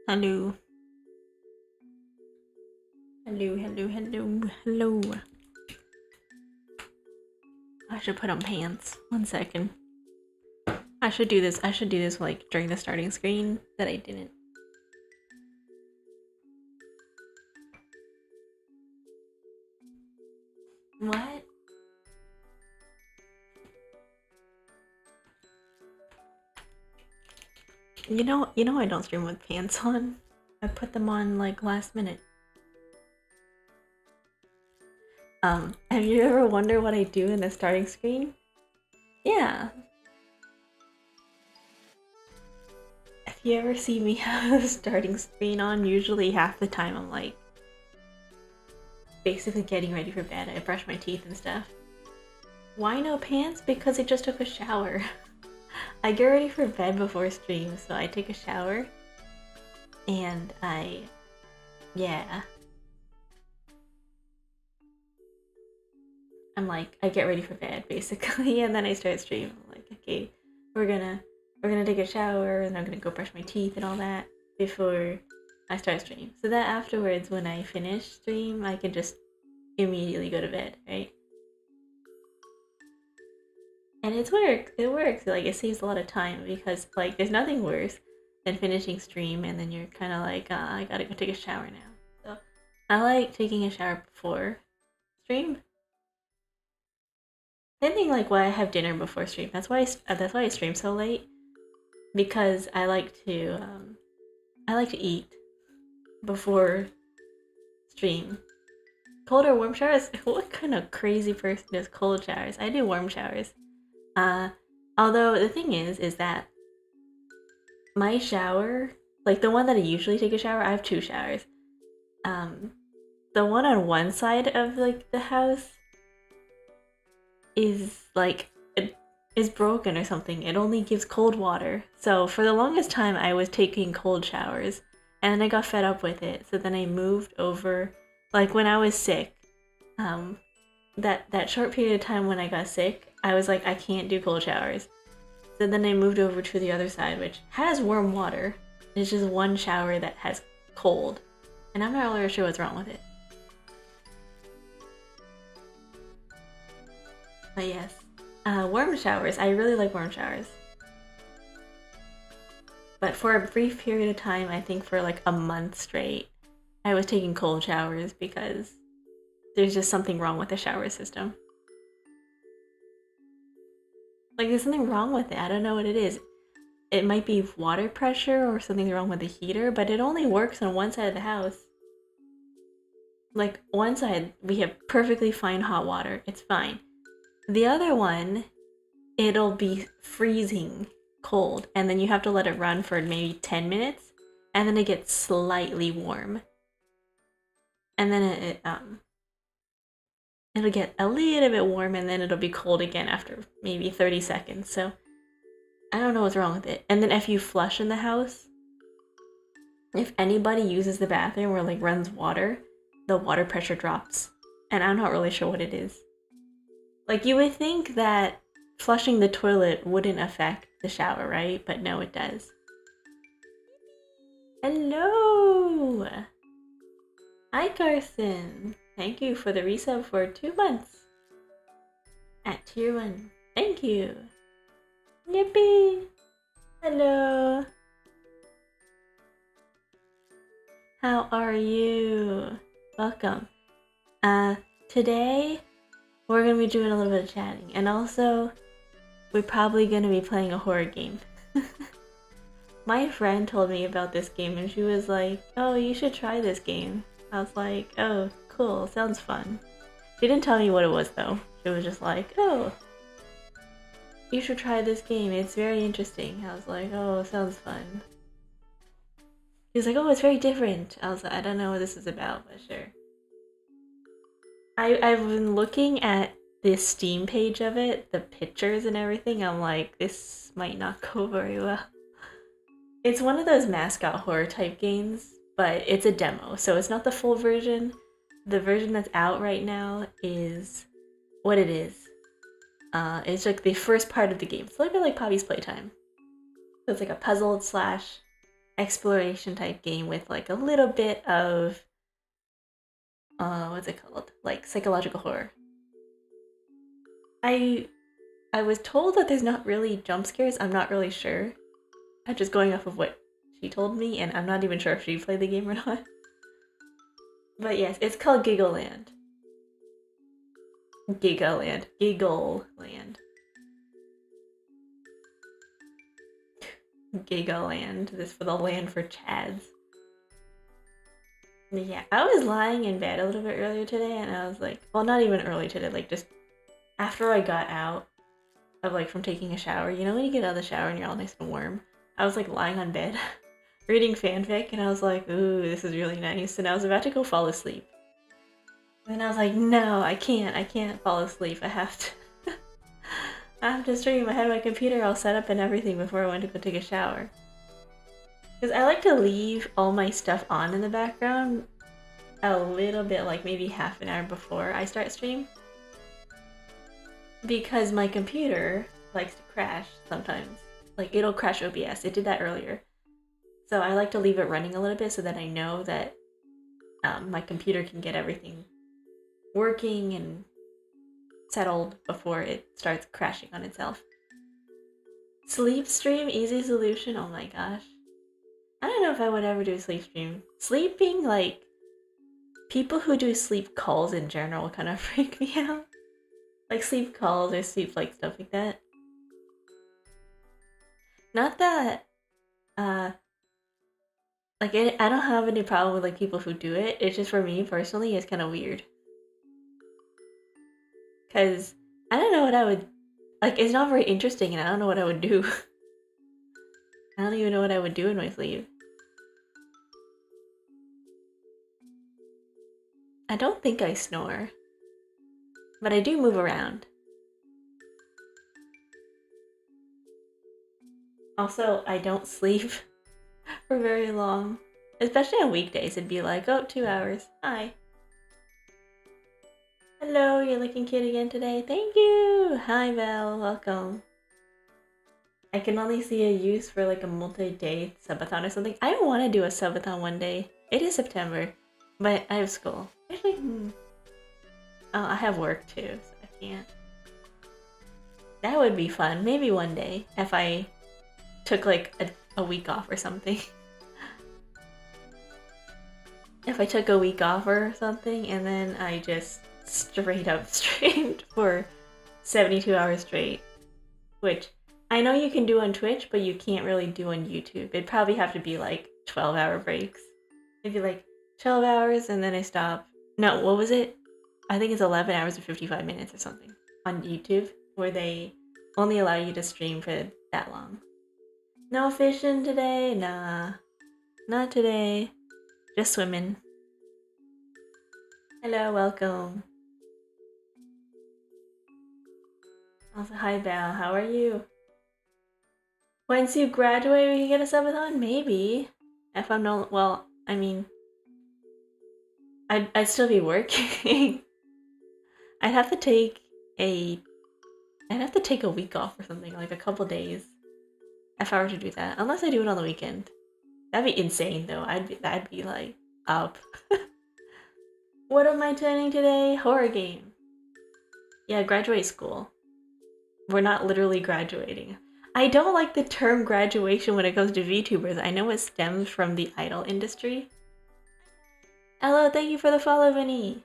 Hello. Hello. I should put on pants. 1 second. I should do this like during the starting screen that I didn't. What? You know I don't stream with pants on. I put them on like last minute. Have you ever wondered what I do in the starting screen? Yeah. If you ever see me have the starting screen on, usually half the time I'm like basically getting ready for bed. I brush my teeth and stuff. Why no pants? Because I just took a shower. I get ready for bed before stream, so I take a shower and yeah. I'm like, I get ready for bed basically, and then I start stream. I'm like, okay, we're gonna take a shower, and I'm gonna go brush my teeth and all that before I start stream. So that afterwards, when I finish stream, I can just immediately go to bed, right? And it works. Like, it saves a lot of time because like there's nothing worse than finishing stream and then you're kind of like, I gotta go take a shower now. So I like taking a shower before stream. Same thing like why I have dinner before stream. That's why I stream so late, because I like to eat before stream. Cold or warm showers? What kind of crazy person does cold showers? I do warm showers. Although the thing is that my shower, like the one that I usually take a shower, I have 2 showers. The one on one side of like the house is like it is broken or something. It only gives cold water. So for the longest time I was taking cold showers and then I got fed up with it. So then I moved over, like when I was sick. That short period of time when I got sick, I was like, I can't do cold showers. So then I moved over to the other side, which has warm water. It's just one shower that has cold. And I'm not really sure what's wrong with it. But yes, warm showers. I really like warm showers. But for a brief period of time, I think for like a month straight, I was taking cold showers because there's just something wrong with the shower system. Like, there's something wrong with it. I don't know what it is. It might be water pressure or something wrong with the heater, but it only works on one side of the house. Like, one side, we have perfectly fine hot water. It's fine. The other one, it'll be freezing cold, and then you have to let it run for maybe 10 minutes, and then it gets slightly warm. And then it'll get a little bit warm and then it'll be cold again after maybe 30 seconds. So I don't know what's wrong with it. And then if you flush in the house, if anybody uses the bathroom or like runs water, the water pressure drops. And I'm not really sure what it is. Like, you would think that flushing the toilet wouldn't affect the shower, right? But no, it does. Hello! Hi, Carson! Thank you for the resub for 2 months. At tier 1. Thank you! Yippee! Hello! How are you? Welcome. Today we're gonna be doing a little bit of chatting, and also we're probably gonna be playing a horror game. My friend told me about this game and she was like, oh, you should try this game. I was like, oh, cool, sounds fun. She didn't tell me what it was though. She was just like, oh, you should try this game, it's very interesting. I was like, oh, sounds fun. She was like, oh, it's very different. I was like, I don't know what this is about, but sure. I've been looking at the Steam page of it, the pictures and everything. I'm like, this might not go very well. It's one of those mascot horror type games, but it's a demo, so it's not the full version. The version that's out right now is what it is. It's like the first part of the game. It's a little bit like Poppy's Playtime. So it's like a puzzle slash exploration type game with like a little bit of what's it called? Like psychological horror. I was told that there's not really jump scares. I'm not really sure. I'm just going off of what she told me, and I'm not even sure if she played the game or not. But yes, it's called Giggle Land. Giggle Land. Giggle Land. Giggle Land. This for the land for Chads. Yeah, I was lying in bed a little bit earlier today, and I was like, well, not even early today, like just after I got out of like from taking a shower. You know when you get out of the shower and you're all nice and warm? I was like lying on bed reading fanfic, and I was like, ooh, this is really nice. And I was about to go fall asleep. And I was like, no, I can't fall asleep. I have to I have to stream. I had my computer all set up and everything before I went to go take a shower. Because I like to leave all my stuff on in the background a little bit, like maybe half an hour before I start stream. Because my computer likes to crash sometimes. Like, it'll crash OBS. It did that earlier. So I like to leave it running a little bit so that I know that my computer can get everything working and settled before it starts crashing on itself. Sleep stream, easy solution. Oh my gosh. I don't know if I would ever do a sleep stream. Sleeping, like, people who do sleep calls in general kind of freak me out. Like sleep calls or sleep like stuff like that. Not that, like I don't have any problem with like people who do it. It's just for me personally, it's kind of weird. Cause I don't know what I would, like it's not very interesting and I don't know what I would do. I don't even know what I would do in my sleep. I don't think I snore. But I do move around. Also, I don't sleep for very long. Especially on weekdays, it'd be like, oh, 2 hours. Hi. Hello, you're looking cute again today. Thank you! Hi, Val. Welcome. I can only see a use for like a multi-day subathon or something. I want to do a subathon one day. It is September, but I have school. Actually, oh, I have work too, so I can't. That would be fun. Maybe one day if I took like a week off or something. If I took a week off or something and then I just straight up streamed for 72 hours straight. Which I know you can do on Twitch, but you can't really do on YouTube. It'd probably have to be like 12-hour breaks. It'd be like 12 hours and then I stop. No, what was it? I think it's 11 hours and 55 minutes or something on YouTube, where they only allow you to stream for that long. No fishing today? Nah. Not today. Just swimming. Hello, welcome. Also, hi Val, how are you? Once you graduate, we can get a subathon? Maybe. If I'm no, well, I mean, I'd still be working. I'd have to take a week off or something, like a couple days, if I were to do that. Unless I do it on the weekend. That'd be insane, though. I'd be like up. What am I turning today? Horror game. Yeah, graduate school. We're not literally graduating. I don't like the term graduation when it comes to VTubers. I know it stems from the idol industry. Hello, thank you for the follow, Vinny.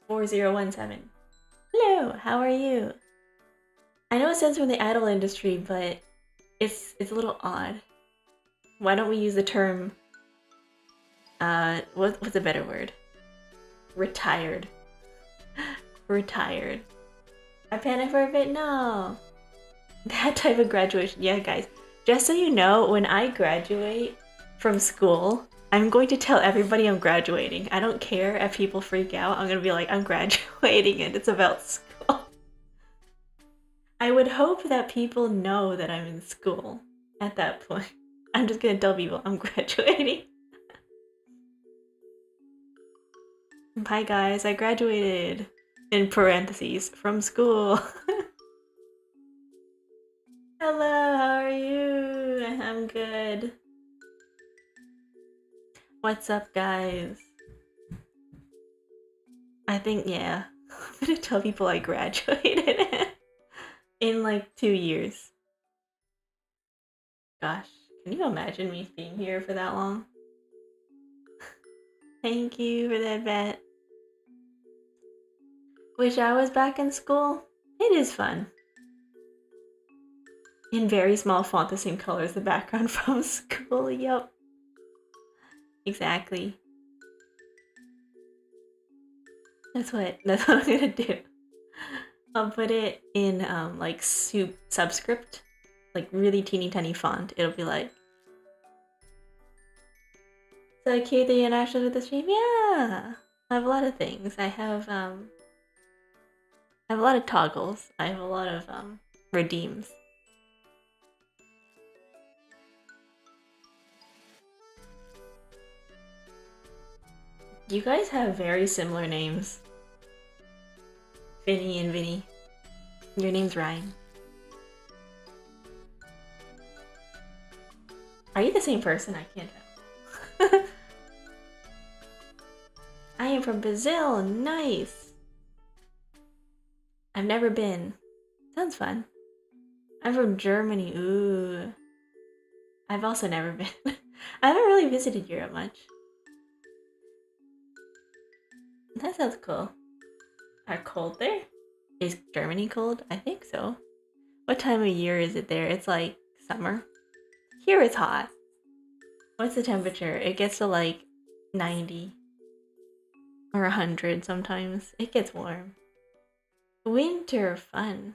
4017. Hello, how are you? I know it stems from the idol industry, but it's a little odd. Why don't we use the term, what's a better word? Retired. Retired. I panicked for a bit? No. That type of graduation. Yeah, guys. Just so you know, when I graduate from school, I'm going to tell everybody I'm graduating. I don't care if people freak out. I'm going to be like, I'm graduating and it's about school. I would hope that people know that I'm in school at that point. I'm just going to tell people I'm graduating. Bye guys, I graduated. In parentheses, from school. Hello, how are you? I'm good. What's up, guys? I think, yeah. I'm gonna tell people I graduated in like 2 years. Gosh, can you imagine me being here for that long? Thank you for that bet. Wish I was back in school. It is fun. In very small font, the same color as the background from school. Yep. Exactly. That's what I'm gonna do. I'll put it in like subscript, like really teeny tiny font. It'll be like, so cute that you're actually with the stream. Yeah, I have a lot of things. I have a lot of toggles. I have a lot of redeems. You guys have very similar names. Vinny and Vinny. Your name's Ryan. Are you the same person? I can't tell. I am from Brazil. Nice. I've never been. Sounds fun. I'm from Germany. Ooh. I've also never been. I haven't really visited Europe much. That sounds cool. Are cold there? Is Germany cold? I think so. What time of year is it there? It's like summer. Here it's hot. What's the temperature? It gets to like 90 or 100 sometimes. It gets warm. Winter fun.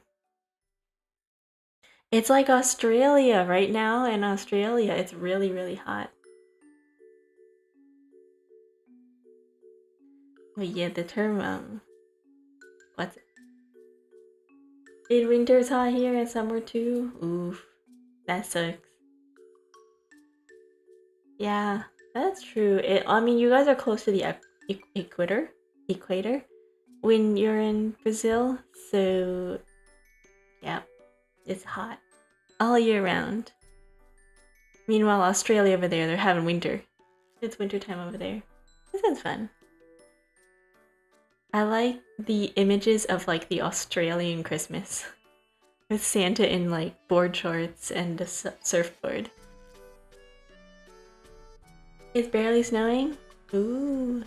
It's like Australia right now. In Australia, it's really, really hot. But yeah, the term, what's it? Winter's hot here and summer too. Oof, that sucks. Yeah, that's true. I mean, you guys are close to the equator. When you're in Brazil, so yeah, it's hot all year round. Meanwhile, Australia over there, they're having winter. It's winter time over there. This is fun. I like the images of like the Australian Christmas with Santa in like board shorts and a surfboard. It's barely snowing? Ooh.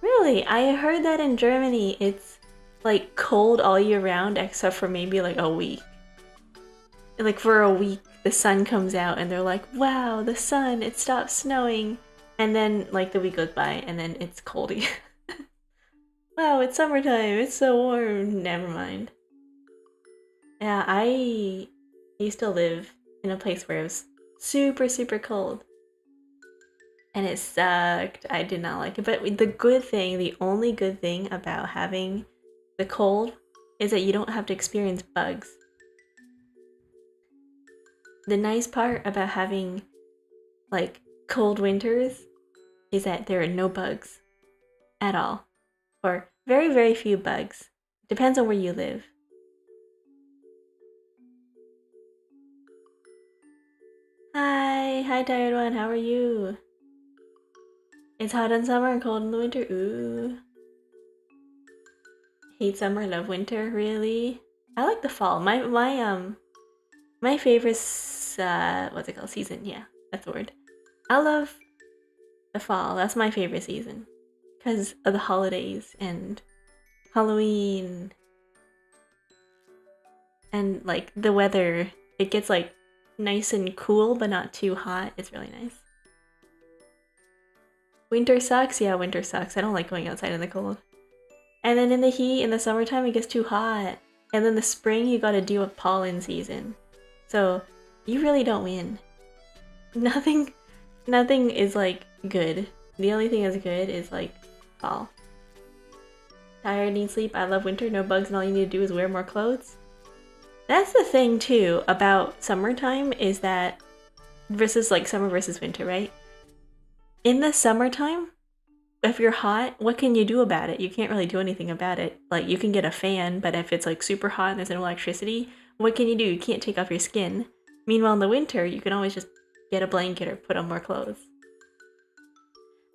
Really? I heard that in Germany it's like cold all year round except for maybe like a week. Like for a week the sun comes out and they're like, wow, the sun, it stopped snowing. And then like the week goes by and then it's cold again. Wow, it's summertime, it's so warm. Never mind. Yeah, I used to live in a place where it was super, super cold. And it sucked. I did not like it. But the only good thing about having the cold is that you don't have to experience bugs. The nice part about having like cold winters is that there are no bugs at all. Or very, very few bugs. Depends on where you live. Hi, tired one, how are you? It's hot in summer and cold in the winter. Ooh. Hate summer, love winter, really? I like the fall. My favorite what's it called? Season, yeah, that's the word. I love the fall. That's my favorite season. Because of the holidays and Halloween. And like the weather. It gets like nice and cool but not too hot. It's really nice. Winter sucks? Yeah, winter sucks. I don't like going outside in the cold. And then in the heat, in the summertime, it gets too hot. And then the spring, you gotta deal with pollen season. So, you really don't win. Nothing is like good. The only thing that's good is like fall. Tired, need sleep, I love winter, no bugs, and all you need to do is wear more clothes. That's the thing too about summertime is that versus like summer versus winter, right? In the summertime, if you're hot, what can you do about it? You can't really do anything about it. Like you can get a fan, but if it's like super hot and there's no electricity, what can you do? You can't take off your skin. Meanwhile, in the winter, you can always just get a blanket or put on more clothes.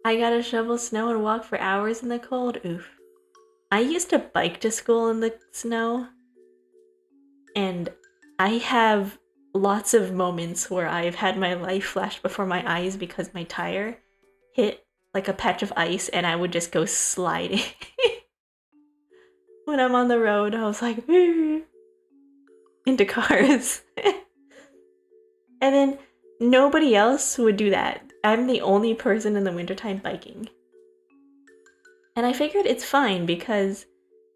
I gotta shovel snow and walk for hours in the cold. Oof. I used to bike to school in the snow, and I have lots of moments where I've had my life flash before my eyes because my tire hit like a patch of ice and I would just go sliding. When I'm on the road, I was like, into cars. And then nobody else would do that. I'm the only person in the wintertime biking. And I figured it's fine because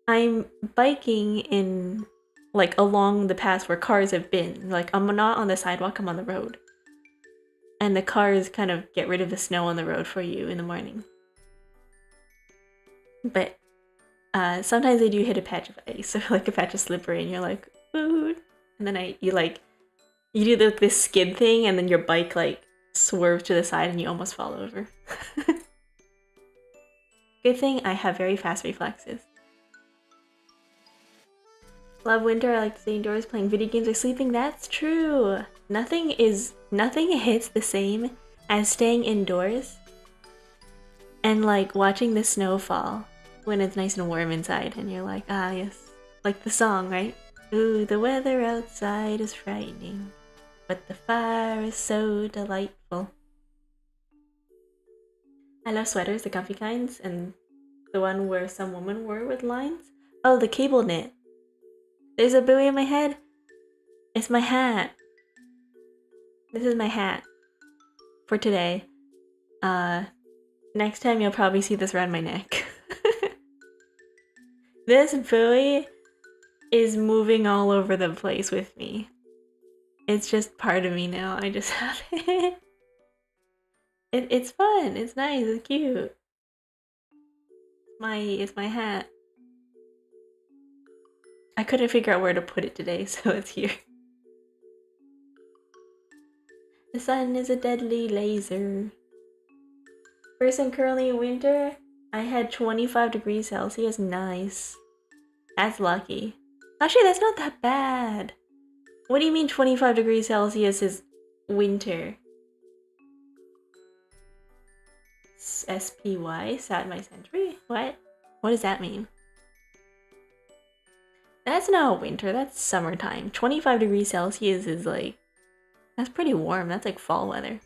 I'm biking in like along the paths where cars have been. Like I'm not on the sidewalk, I'm on the road. And the cars kind of get rid of the snow on the road for you in the morning. But sometimes they do hit a patch of ice or like a patch of slippery and you're like, ooh. And then you do this skid thing and then your bike like swerves to the side and you almost fall over. Good thing I have very fast reflexes. Love winter, I like to stay indoors playing video games or sleeping. That's true. Nothing hits the same as staying indoors and like watching the snow fall when it's nice and warm inside and you're like, ah yes. Like the song, right? Ooh, the weather outside is frightening, but the fire is so delightful. I love sweaters, the comfy kinds, and the one where some woman wore with lines. Oh, the cable knit. There's a buoy in my head. It's my hat. This is my hat for today. Next time you'll probably see this around my neck. This buoy is moving all over the place with me. It's just part of me now. I just have it. It's fun. It's nice. It's cute. It's my hat. I couldn't figure out where to put it today, so it's here. The sun is a deadly laser. Person currently in winter, I had 25 degrees Celsius. Nice. That's lucky. Actually, that's not that bad. What do you mean 25 degrees Celsius is winter? SPY? Sat my century? What? What does that mean? That's not winter, that's summertime. 25 degrees Celsius is like... That's pretty warm, that's like fall weather.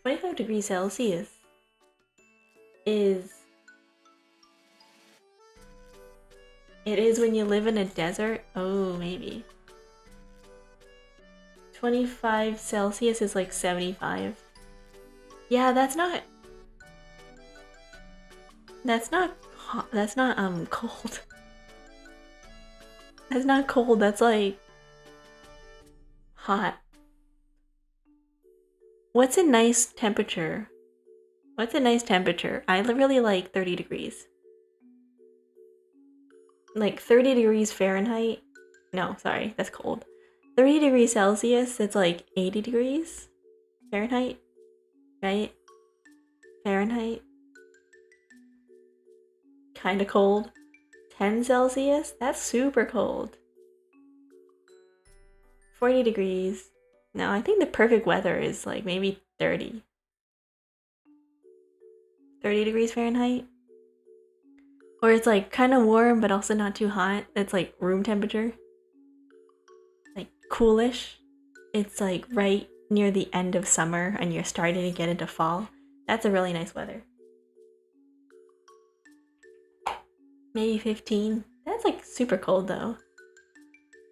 25 degrees Celsius is... It is when you live in a desert? Oh, maybe. 25 Celsius is like 75. Yeah, that's not hot. That's not cold. That's not cold, that's like hot. What's a nice temperature? What's a nice temperature? I really like 30 degrees. Like 30 degrees Fahrenheit? No, sorry, that's cold. 30 degrees Celsius, it's like 80 degrees Fahrenheit, right? Fahrenheit. Kinda cold. 10 Celsius? That's super cold. 40 degrees. No, I think the perfect weather is like maybe 30. 30 degrees Fahrenheit? Or it's like kind of warm but also not too hot. It's like room temperature. Like coolish. It's like right near the end of summer and you're starting to get into fall. That's a really nice weather. Maybe 15. That's like super cold though.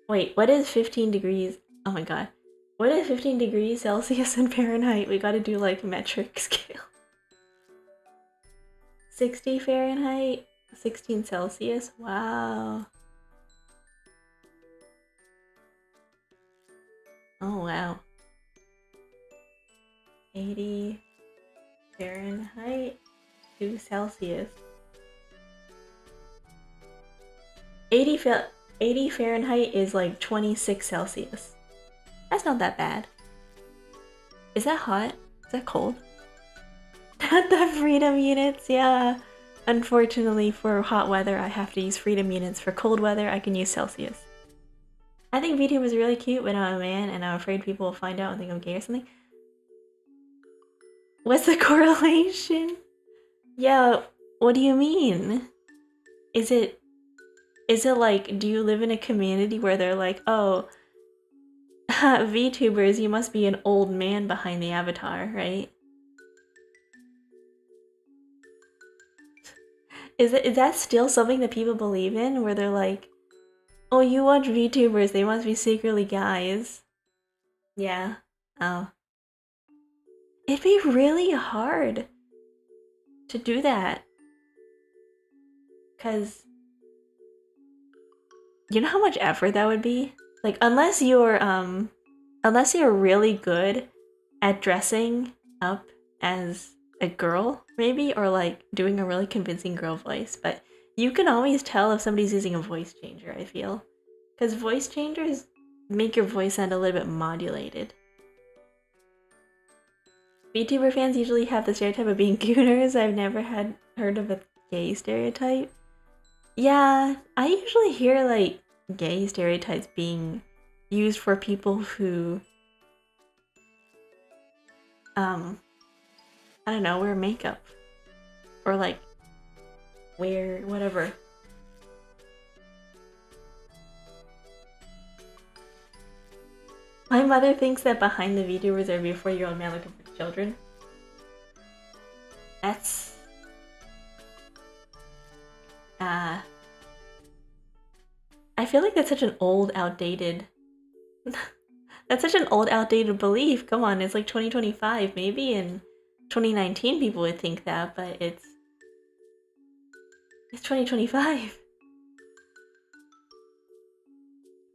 Wait, what is 15 degrees? Oh my god. What is 15 degrees Celsius in Fahrenheit? We gotta do like metric scale. 60 Fahrenheit? 16 Celsius? Wow. Oh wow. 80 Fahrenheit to Celsius. 80 Fahrenheit is like 26 Celsius. That's not that bad. Is that hot? Is that cold? Not the freedom units, yeah. Unfortunately, for hot weather, I have to use freedom units. For cold weather, I can use Celsius. I think VTubers is really cute, but I'm a man and I'm afraid people will find out and think I'm gay or something. What's the correlation? Yeah, what do you mean? Is it like, do you live in a community where they're like, oh, VTubers, you must be an old man behind the avatar, right? Is that still something that people believe in, where they're like, oh, you watch VTubers, they must be secretly guys? Yeah. Oh. It'd be really hard to do that. Because you know how much effort that would be? Like, unless you're really good at dressing up as a girl, maybe, or like doing a really convincing girl voice, but you can always tell if somebody's using a voice changer, I feel. Because voice changers make your voice sound a little bit modulated. VTuber fans usually have the stereotype of being gooners. I've never heard of a gay stereotype. Yeah, I usually hear like gay stereotypes being used for people who I don't know, wear makeup or like wear whatever. My mother thinks that behind the VTubers are a 4-year-old man looking for children. That's I feel like that's such an old, outdated that's such an old, outdated belief. Come on, it's like 2025. Maybe in 2019 people would think that, but it's 2025.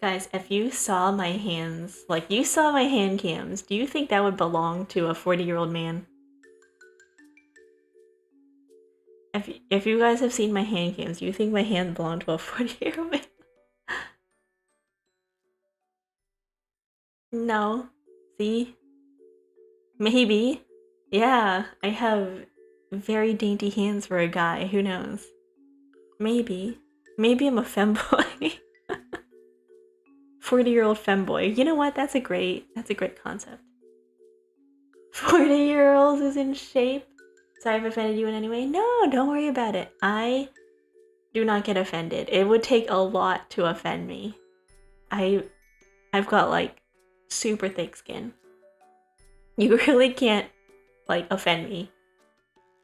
Guys, if you saw my hands, like you saw my hand cams, do you think that would belong to a 40-year-old man? If you guys have seen my hand cams, do you think my hands belong to a 40-year-old man? No. See? Maybe. Yeah, I have very dainty hands for a guy, who knows? Maybe. Maybe I'm a femboy. 40-year-old femboy. You know what? That's a great concept. 40-year-olds is in shape. Sorry if I offended you in any way. No, don't worry about it. I do not get offended. It would take a lot to offend me. I've got like super thick skin. You really can't like offend me.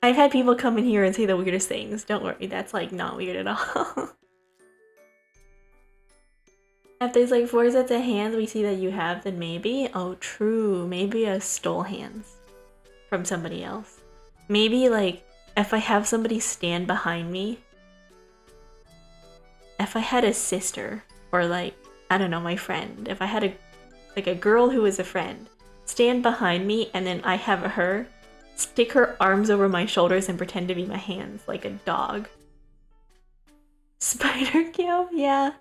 I've had people come in here and say the weirdest things. Don't worry, that's like not weird at all. If there's like 4 sets of hands we see that you have, then maybe. Oh, true. Maybe I stole hands from somebody else. Maybe like if I have somebody stand behind me. If I had a sister or like, I don't know, my friend. If I had a girl who was a friend stand behind me and then I have her stick her arms over my shoulders and pretend to be my hands like a dog. Spider kill? Yeah.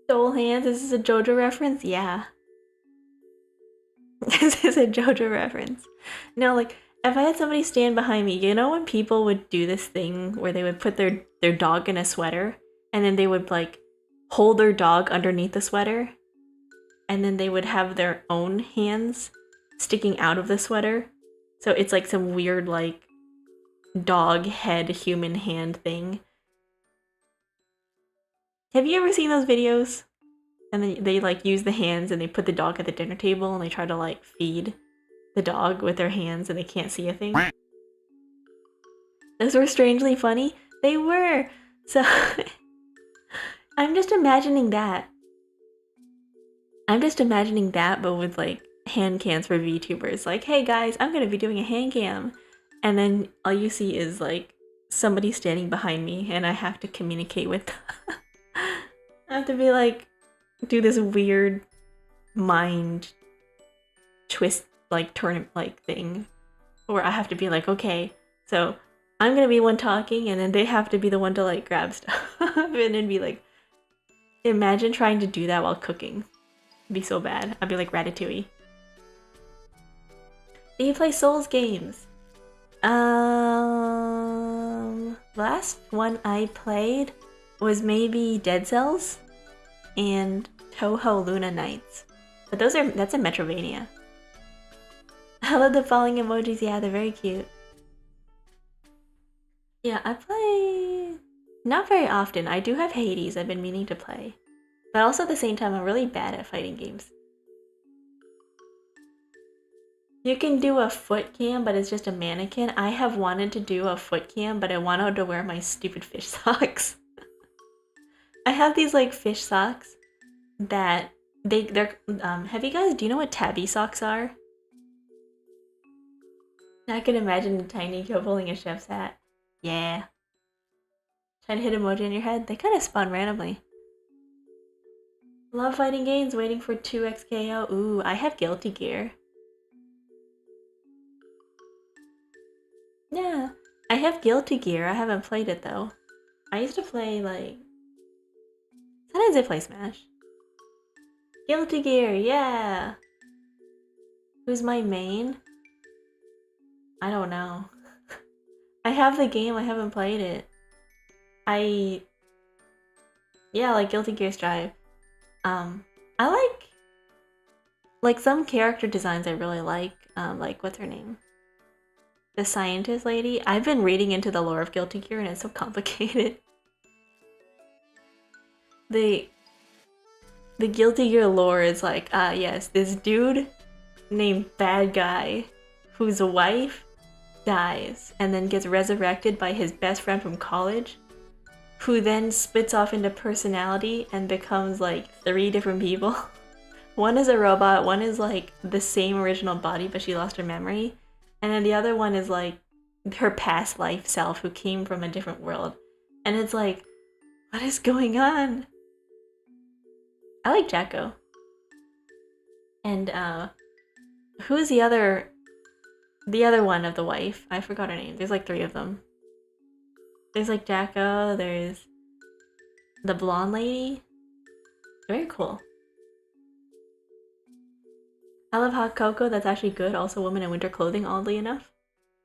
Stole hands? Is this a JoJo reference? Yeah. This is a JoJo reference. No, like, if I had somebody stand behind me, you know when people would do this thing where they would put their dog in a sweater and then they would like hold their dog underneath the sweater and then they would have their own hands sticking out of the sweater? So it's like some weird like dog head human hand thing. Have you ever seen those videos? And then they like use the hands and they put the dog at the dinner table and they try to like feed the dog with their hands and they can't see a thing. Those were strangely funny. They were. So I'm just imagining that. I'm just imagining that, but with like hand cams for VTubers. Like, hey guys, I'm gonna be doing a hand cam. And then all you see is like somebody standing behind me and I have to communicate with them. I have to be like, do this weird mind twist, like turn like thing. Where I have to be like, okay, so I'm gonna be one talking and then they have to be the one to like grab stuff. And then be like, imagine trying to do that while cooking. It'd be so bad. I'd be like Ratatouille. Do you play Souls games? Last one I played was maybe Dead Cells and Toho Luna Nights. But that's a Metrovania. I love the falling emojis. Yeah, they're very cute. Yeah, I play not very often. I do have Hades I've been meaning to play. But also at the same time, I'm really bad at fighting games. You can do a foot cam, but it's just a mannequin. I have wanted to do a foot cam, but I wanted to wear my stupid fish socks. I have these like fish socks that they're have you guys, do you know what tabby socks are? I can imagine a tiny kid pulling a chef's hat. Yeah. Trying to hit emoji in your head. They kind of spawn randomly. Love fighting games, waiting for 2xKO. Ooh, I have Guilty Gear. Yeah, I have Guilty Gear. I haven't played it though. I used to play like... Sometimes I play Smash. Guilty Gear, yeah! Who's my main? I don't know. I have the game, I haven't played it. Yeah, like Guilty Gear Strive. I like some character designs I really like what's her name? The scientist lady. I've been reading into the lore of Guilty Gear and it's so complicated. The Guilty Gear lore is like, yes, this dude named Bad Guy whose wife dies and then gets resurrected by his best friend from college, who then splits off into personality and becomes like 3 different people. One is a robot, one is like the same original body but she lost her memory, and then the other one is like her past life self who came from a different world. And it's like, what is going on? I like Jacko. And who's the other one of the wife? I forgot her name. There's like 3 of them. There's like Jacko, there's the blonde lady. Very cool. I love Hot Cocoa, that's actually good. Also women in winter clothing, oddly enough.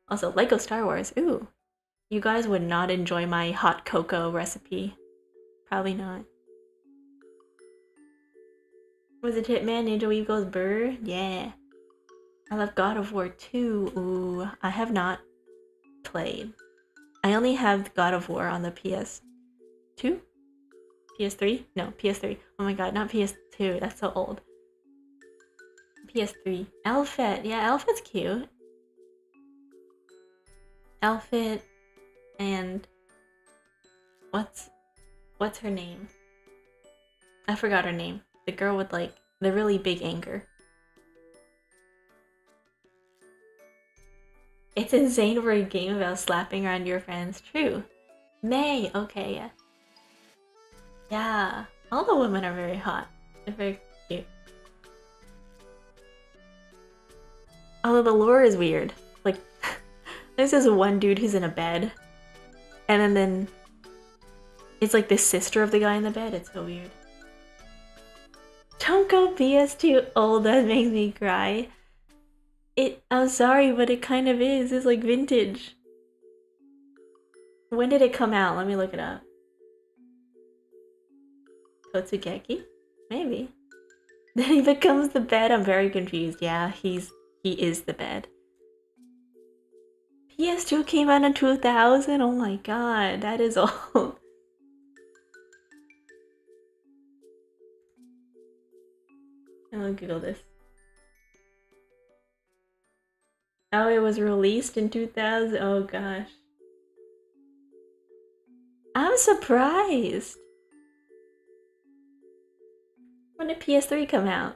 Also, Lego Star Wars. Ooh. You guys would not enjoy my hot cocoa recipe. Probably not. Was it Hitman? Ninja Weave goes brr? Yeah. I love God of War 2. Ooh, I have not played. I only have God of War on the PS2? PS3? No, PS3. Oh my god, not PS2. That's so old. PS3. Elfet. Yeah, Elfet's cute. Elfet and... What's her name? I forgot her name. The girl with like the really big anger. It's insane for a game about slapping around your friends. True. May. Okay, yeah. Yeah. All the women are very hot. They're very cute. Although the lore is weird. Like, there's this one dude who's in a bed. And then it's like the sister of the guy in the bed. It's so weird. Don't go PS2 old, that makes me cry. I'm sorry, but it kind of is. It's like vintage. When did it come out? Let me look it up. Totsugeki? Maybe. Then he becomes the bed. I'm very confused. Yeah, he is the bed. PS2 came out in 2000? Oh my god, that is old. I'll Google this. Oh, it was released in 2000? Oh gosh. I'm surprised. When did PS3 come out?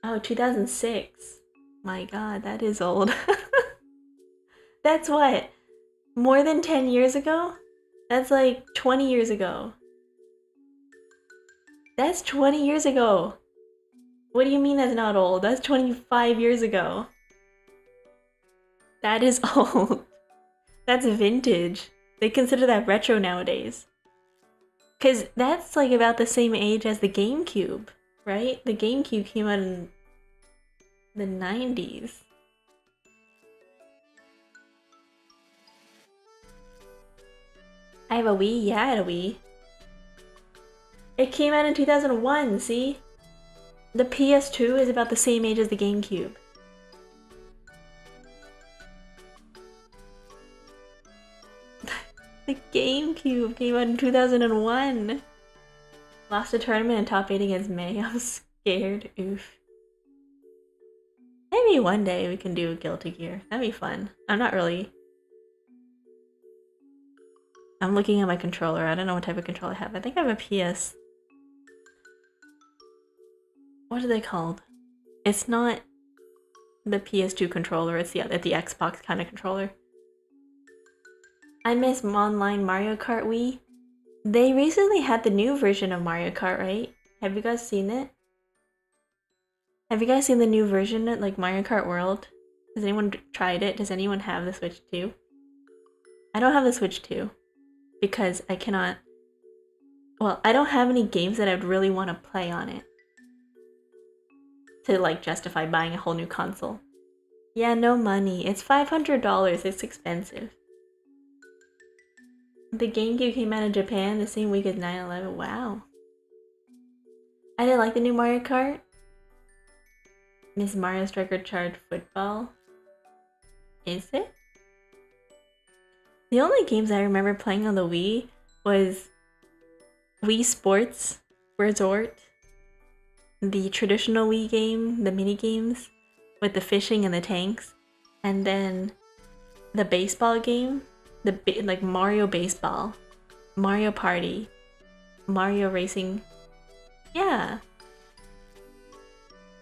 Oh, 2006. My god, that is old. That's what? More than 10 years ago? That's like 20 years ago. That's 20 years ago. What do you mean that's not old? That's 25 years ago. That is old. That's vintage. They consider that retro nowadays. Cause that's like about the same age as the GameCube, right? The GameCube came out in the 90s. I have a Wii? Yeah, I had a Wii. It came out in 2001, see? The PS2 is about the same age as the GameCube. The GameCube came out in 2001. Lost a tournament in top 8 against May. I'm scared. Oof. Maybe one day we can do Guilty Gear. That'd be fun. I'm not really... I'm looking at my controller. I don't know what type of controller I have. I think I have a PS... What are they called? It's not the PS2 controller. It's the Xbox kind of controller. I miss online Mario Kart Wii. They recently had the new version of Mario Kart, right? Have you guys seen it? Have you guys seen the new version of like Mario Kart World? Has anyone tried it? Does anyone have the Switch 2? I don't have the Switch 2 because I cannot... Well, I don't have any games that I'd really want to play on it to like justify buying a whole new console. Yeah, no money. It's $500. It's expensive. The GameCube came out in Japan the same week as 9/11. Wow. I didn't like the new Mario Kart. Miss Mario Striker Charged Football. Is it? The only games I remember playing on the Wii was Wii Sports Resort, the traditional Wii game, the mini games with the fishing and the tanks, and then the baseball game. Like Mario Baseball, Mario Party, Mario Racing, yeah,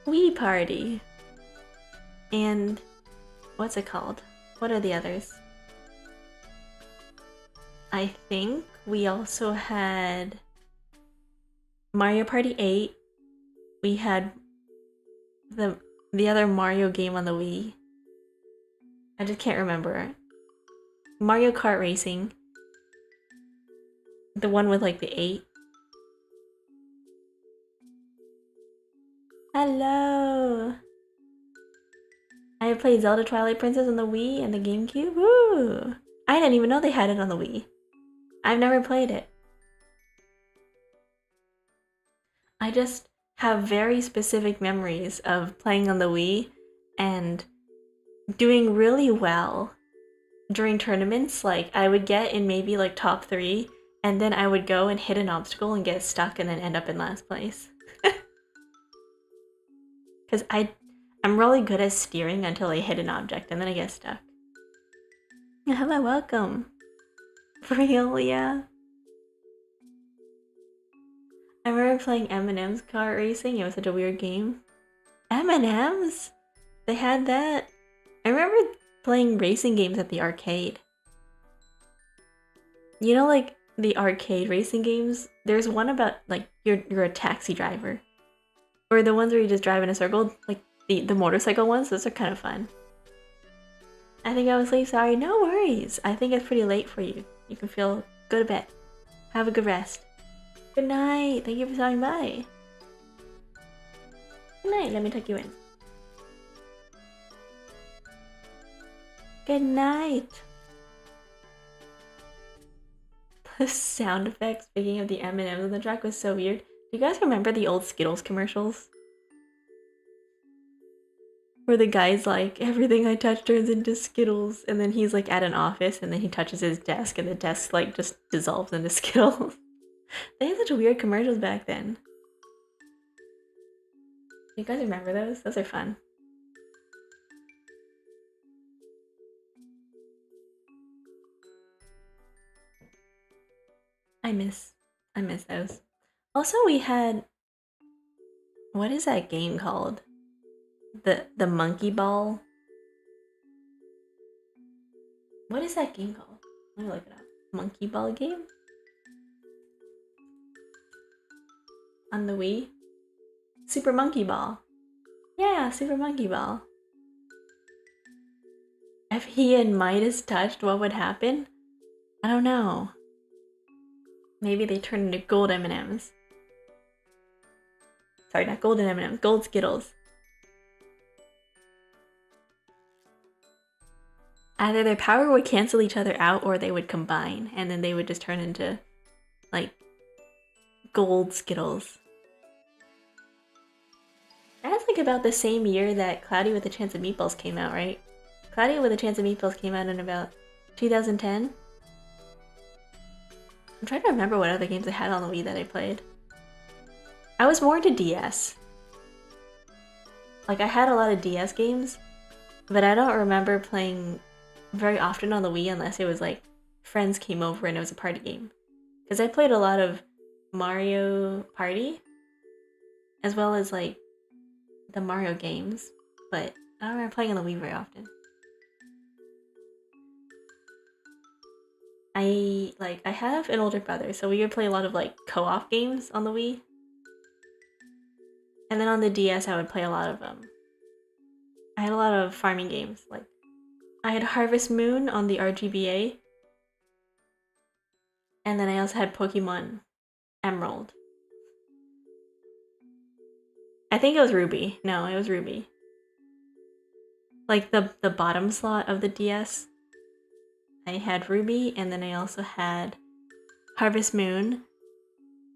Wii Party, and what's it called? What are the others? I think we also had Mario Party 8. We had the other Mario game on the Wii. I just can't remember it. Mario Kart Racing. The one with like the 8. Hello! I played Zelda Twilight Princess on the Wii and the GameCube. Woo! I didn't even know they had it on the Wii. I've never played it. I just have very specific memories of playing on the Wii and doing really well during tournaments. Like I would get in maybe like top 3 and then I would go and hit an obstacle and get stuck and then end up in last place. Because I'm really good at steering until I hit an object and then I get stuck. Hello, welcome. For real, yeah. I remember playing M&M's Kart Racing. It was such a weird game. M&M's? They had that. I remember playing racing games at the arcade. You know, like the arcade racing games? There's one about like you're a taxi driver. Or the ones where you just drive in a circle, like the motorcycle ones, those are kind of fun. I think I was late, sorry. No worries. I think it's pretty late for you. You can go to bed. Have a good rest. Good night. Thank you for stopping by. Good night. Let me tuck you in. Good night. The sound effects, speaking of the M&M's on the track, was so weird. Do you guys remember the old Skittles commercials? Where the guy's like, everything I touch turns into Skittles, and then he's like at an office, and then he touches his desk, and the desk like just dissolves into Skittles. They had such weird commercials back then. You guys remember those? Those are fun. I miss those. Also, we had, what is that game called? The monkey ball. What is that game called? Let me look it up. Monkey ball game? On the Wii? Super Monkey Ball. Yeah, Super Monkey Ball. If he and Midas touched, what would happen? I don't know. Maybe they turn into gold M&Ms. Sorry, not golden M&Ms, gold Skittles. Either their power would cancel each other out or they would combine, and then they would just turn into, like, gold Skittles. like about the same year that Cloudy with a Chance of Meatballs came out, right? Cloudy with a Chance of Meatballs came out in about 2010. I'm trying to remember what other games I had on the Wii that I played. I was more into DS. Like, I had a lot of DS games, but I don't remember playing very often on the Wii unless it was like friends came over and it was a party game. Because I played a lot of Mario Party, as well as like the Mario games, but I don't remember playing on the Wii very often. I have an older brother, so we would play a lot of like co-op games on the Wii. And then on the DS I would play a lot of I had a lot of farming games. Like I had Harvest Moon on the RGBA. And then I also had Pokemon Emerald. I think it was Ruby. No, it was Ruby. Like the bottom slot of the DS. I had Ruby, and then I also had Harvest Moon,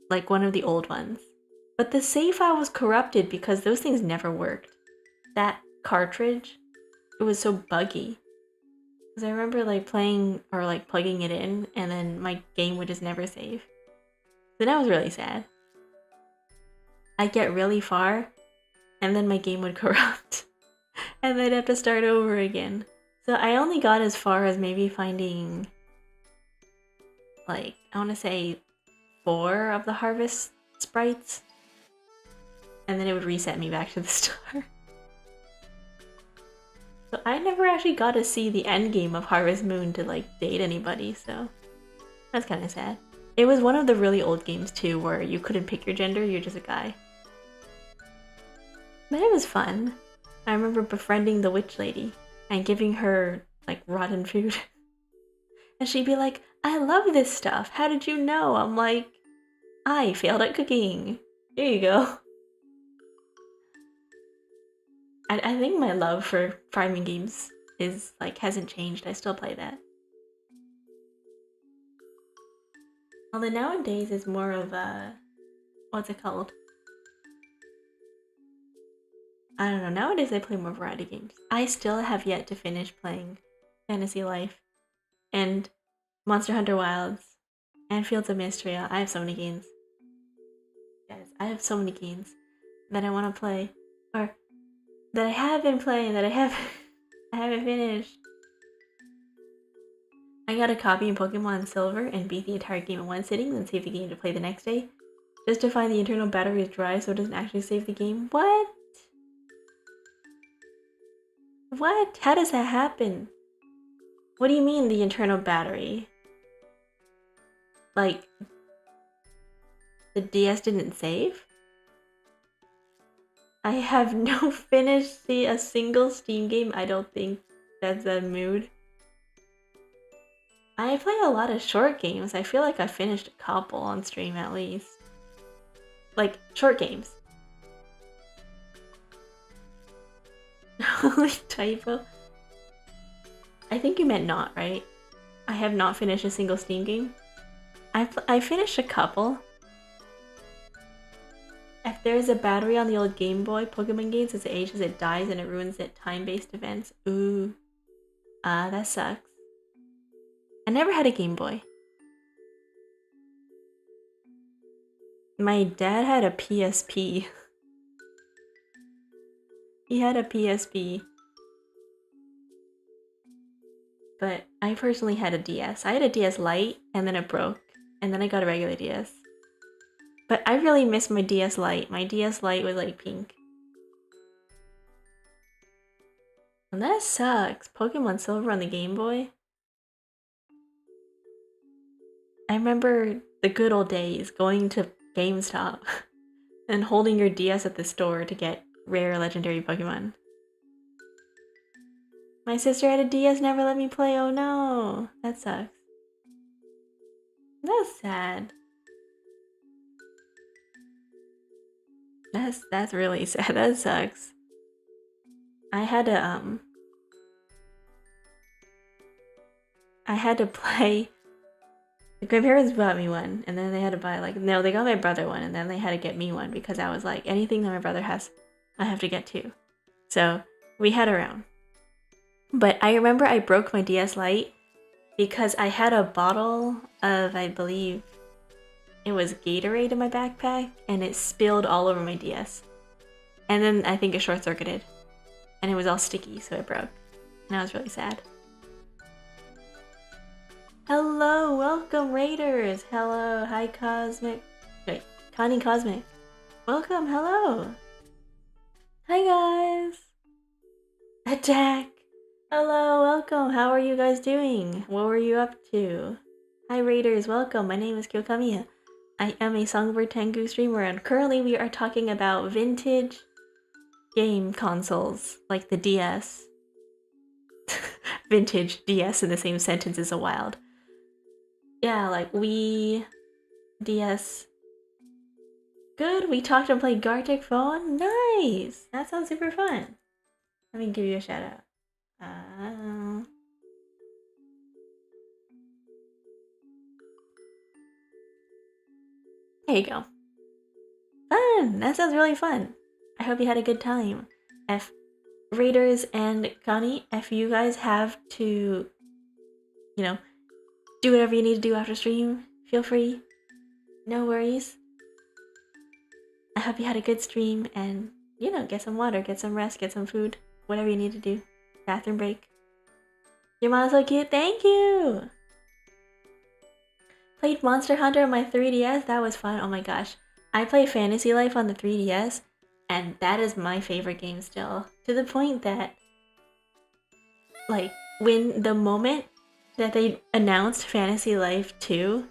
like one of the old ones. But the save file was corrupted because those things never worked. That cartridge, it was so buggy. Because I remember like playing or like plugging it in, and then my game would just never save. So that was really sad. I'd get really far, and then my game would corrupt. And then I'd have to start over again. So I only got as far as maybe finding, like, I want to say 4 of the harvest sprites. And then it would reset me back to the start. So I never actually got to see the end game of Harvest Moon to like date anybody, so that's kind of sad. It was one of the really old games too, where you couldn't pick your gender, you're just a guy. But it was fun. I remember befriending the witch lady and giving her like rotten food. And she'd be like, I love this stuff. How did you know? I'm like, I failed at cooking. Here you go. I think my love for farming games is like hasn't changed. I still play that. Although nowadays it's more of a, what's it called? I don't know. Nowadays I play more variety games. I still have yet to finish playing Fantasy Life and Monster Hunter Wilds and Fields of Mistria. I have so many games. Guys, I have so many games that I want to play, or that I have been playing that I haven't finished. I got a copy in Pokemon Silver and beat the entire game in one sitting, then save the game to play the next day, just to find the internal battery is dry so it doesn't actually save the game. What? What? How does that happen? What do you mean the internal battery? Like, the DS didn't save? I have no finished a single Steam game. I don't think that's a mood. I play a lot of short games. I feel like I finished a couple on stream at least. Like, short games. Holy typo. I think you meant not, right? I have not finished a single Steam game. I finished a couple. If there's a battery on the old Game Boy Pokemon games, as it ages, it dies and it ruins it time-based events. Ooh. That sucks. I never had a Game Boy. My dad had a PSP. He had a PSP. But I personally had a DS. I had a DS Lite, and then it broke. And then I got a regular DS. But I really miss my DS Lite. My DS Lite was like pink. And that sucks. Pokemon Silver on the Game Boy. I remember the good old days going to GameStop and holding your DS at the store to get rare legendary Pokemon. My sister had a DS, never let me play. Oh no, that sucks. That's sad. That's really sad. That sucks. I had to play. Like, my parents bought me one, and then they had to buy, like, no, they got my brother one, and then they had to get me one because I was like, anything that my brother has, I have to get to. So we head around. But I remember I broke my DS Lite because I had a bottle of, I believe it was Gatorade in my backpack, and it spilled all over my DS. And then I think it short-circuited, and it was all sticky, so it broke. And I was really sad. Hello, welcome Raiders! Hello, hi Cosmic. Wait, Connie Cosmic. Welcome, hello! Hi guys! Attack! Hello, welcome, how are you guys doing? What were you up to? Hi Raiders, welcome, my name is Kyokamiya. I am a Songbird Tengu streamer, and currently we are talking about vintage game consoles, like the DS. Vintage DS in the same sentence is a wild. Yeah, like Wii, DS. Good, we talked and played Gartic Phone. Nice! That sounds super fun. Let me give you a shout out. There you go. Fun! That sounds really fun. I hope you had a good time. If Raiders and Connie, if you guys have to, you know, do whatever you need to do after stream, feel free. No worries. I hope you had a good stream and, you know, get some water, get some rest, get some food, whatever you need to do. Bathroom break. Your mom's so cute, thank you! Played Monster Hunter on my 3DS, that was fun, oh my gosh. I play Fantasy Life on the 3DS, and that is my favorite game still. To the point that, like, when the moment that they announced Fantasy Life 2,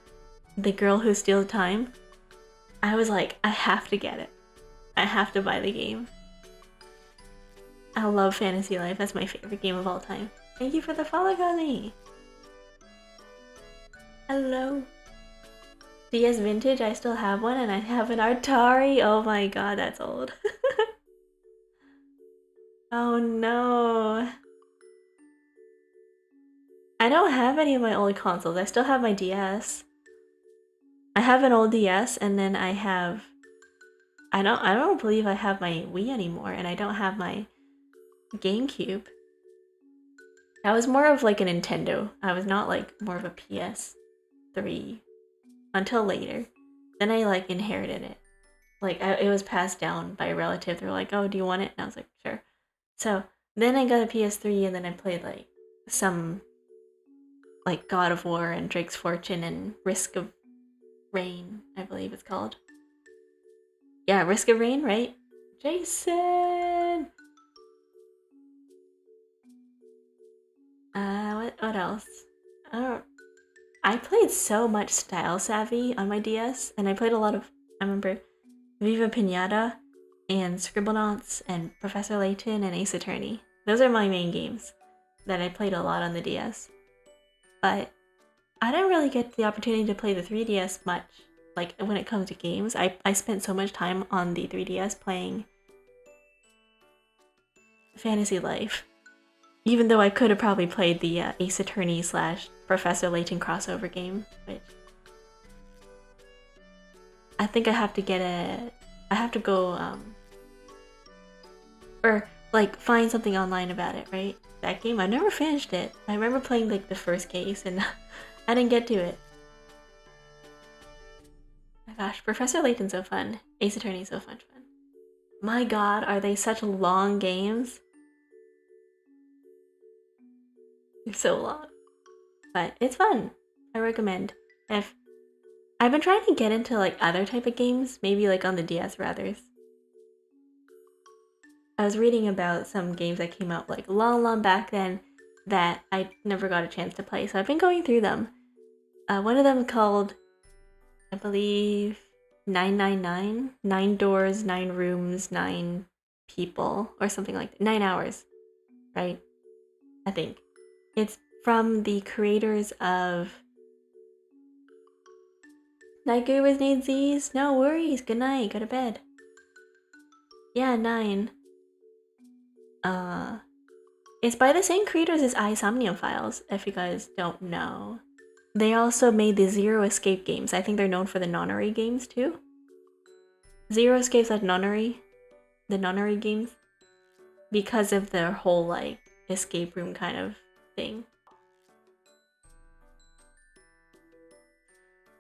The Girl Who Steals Time, I was like, I have to get it. I have to buy the game. I love Fantasy Life, that's my favorite game of all time. Thank you for the follow, Connie! Hello! DS Vintage, I still have one, and I have an Atari. Oh my god, that's old. Oh no. I don't have any of my old consoles. I still have my DS. I have an old DS, and then I have... I don't believe I have my Wii anymore, and I don't have my GameCube. I was more of like a Nintendo. I was not like more of a PS3 until later. Then I like inherited it. Like it was passed down by a relative. They were like, "Oh, do you want it?" And I was like, "Sure." So then I got a PS3, and then I played like some like God of War and Drake's Fortune and Risk of Rain, I believe it's called. Yeah, Risk of Rain, right? Jason! What else? I played so much Style Savvy on my DS, and I played a lot of, I remember, Viva Pinata, and Scribblenauts, and Professor Layton, and Ace Attorney. Those are my main games that I played a lot on the DS. But I didn't really get the opportunity to play the 3DS much. Like, when it comes to games, I spent so much time on the 3DS playing Fantasy Life. Even though I could have probably played the Ace Attorney / Professor Layton crossover game, which I think I have to get I have to go, or like find something online about it, right? That game, I never finished it. I remember playing like the first case and I didn't get to it. My gosh, Professor Layton's so fun. Ace Attorney's so much fun. My god, are they such long games? They're so long. But it's fun. I recommend. If I've been trying to get into like other type of games, maybe like on the DS rather. I was reading about some games that came out like long back then that I never got a chance to play, so I've been going through them. One of them called, I believe, 999? 9 doors, 9 rooms, 9 people, or something like that. 9 hours, right? I think. It's from the creators of... Night Gurus need Z's? No worries, good night, go to bed. Yeah, 9. It's by the same creators as iSomnium Files, if you guys don't know. They also made the Zero Escape games. I think they're known for the Nonary games too. Zero Escapes at Nonary. the nunnery games, because of their whole like escape room kind of thing.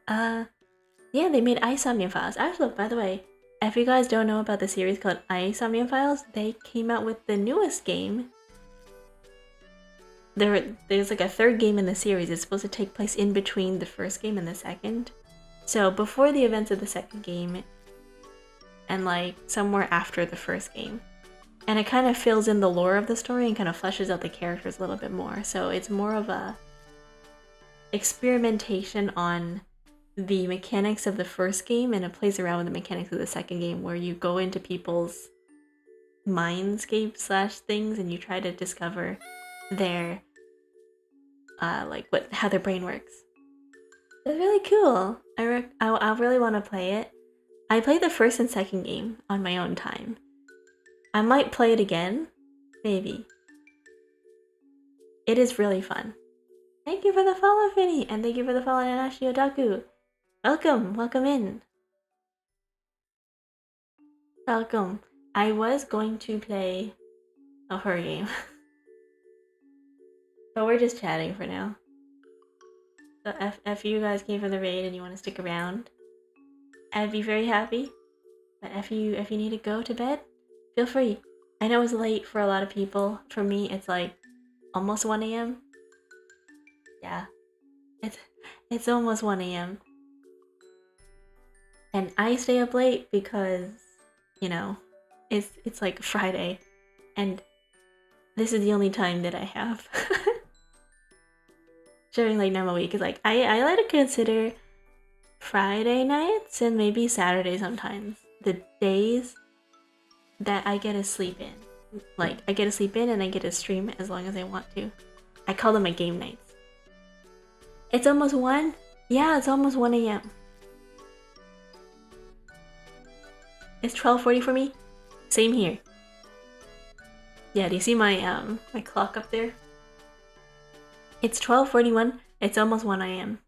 Yeah, they made Isomnium Files. Actually, by the way, if you guys don't know about the series called Isomnium Files, they came out with the newest game. There's like a third game in the series. It's supposed to take place in between the first game and the second. So before the events of the second game, and like somewhere after the first game. And it kind of fills in the lore of the story and kind of fleshes out the characters a little bit more. So it's more of a experimentation on the mechanics of the first game, and it plays around with the mechanics of the second game, where you go into people's mindscape slash things and you try to discover their how their brain works. It's really cool. I really want to play it. I played the first and second game on my own time. I might play it again, maybe. It is really fun. Thank you for the follow, Finny, and thank you for the follow, Nanashi Otaku. Welcome in. Welcome. I was going to play a horror game, but we're just chatting for now. So if you guys came for the raid and you want to stick around, I'd be very happy. But if you need to go to bed, feel free. I know it's late for a lot of people. For me, it's like almost 1 a.m. Yeah, it's almost 1 a.m. And I stay up late because, you know, it's like Friday, and this is the only time that I have during like normal week. Is like I like to consider Friday nights and maybe Saturday sometimes the days that I get to sleep in. Like I get to sleep in and I get to stream as long as I want to. I call them my game nights. It's almost 1? Yeah, it's almost 1 a.m. It's 12:40 for me. Same here. Yeah, do you see my my clock up there? It's 12:41. It's almost 1 a.m.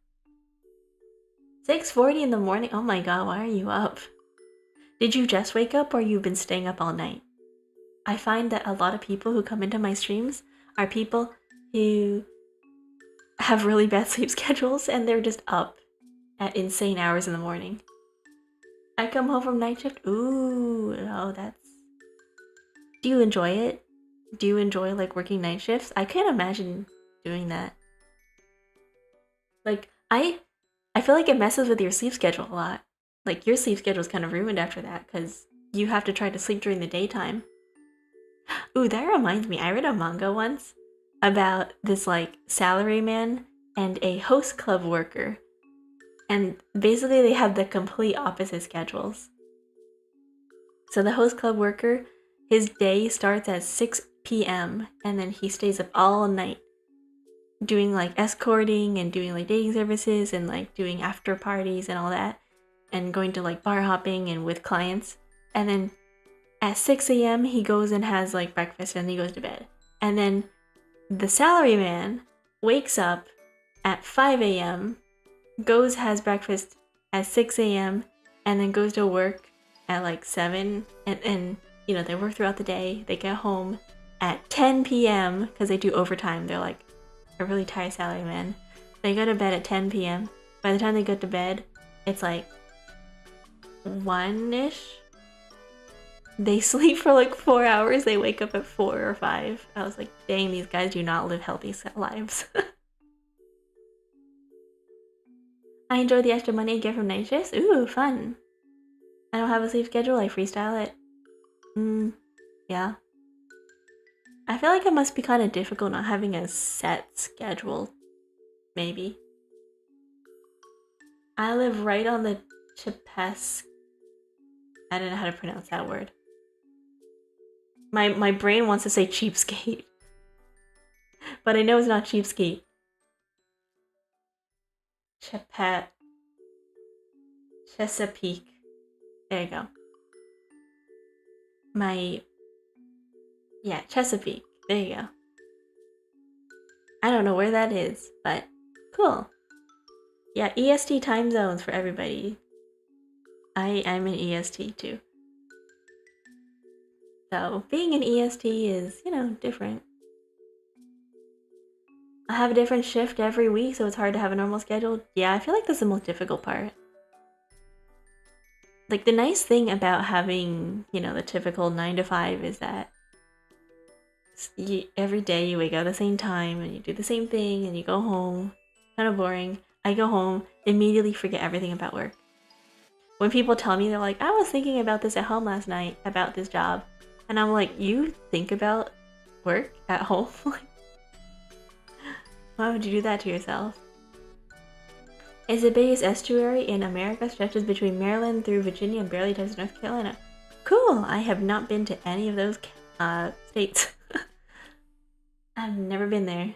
6:40 in the morning. Oh my god, why are you up? Did you just wake up or you've been staying up all night? I find that a lot of people who come into my streams are people who have really bad sleep schedules and they're just up at insane hours in the morning. I come home from night shift. Ooh, oh, that's... Do you enjoy it? Do you enjoy like working night shifts? I can't imagine doing that. Like, I feel like it messes with your sleep schedule a lot. Like, your sleep schedule is kind of ruined after that because you have to try to sleep during the daytime. Ooh, that reminds me. I read a manga once about this like salaryman and a host club worker. And basically they have the complete opposite schedules. So the host club worker, his day starts at 6 p.m. and then he stays up all night doing like escorting and doing like dating services and like doing after parties and all that, and going to like bar hopping and with clients. And then at 6 a.m. he goes and has like breakfast and he goes to bed. And then the salaryman wakes up at 5 a.m., has breakfast at 6 a.m., and then goes to work at like 7. And you know, they work throughout the day. They get home at 10 p.m. because they do overtime. They're like a really tired salaryman. They go to bed at 10 p.m. By the time they go to bed, it's like 1-ish. They sleep for like 4 hours. They wake up at 4 or 5. I was like, dang, these guys do not live healthy lives. I enjoy the extra money I get from night shifts. Ooh, fun. I don't have a sleep schedule. I freestyle it. Yeah. I feel like it must be kind of difficult not having a set schedule. Maybe. I live right on the Chepes... I don't know how to pronounce that word. My brain wants to say cheapskate. But I know it's not cheapskate. Chesapeake. There you go. Yeah, Chesapeake. There you go. I don't know where that is, but cool. Yeah, EST time zones for everybody. I'm in EST too. So being an EST is, different. I have a different shift every week, so it's hard to have a normal schedule. Yeah, I feel like that's the most difficult part. Like, the nice thing about having, the typical 9 to 5 is that every day you wake up at the same time and you do the same thing and you go home. Kind of boring. I go home, immediately forget everything about work. When people tell me, they're like, I was thinking about this at home last night, about this job. And I'm like, you think about work at home? Why would you do that to yourself? Is the biggest estuary in America, stretches between Maryland through Virginia and barely touches North Carolina. Cool! I have not been to any of those states. I've never been there.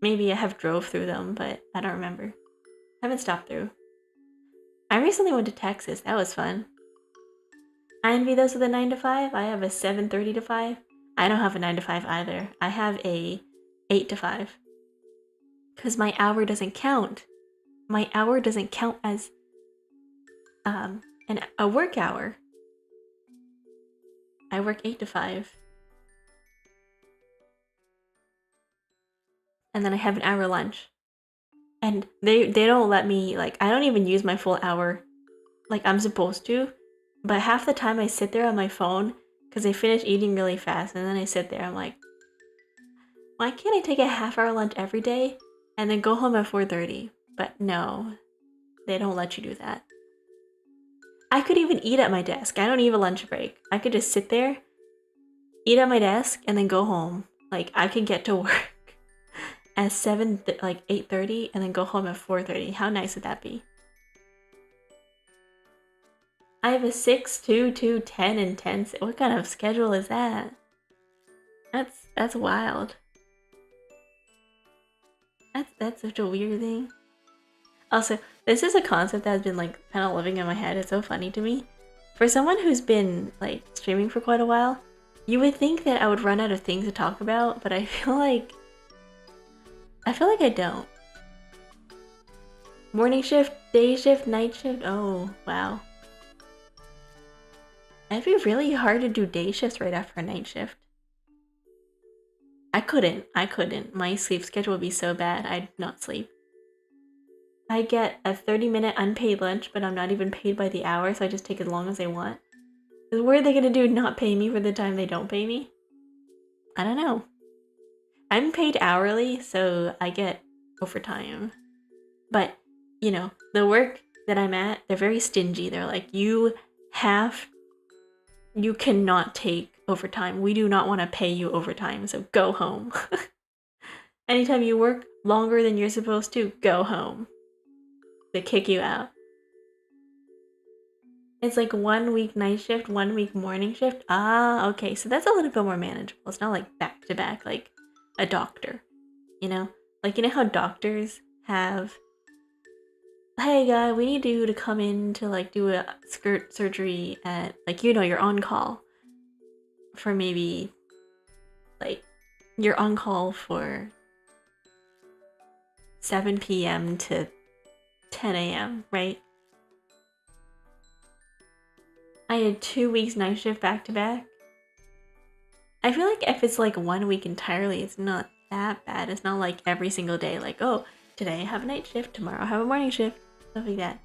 Maybe I have drove through them, but I don't remember. I haven't stopped through. I recently went to Texas. That was fun. I envy those with a 9 to 5. I have a 7:30 to 5. I don't have a 9 to 5 either. I have a 8 to 5. Because my hour doesn't count. My hour doesn't count as a work hour. I work 8 to 5. And then I have an hour lunch. And they don't let me, like, I don't even use my full hour like I'm supposed to. But half the time I sit there on my phone because I finish eating really fast, and then I sit there, I'm like, why can't I take a half-hour lunch every day and then go home at 4:30? But no, they don't let you do that. I could even eat at my desk. I don't need a lunch break. I could just sit there, eat at my desk, and then go home. Like, I could get to work at 8:30 and then go home at 4:30. How nice would that be? I have a 6, 2, 2, 10, and 10. What kind of schedule is that? That's wild. That's such a weird thing. Also, this is a concept that has been like kind of living in my head. It's so funny to me. For someone who's been like streaming for quite a while, you would think that I would run out of things to talk about, but I feel like I don't. Morning shift, day shift, night shift. Oh, wow. It'd be really hard to do day shifts right after a night shift. I couldn't. My sleep schedule would be so bad, I'd not sleep. I get a 30-minute unpaid lunch, but I'm not even paid by the hour, so I just take as long as I want. What are they gonna do, not pay me for the time they don't pay me? I don't know. I'm paid hourly, so I get overtime. But, the work that I'm at, they're very stingy. They're like, you cannot take overtime. We do not want to pay you overtime, so go home. Anytime you work longer than you're supposed to, go home. They kick you out. It's like 1 week night shift, 1 week morning shift. Ah, okay, so that's a little bit more manageable. It's not like back to back like a doctor, Like, how doctors have, hey guy, we need you to come in to like do a skirt surgery at, like, you're on call for maybe, like, you're on call for 7 p.m. to 10 a.m., right? I had 2 weeks night shift back to back. I feel like if it's like 1 week entirely, it's not that bad. It's not like every single day, like, oh, today I have a night shift, tomorrow I have a morning shift, stuff like that.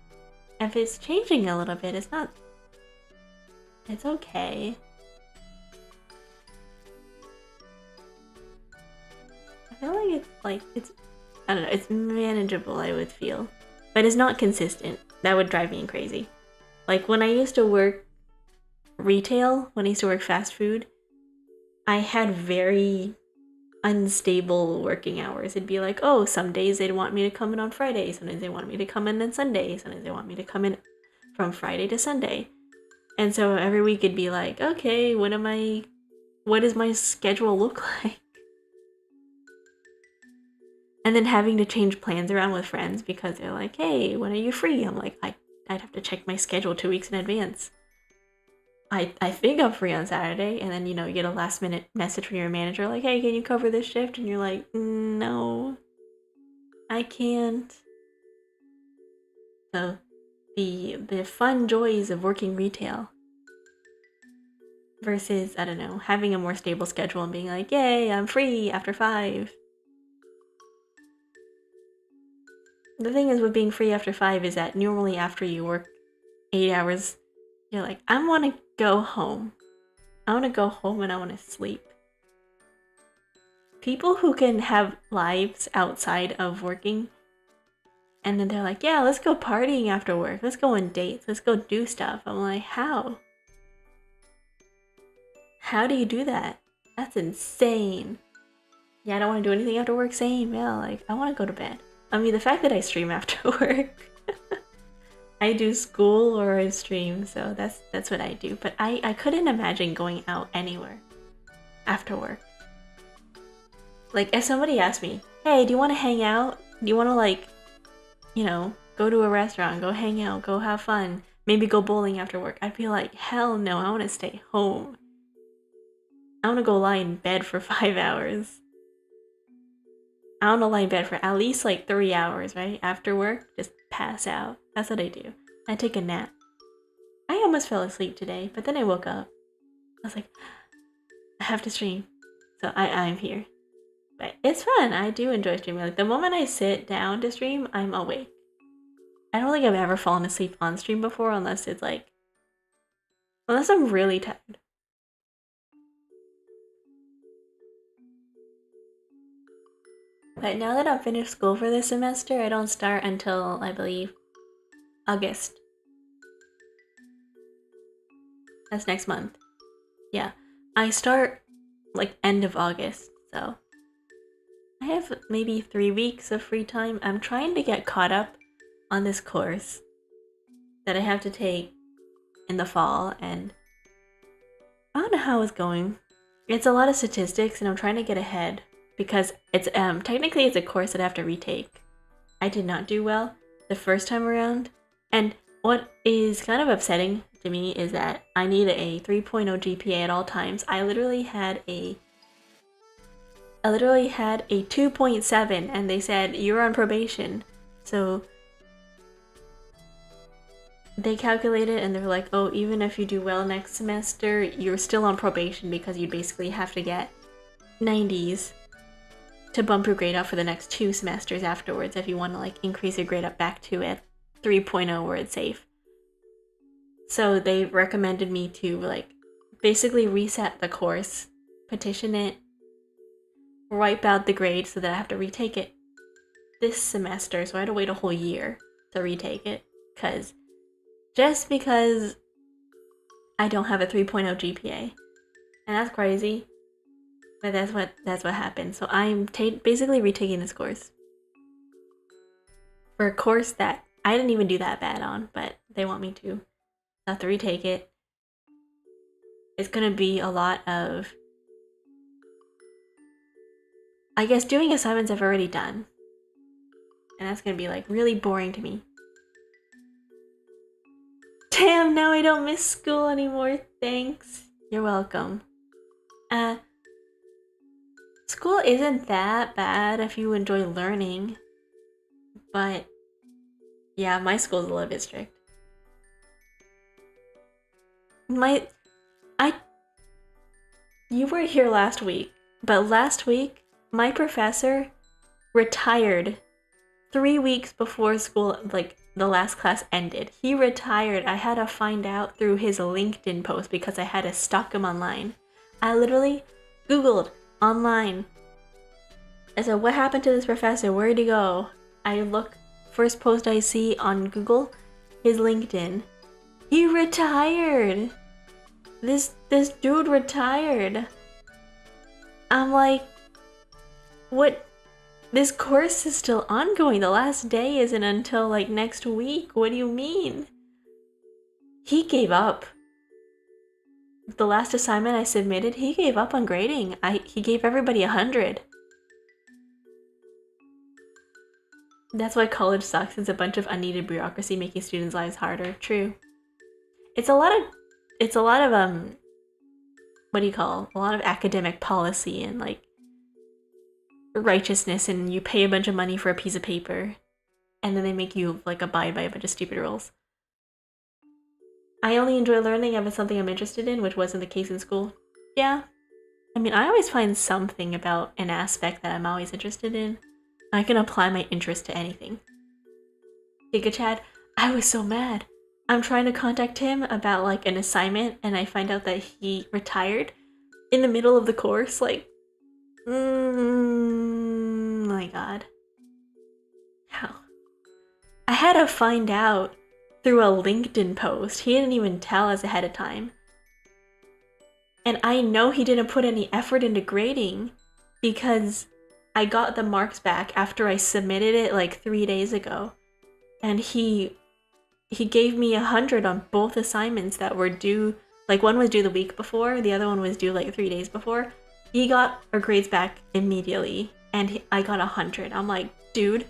If it's changing a little bit, it's okay. I feel like it's I don't know, it's manageable, I would feel. But it's not consistent. That would drive me crazy. Like, when I used to work retail, when I used to work fast food, I had very unstable working hours. It'd be like, oh, some days they'd want me to come in on Friday, sometimes they want me to come in on Sunday, sometimes they want me to come in from Friday to Sunday. And so every week it'd be like, okay, what does my schedule look like? And then having to change plans around with friends because they're like, hey, when are you free? I'm like, I'd have to check my schedule 2 weeks in advance. I think I'm free on Saturday, and then, you get a last minute message from your manager like, hey, can you cover this shift? And you're like, no, I can't. So the fun joys of working retail. versus, I don't know, having a more stable schedule and being like, yay, I'm free after 5. The thing is with being free after 5 is that normally after you work 8 hours, you're like, I want to go home. I want to go home and I want to sleep. People who can have lives outside of working and then they're like, yeah, let's go partying after work. Let's go on dates. Let's go do stuff. I'm like, how? How do you do that? That's insane. Yeah, I don't want to do anything after work. Same. Yeah, like, I want to go to bed. I mean, the fact that I stream after work. I do school or I stream, so that's what I do. But I couldn't imagine going out anywhere after work. Like, if somebody asked me, hey, do you want to hang out? Do you want to, like, you know, go to a restaurant, go hang out, go have fun, maybe go bowling after work? I'd be like, hell no, I want to stay home. I want to go lie in bed for 5 hours. I want to lie in bed for at least like 3 hours, right? After work, just pass out. That's what I do. I take a nap. I almost fell asleep today, but then I woke up. I was like, I have to stream. So I'm here. But it's fun. I do enjoy streaming. Like, the moment I sit down to stream, I'm awake. I don't think I've ever fallen asleep on stream before unless it's like... Unless I'm really tired. But now that I've finished school for this semester, I don't start until, I believe, August. That's next month. Yeah. I start, like, end of August, so... I have maybe 3 weeks of free time. I'm trying to get caught up on this course that I have to take in the fall, and I don't know how it's going. It's a lot of statistics, and I'm trying to get ahead because it's technically it's a course that I have to retake. I did not do well the first time around, and what is kind of upsetting to me is that I need a 3.0 GPA at all times. I literally had a 2.7 and they said you're on probation. So they calculated and they're like, oh, even if you do well next semester, you're still on probation because you basically have to get 90s to bump your grade up for the next 2 semesters afterwards if you want to like increase your grade up back to a 3.0 where it's safe. So they recommended me to like basically reset the course, petition it, wipe out the grade so that I have to retake it this semester. So I had to wait a whole year to retake it because I don't have a 3.0 GPA. And that's crazy. But that's what happened. So I'm basically retaking this course. For a course that I didn't even do that bad on, but they want me to. I have to retake it. It's gonna be a lot of, I guess, doing assignments I've already done. And that's gonna be like really boring to me. Damn, now I don't miss school anymore. Thanks. You're welcome. School isn't that bad if you enjoy learning. But yeah, my school's a little bit strict. You were here last week, but last week my professor retired 3 weeks before school, like the last class ended. He retired. I had to find out through his LinkedIn post because I had to stalk him online. I literally Googled online. I said, what happened to this professor? Where'd he go? I look, first post I see on Google, his LinkedIn. He retired. This dude retired. I'm like, what? This course is still ongoing. The last day isn't until like next week. What do you mean? He gave up. The last assignment I submitted, he gave up on grading. He gave everybody 100. That's why college sucks. It's a bunch of unneeded bureaucracy making students' lives harder. True. It's a lot of what do you call? A lot of academic policy and like righteousness, and you pay a bunch of money for a piece of paper and then they make you like abide by a bunch of stupid rules. I only enjoy learning if it's something I'm interested in, which wasn't the case in school. Yeah. I mean, I always find something about an aspect that I'm always interested in. I can apply my interest to anything. Giga Chad, I was so mad. I'm trying to contact him about like an assignment, and I find out that he retired in the middle of the course. Like, my god. How? I had to find out through a LinkedIn post. He didn't even tell us ahead of time. And I know he didn't put any effort into grading because I got the marks back after I submitted it like 3 days ago. And he gave me 100 on both assignments that were due, like one was due the week before, the other one was due like 3 days before. He got our grades back immediately and I got 100. I'm like, dude,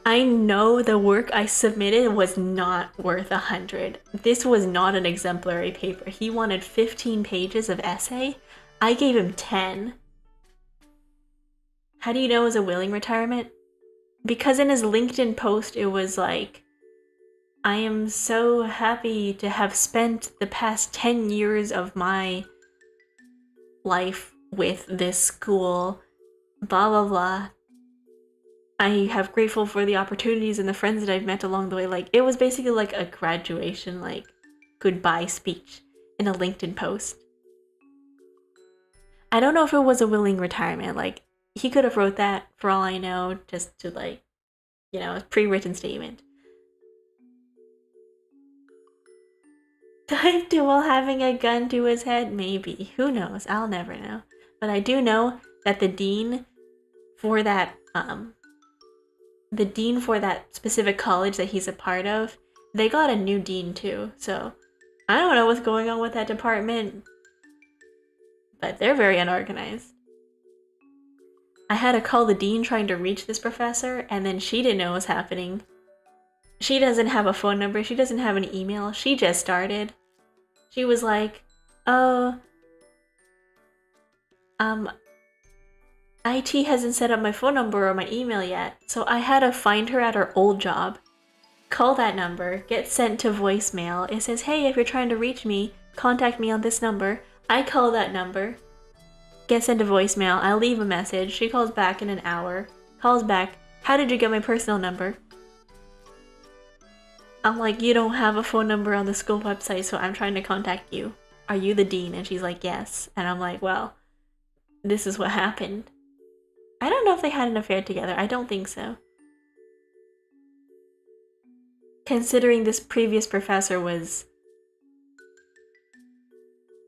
I know the work I submitted was not worth 100. This was not an exemplary paper. He wanted 15 pages of essay. I gave him 10. How do you know it was a willing retirement? Because in his LinkedIn post, it was like, I am so happy to have spent the past 10 years of my life with this school, blah, blah, blah. I have grateful for the opportunities and the friends that I've met along the way. Like, it was basically like a graduation, like, goodbye speech in a LinkedIn post. I don't know if it was a willing retirement. Like, he could have wrote that, for all I know, just to, like, you know, a pre-written statement. Typed it while having a gun to his head? Maybe. Who knows? I'll never know. But I do know that the dean for that specific college that he's a part of, they got a new dean too. So I don't know what's going on with that department, but they're very unorganized. I had to call the dean trying to reach this professor, and then she didn't know what was happening. She doesn't have a phone number, she doesn't have an email, she just started. She was like, oh, IT hasn't set up my phone number or my email yet, so I had to find her at her old job, call that number, get sent to voicemail. It says, hey, if you're trying to reach me, contact me on this number. I call that number, get sent to voicemail, I leave a message, she calls back in an hour, calls back, how did you get my personal number? I'm like, you don't have a phone number on the school website, so I'm trying to contact you. Are you the dean? And she's like, yes. And I'm like, well, this is what happened. I don't know if they had an affair together. I don't think so. Considering this previous professor was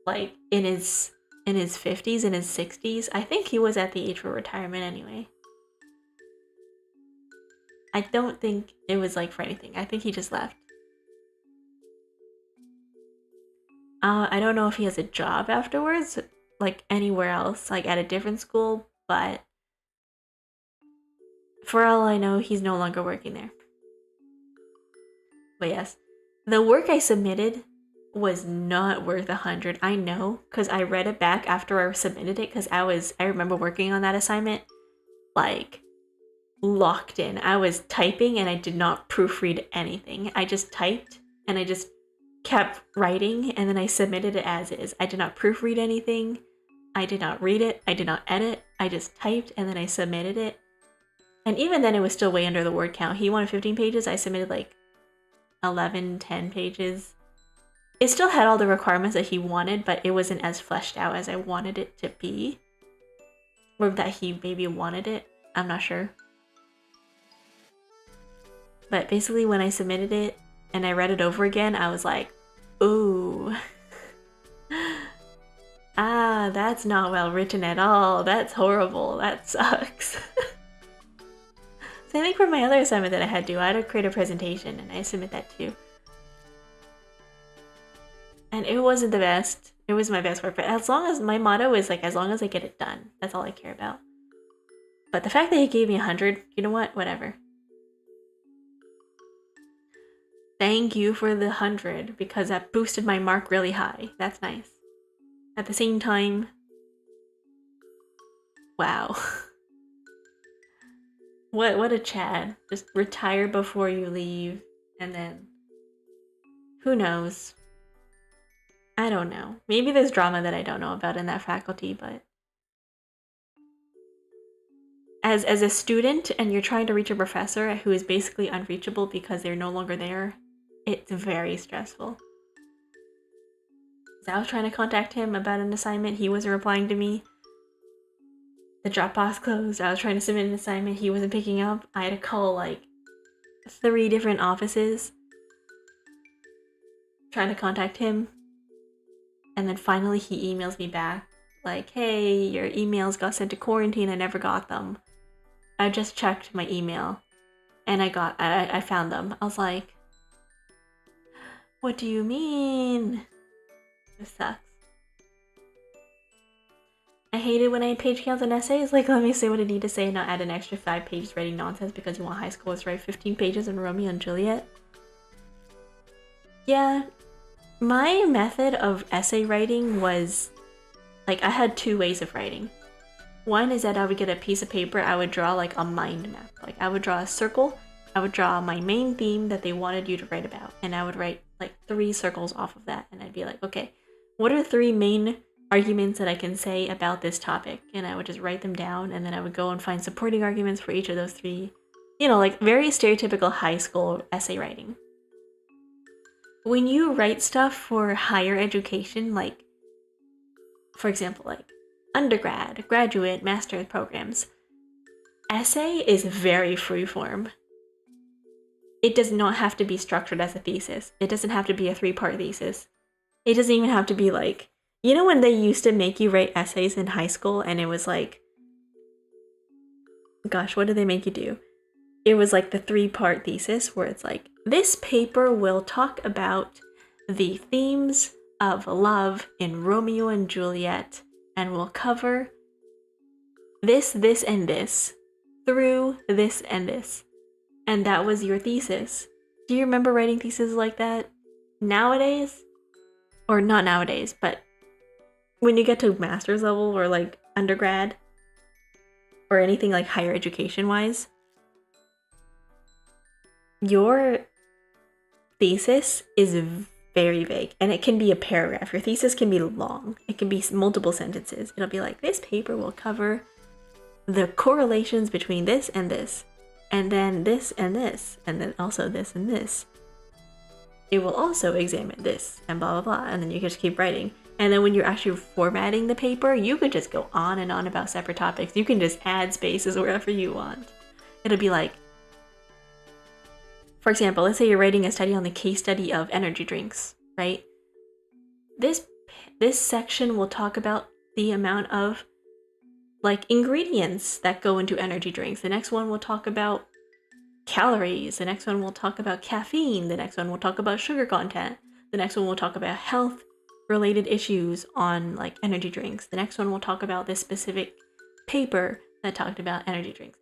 like in his 50s, in his 60s, I think he was at the age for retirement anyway. I don't think it was like for anything. I think he just left. I don't know if he has a job afterwards, like anywhere else, like at a different school, but for all I know, he's no longer working there. But yes, the work I submitted was not worth 100. I know, because I read it back after I submitted it, because I remember working on that assignment, like, locked in. I was typing and I did not proofread anything. I just typed and I just kept writing and then I submitted it as is. I did not proofread anything. I did not read it. I did not edit. I just typed and then I submitted it. And even then it was still way under the word count. He wanted 15 pages. I submitted like 11, 10 pages. It still had all the requirements that he wanted, but it wasn't as fleshed out as I wanted it to be. Or that he maybe wanted it. I'm not sure. But basically when I submitted it and I read it over again, I was like, ooh. Ah, that's not well written at all. That's horrible. That sucks. So I think for my other assignment that I had to create a presentation and I submit that too. And it wasn't the best. It was my best work, but as long as my motto is like, as long as I get it done, that's all I care about. But the fact that he gave me 100, you know what? Whatever. Thank you for the 100 because that boosted my mark really high. That's nice. At the same time, wow. What a Chad. Just retire before you leave and then Who knows? I don't know. Maybe there's drama that I don't know about in that faculty, but as a student and you're trying to reach a professor who is basically unreachable because they're no longer there, it's very stressful. So I was trying to contact him about an assignment, he wasn't replying to me. The Dropbox closed, I was trying to submit an assignment, he wasn't picking up. I had to call like 3 different offices trying to contact him. And then finally he emails me back like, hey, your emails got sent to quarantine, I never got them. I just checked my email and I found them. I was like, what do you mean? This sucks. I hate it when I page counts on essays. Like, let me say what I need to say and not add an extra 5 pages writing nonsense because you want high schoolers to write 15 pages on Romeo and Juliet. Yeah, my method of essay writing was, like, I had 2 ways of writing. One is that I would get a piece of paper, I would draw like a mind map. Like, I would draw a circle, I would draw my main theme that they wanted you to write about, and I would write like 3 circles off of that, and I'd be like, okay, what are 3 main arguments that I can say about this topic? And I would just write them down, and then I would go and find supporting arguments for each of those 3. You know, like very stereotypical high school essay writing. When you write stuff for higher education, like, for example, like undergrad, graduate, master's programs, essay is very freeform. It does not have to be structured as a thesis. It doesn't have to be a 3-part thesis. It doesn't even have to be like, you know when they used to make you write essays in high school and it was like, gosh, what did they make you do? It was like the 3-part thesis where it's like, this paper will talk about the themes of love in Romeo and Juliet and will cover this, this, and this through this and this. And that was your thesis. Do you remember writing theses like that nowadays? Or not nowadays, but when you get to master's level or like undergrad or anything like higher education wise, your thesis is very vague and it can be a paragraph. Your thesis can be long. It can be multiple sentences. It'll be like, this paper will cover the correlations between this and this, and then this and this, and then also this and this. It will also examine this and blah, blah, blah. And then you can just keep writing. And then when you're actually formatting the paper, you could just go on and on about separate topics. You can just add spaces wherever you want. It'll be like, for example, let's say you're writing a study on the case study of energy drinks, right? This section will talk about the amount of like ingredients that go into energy drinks. The next one will talk about calories. The next one will talk about caffeine. The next one will talk about sugar content. The next one will talk about health related issues on like energy drinks. The next one will talk about this specific paper that talked about energy drinks.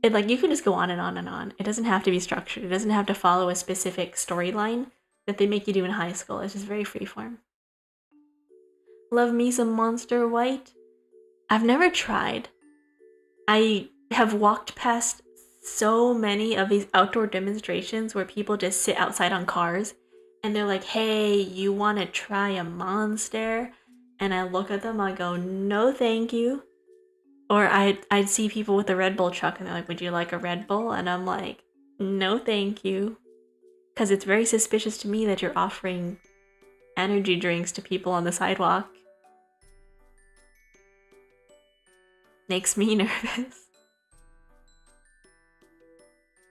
It, like, you can just go on and on and on. It doesn't have to be structured. It doesn't have to follow a specific storyline that they make you do in high school. It's just very freeform. Love me some Monster White. I've never tried. I have walked past so many of these outdoor demonstrations where people just sit outside on cars and they're like, hey, you want to try a Monster? And I look at them, I go, no thank you. Or I'd see people with a Red Bull truck and they're like, would you like a Red Bull? And I'm like, no thank you. Because it's very suspicious to me that you're offering energy drinks to people on the sidewalk. Makes me nervous.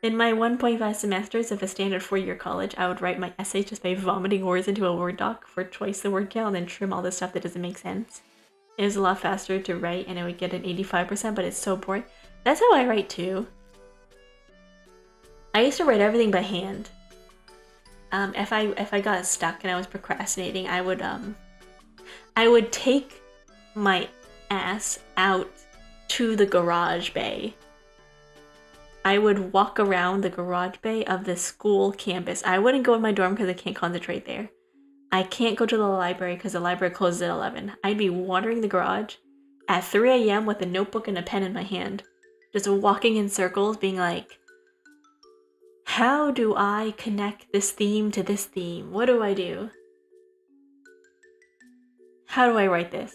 In my 1.5 semesters of a standard 4-year college, I would write my essay just by vomiting words into a Word doc for twice the word count and then trim all the stuff that doesn't make sense. It was a lot faster to write and I would get an 85%, but it's so boring. That's how I write too. I used to write everything by hand. If I got stuck and I was procrastinating, I would take my ass out to the garage bay. I would walk around the garage bay of the school campus. I wouldn't go in my dorm because I can't concentrate there. I can't go to the library because the library closes at 11. I'd be wandering the garage at 3 a.m. with a notebook and a pen in my hand. Just walking in circles being like, how do I connect this theme to this theme? What do I do? How do I write this?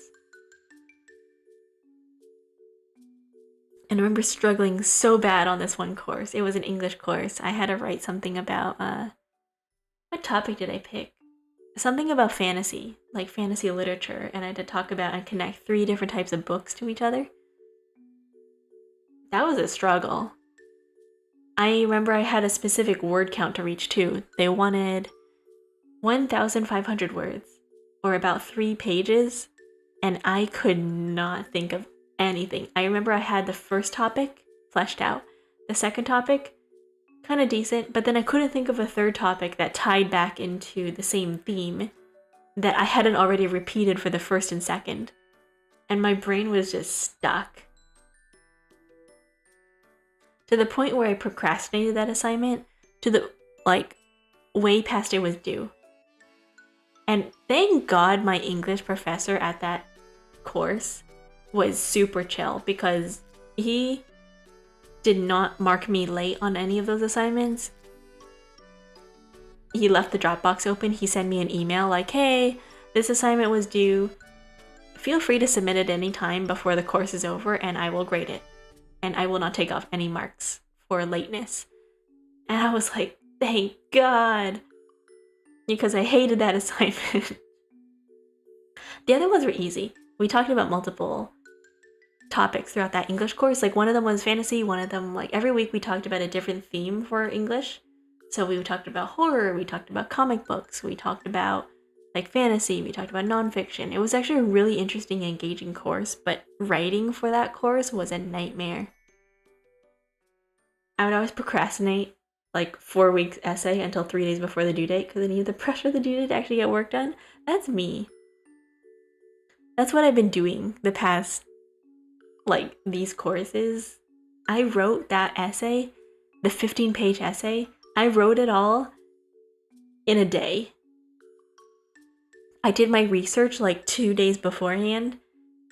And I remember struggling so bad on this one course. It was an English course. I had to write something about, what topic did I pick? Something about fantasy, like fantasy literature, and I had to talk about and connect 3 different types of books to each other. That was a struggle. I remember I had a specific word count to reach too. They wanted 1,500 words, or about 3 pages, and I could not think of anything. I remember I had the first topic fleshed out, the second topic kind of decent, but then I couldn't think of a third topic that tied back into the same theme that I hadn't already repeated for the first and second. And my brain was just stuck. To the point where I procrastinated that assignment to the, way past it was due. And thank God my English professor at that course was super chill, because he did not mark me late on any of those assignments. He left the Dropbox open. He sent me an email like, hey, this assignment was due. Feel free to submit it any time before the course is over and I will grade it. And I will not take off any marks for lateness. And I was like, thank God. Because I hated that assignment. The other ones were easy. We talked about multiple topics throughout that English course. Like, one of them was fantasy, one of them, like, every week we talked about a different theme for English. So we talked about horror, we talked about comic books, we talked about, like, fantasy, we talked about nonfiction. It was actually a really interesting, engaging course, but writing for that course was a nightmare. I would always procrastinate, like, 4 weeks essay until 3 days before the due date because I needed the pressure of the due date to actually get work done. That's me. That's what I've been doing the past, these courses. I wrote that essay, the 15-page essay, I wrote it all in a day. I did my research 2 days beforehand,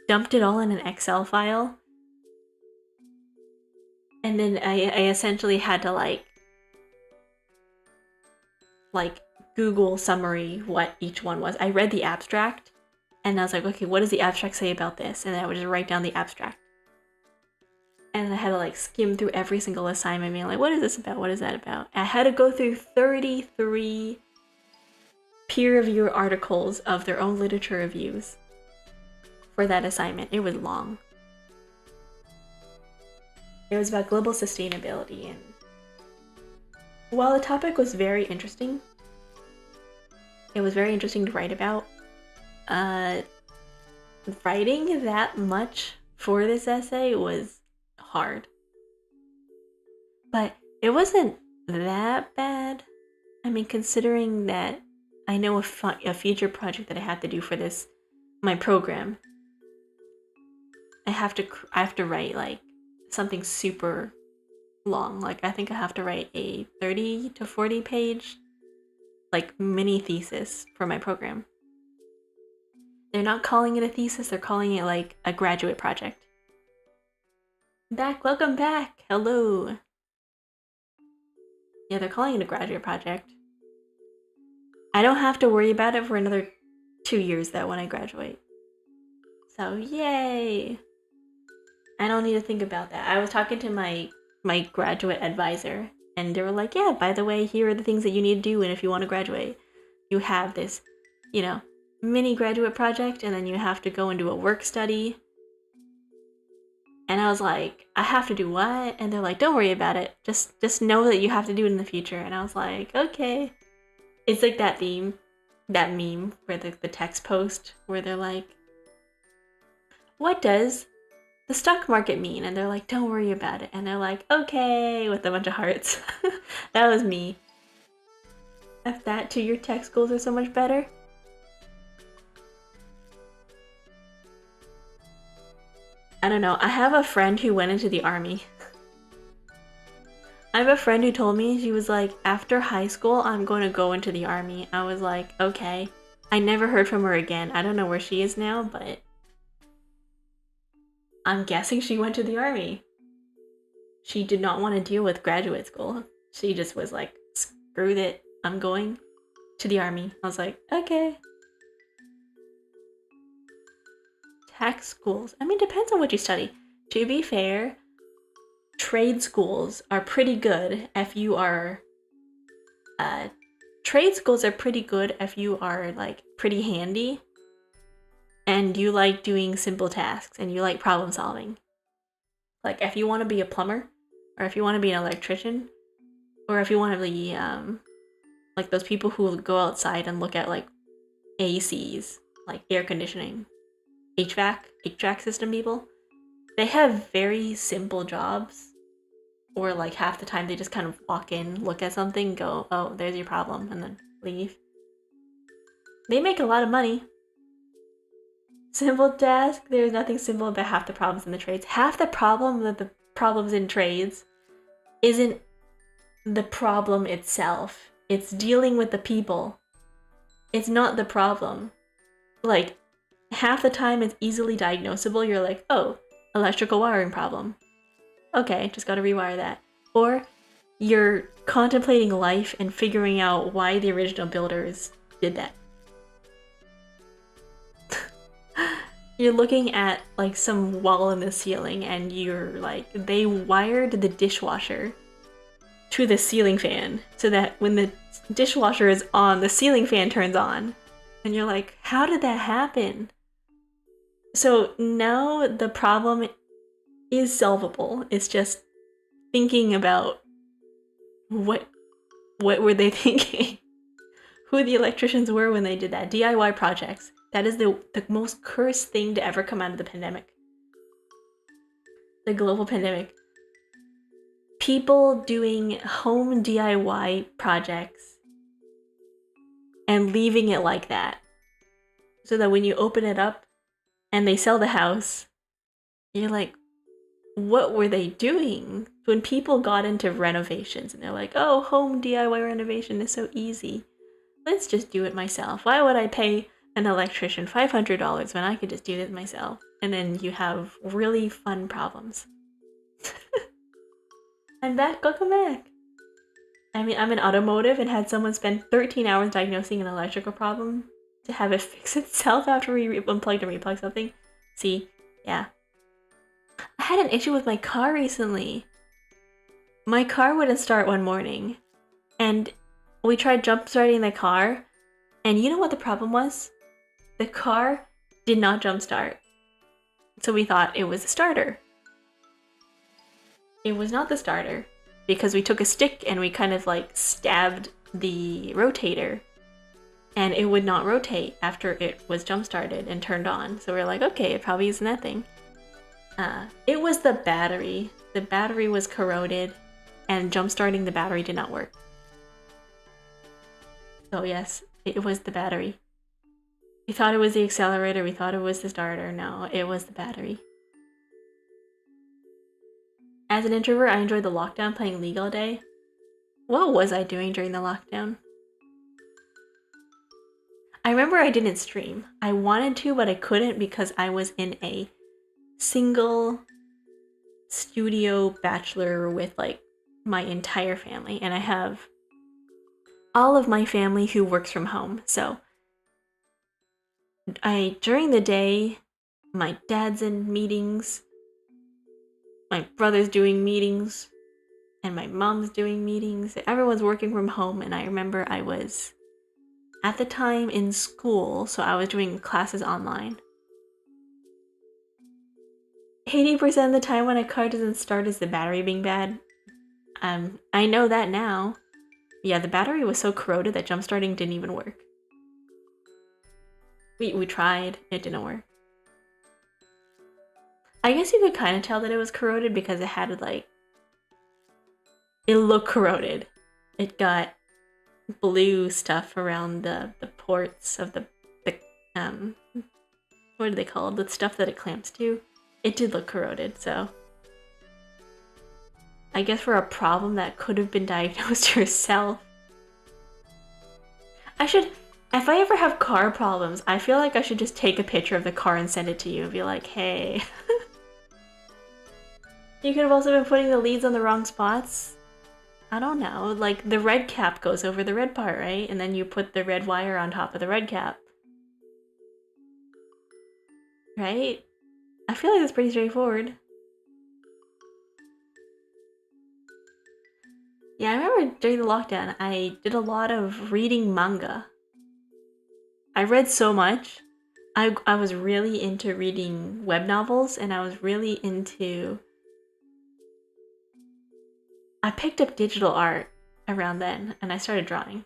dumped it all in an Excel file, and then I essentially had to Google summary what each one was. I read the abstract, and I was like, okay, what does the abstract say about this? And then I would just write down the abstract. And I had to skim through every single assignment, being like, what is this about? What is that about? I had to go through 33 peer review articles of their own literature reviews for that assignment. It was long. It was about global sustainability, and while the topic was very interesting, it was very interesting to write about. Writing that much for this essay was hard. But it wasn't that bad. I mean, considering that I know a future project that I have to do for my program, I have to write something super long. I think I have to write a 30 to 40 page mini thesis for my program. They're not calling it a thesis, they're calling it a graduate project. Welcome back, hello. Yeah, they're calling it a graduate project. I don't have to worry about it for another 2 years though when I graduate. So yay! I don't need to think about that. I was talking to my graduate advisor, and they were like, yeah, by the way, here are the things that you need to do, and if you want to graduate, you have this, mini graduate project, and then you have to go and do a work study. And I was like, I have to do what? And they're like, don't worry about it. Just know that you have to do it in the future. And I was like, okay. It's like that meme where the text post where they're like, what does the stock market mean? And they're like, don't worry about it. And they're like, okay, with a bunch of hearts. That was me. If that to your text goals are so much better. I don't know. I have a friend who went into the army. I have a friend who told me, she was like, after high school, I'm going to go into the army. I was like, okay. I never heard from her again. I don't know where she is now, but I'm guessing she went to the army. She did not want to deal with graduate school. she just was like, screw it, I'm going to the army. I was like, okay. Tech schools. I mean, depends on what you study. To be fair, trade schools are pretty good if you are like pretty handy and you like doing simple tasks and you like problem solving. Like if you want to be a plumber or if you want to be an electrician or if you want to be like those people who go outside and look at like ACs, like air conditioning, HVAC system people, they have very simple jobs, or like half the time they just kind of walk in, look at something, go, oh, there's your problem, and then leave. They make a lot of money. Simple task, there's nothing simple about half the problems in the trades. Half the problem that the problems in trades isn't the problem itself. It's dealing with the people. It's not the problem. Like, half the time it's easily diagnosable. You're like, oh, electrical wiring problem. Okay, just gotta rewire that. Or you're contemplating life and figuring out why the original builders did that. You're looking at like some wall in the ceiling and you're like, they wired the dishwasher to the ceiling fan so that when the dishwasher is on, the ceiling fan turns on. And you're like, how did that happen? So now the problem is solvable. It's just thinking about what were they thinking? Who the electricians were when they did that. DIY projects. That is the most cursed thing to ever come out of the pandemic. The global pandemic. People doing home DIY projects and leaving it like that. So that when you open it up and they sell the house, you're like, what were they doing? When people got into renovations and they're like, oh, home DIY renovation is so easy. Let's just do it myself. Why would I pay an electrician $500 when I could just do it myself? And then you have really fun problems. I'm back, welcome back. I mean, I'm in automotive and had someone spend 13 hours diagnosing an electrical problem to have it fix itself after we unplugged and replugged something. See, yeah. I had an issue with my car recently. My car wouldn't start one morning, and we tried jump starting the car, and you know what the problem was? The car did not jump start. So we thought it was the starter. It was not the starter, because we took a stick and we kind of like stabbed the rotator, and it would not rotate after it was jump started and turned on. So we're like, okay, it probably isn't that thing. It was the battery. The battery was corroded, and jump starting the battery did not work. So yes, it was the battery. We thought it was the accelerator, we thought it was the starter. No, it was the battery. As an introvert, I enjoyed the lockdown, playing League all day. What was I doing during the lockdown? I remember I didn't stream. I wanted to, but I couldn't because I was in a single studio bachelor with like my entire family, and I have all of my family who works from home. So during the day, my dad's in meetings, my brother's doing meetings, and my mom's doing meetings. Everyone's working from home, and I remember I was at the time in school, so I was doing classes online. 80% of the time when a car doesn't start is the battery being bad. I know that now. Yeah, the battery was so corroded that jump starting didn't even work. We tried, it didn't work. I guess you could kind of tell that it was corroded because it had like, it looked corroded. It got blue stuff around the ports of the what are they called? The stuff that it clamps to. It did look corroded, so I guess for a problem that could have been diagnosed yourself. If I ever have car problems, I feel like I should just take a picture of the car and send it to you and be like, hey. You could have also been putting the leads on the wrong spots. I don't know, like the red cap goes over the red part, right? And then you put the red wire on top of the red cap. Right? I feel like that's pretty straightforward. Yeah, I remember during the lockdown, I did a lot of reading manga. I read so much. I was really into reading web novels, and I was really into... I picked up digital art around then, and I started drawing.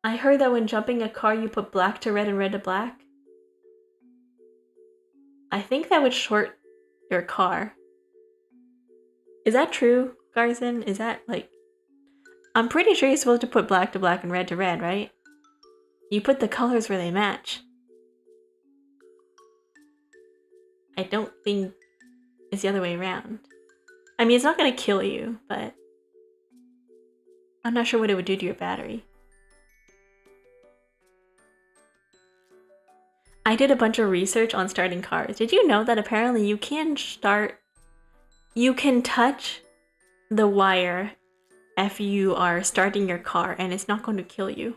I heard that when jumping a car, you put black to red and red to black. I think that would short your car. Is that true, Garson? Is that, like... I'm pretty sure you're supposed to put black to black and red to red, right? You put the colors where they match. I don't think it's the other way around. I mean, it's not gonna kill you, but... I'm not sure what it would do to your battery. I did a bunch of research on starting cars. Did you know that apparently you can touch the wire if you are starting your car and it's not going to kill you?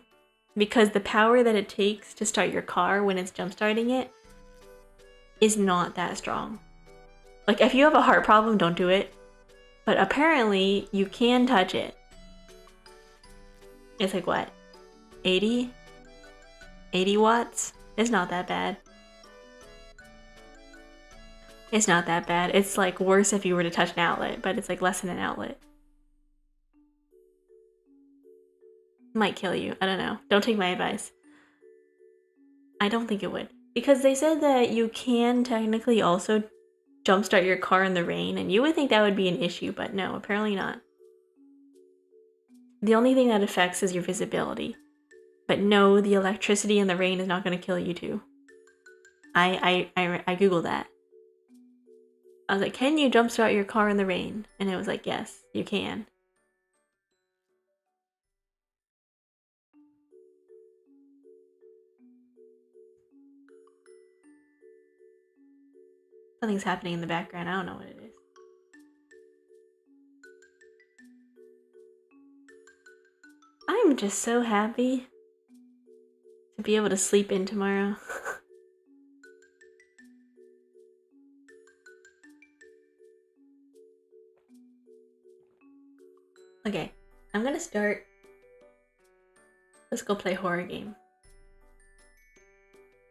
Because the power that it takes to start your car when it's jump starting it is not that strong. Like, if you have a heart problem, don't do it. But apparently you can touch it. It's like what? 80? 80 watts? It's not that bad. It's not that bad. It's like worse if you were to touch an outlet, but it's like less than an outlet. Might kill you. I don't know. Don't take my advice. I don't think it would. Because they said that you can technically also jumpstart your car in the rain, and you would think that would be an issue, but no, apparently not. The only thing that affects is your visibility. But no, the electricity in the rain is not going to kill you too. I googled that. I was like, can you jumpstart your car in the rain? And it was like, yes, you can. Something's happening in the background. I don't know what it is. I'm just so happy to be able to sleep in tomorrow. Okay, I'm gonna start. Let's go play horror game.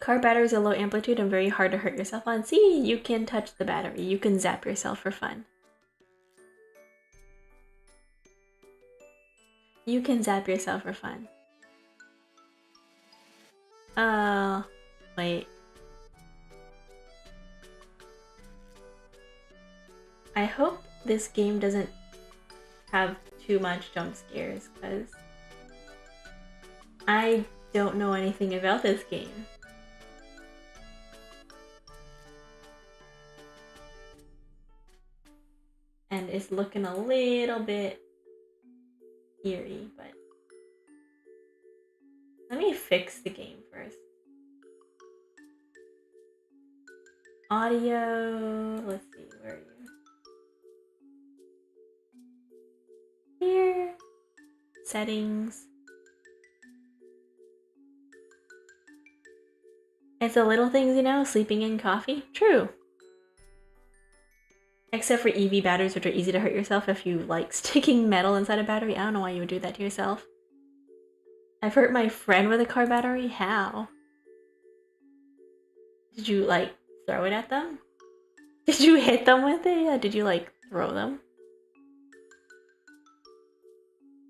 Car batteries are low amplitude and very hard to hurt yourself on. See, you can touch the battery. You can zap yourself for fun. You can zap yourself for fun. Wait. I hope this game doesn't have too much jump scares, because I don't know anything about this game. And it's looking a little bit eerie, but let me fix the game first. Audio, let's see, where are you? Here. Settings. It's the little things, you know, sleeping in coffee. True. Except for EV batteries, which are easy to hurt yourself if you like sticking metal inside a battery. I don't know why you would do that to yourself. I've hurt my friend with a car battery. How? Did you, like, throw it at them? Did you hit them with it? Yeah, did you, like, throw them?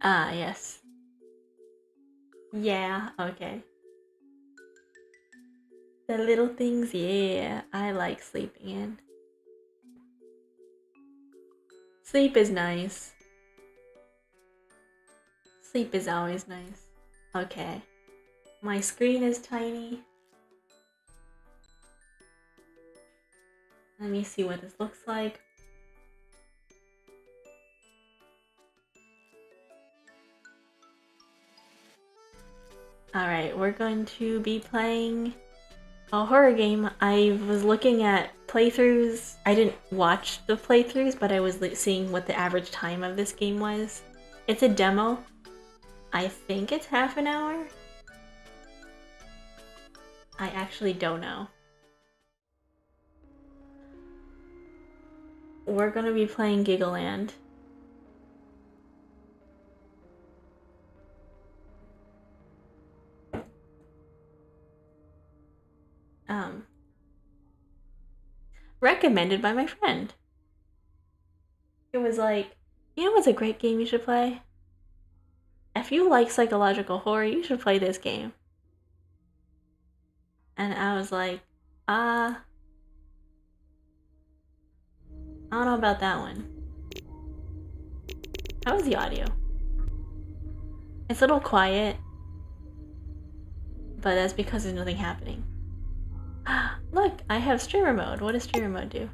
Ah, yes. Yeah, okay. The little things, yeah, I like sleeping in. Sleep is nice. Sleep is always nice. Okay. My screen is tiny. Let me see what this looks like. Alright, we're going to be playing a horror game. I was looking at playthroughs. I didn't watch the playthroughs, but I was seeing what the average time of this game was. It's a demo. I think it's half an hour. I actually don't know. We're gonna be playing Gigaland. Recommended by my friend. It was like, you know what's a great game you should play? If you like psychological horror, you should play this game. And I was like, I don't know about that one. How was the audio? It's a little quiet, but that's because there's nothing happening. Look, I have streamer mode. What does streamer mode do?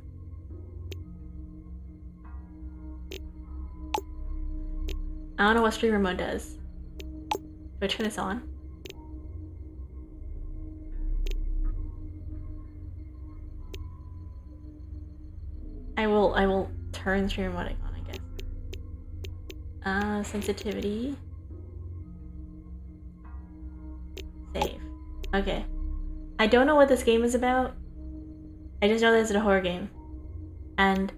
I don't know what streamer mode does. Do I turn this on? I will turn streamer mode on, I guess. Sensitivity. Save. Okay. I don't know what this game is about. I just know that it's a horror game. And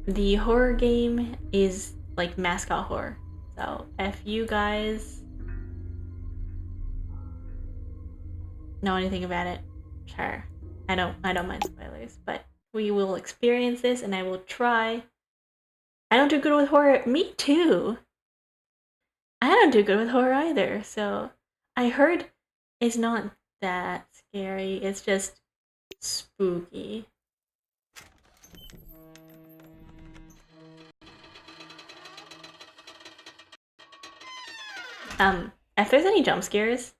the horror game is like mascot horror. So if you guys know anything about it, sure. I don't mind spoilers, but we will experience this and I will try. I don't do good with horror. Me too. I don't do good with horror either. So I heard it's not that scary. It's just spooky. If there's any jump scares...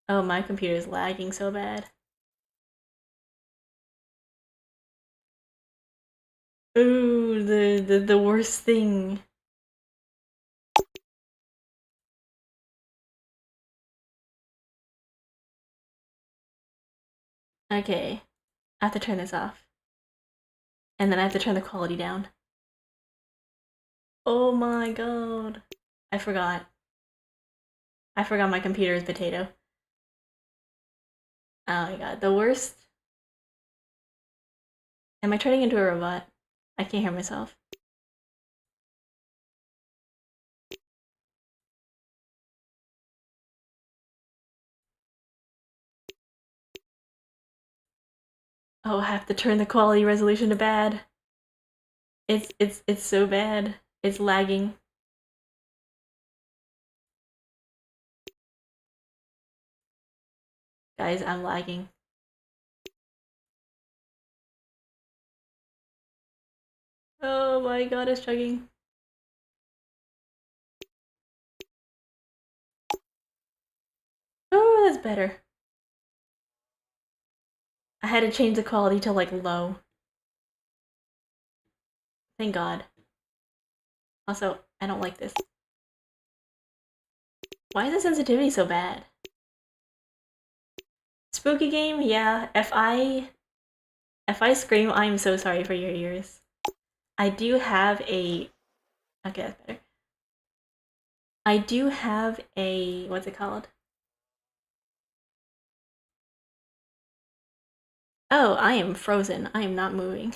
Oh, my computer is lagging so bad. Ooh, the worst thing. Okay, I have to turn this off. And then I have to turn the quality down. Oh my god. I forgot. I forgot my computer is potato. Oh my god, the worst. Am I turning into a robot? I can't hear myself. Oh, I have to turn the quality resolution to bad. It's so bad. It's lagging. Guys, I'm lagging. Oh my god, it's chugging. Oh, that's better. I had to change the quality to like low. Thank god. Also, I don't like this. Why is the sensitivity so bad? Spooky game? Yeah, if I scream, I'm so sorry for your ears. I do have a... Okay, that's better. I do have a... What's it called? Oh, I am frozen. I am not moving.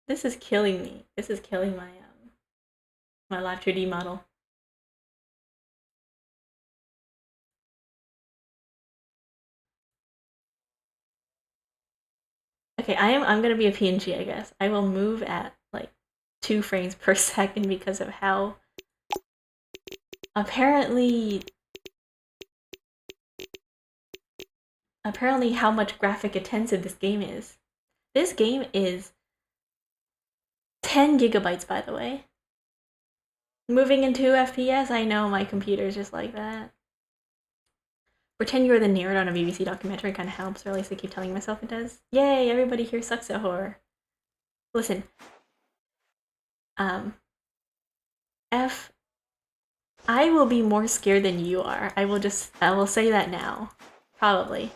This is killing me. This is killing my live 2D model. Okay, I'm gonna be a PNG, I guess. I will move at like 2 frames per second because of how apparently how much graphic intensive this game is. This game is 10 gigabytes, by the way. Moving into FPS, I know my computer's just like that. Pretend you're the nerd on a BBC documentary kind of helps, or at least I keep telling myself it does. Yay, everybody here sucks at horror. Listen. I will be more scared than you are. I will say that now. Probably.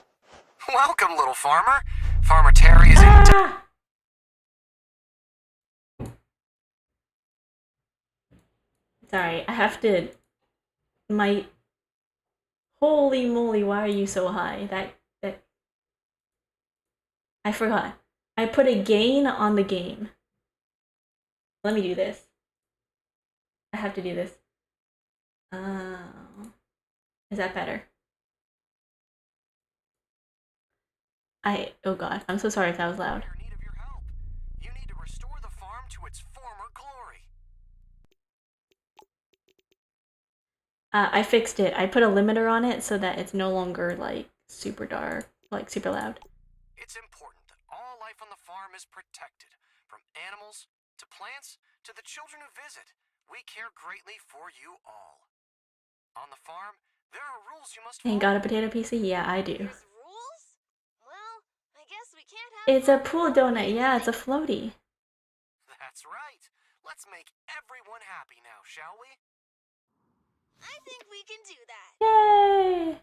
Welcome, little farmer. Farmer Terry is in. Ah! Sorry, I have to. My. Holy moly! Why are you so high? That. I forgot. I put a gain on the game. Let me do this. I have to do this. Is that better? Oh god, I'm so sorry if that was loud. In need of your help. You need to restore the farm to its former glory. I fixed it. I put a limiter on it so that it's no longer like super dark, like super loud. It's important that all life on the farm is protected, from animals to plants to the children who visit. We care greatly for you all. On the farm, there are rules you must follow. Ain't got a potato PC? Yeah, I do. There's rules? Well, I guess we can't have. It's a pool donut. Yeah, it's a floaty. That's right. Let's make everyone happy now, shall we? I think we can do that. Yay!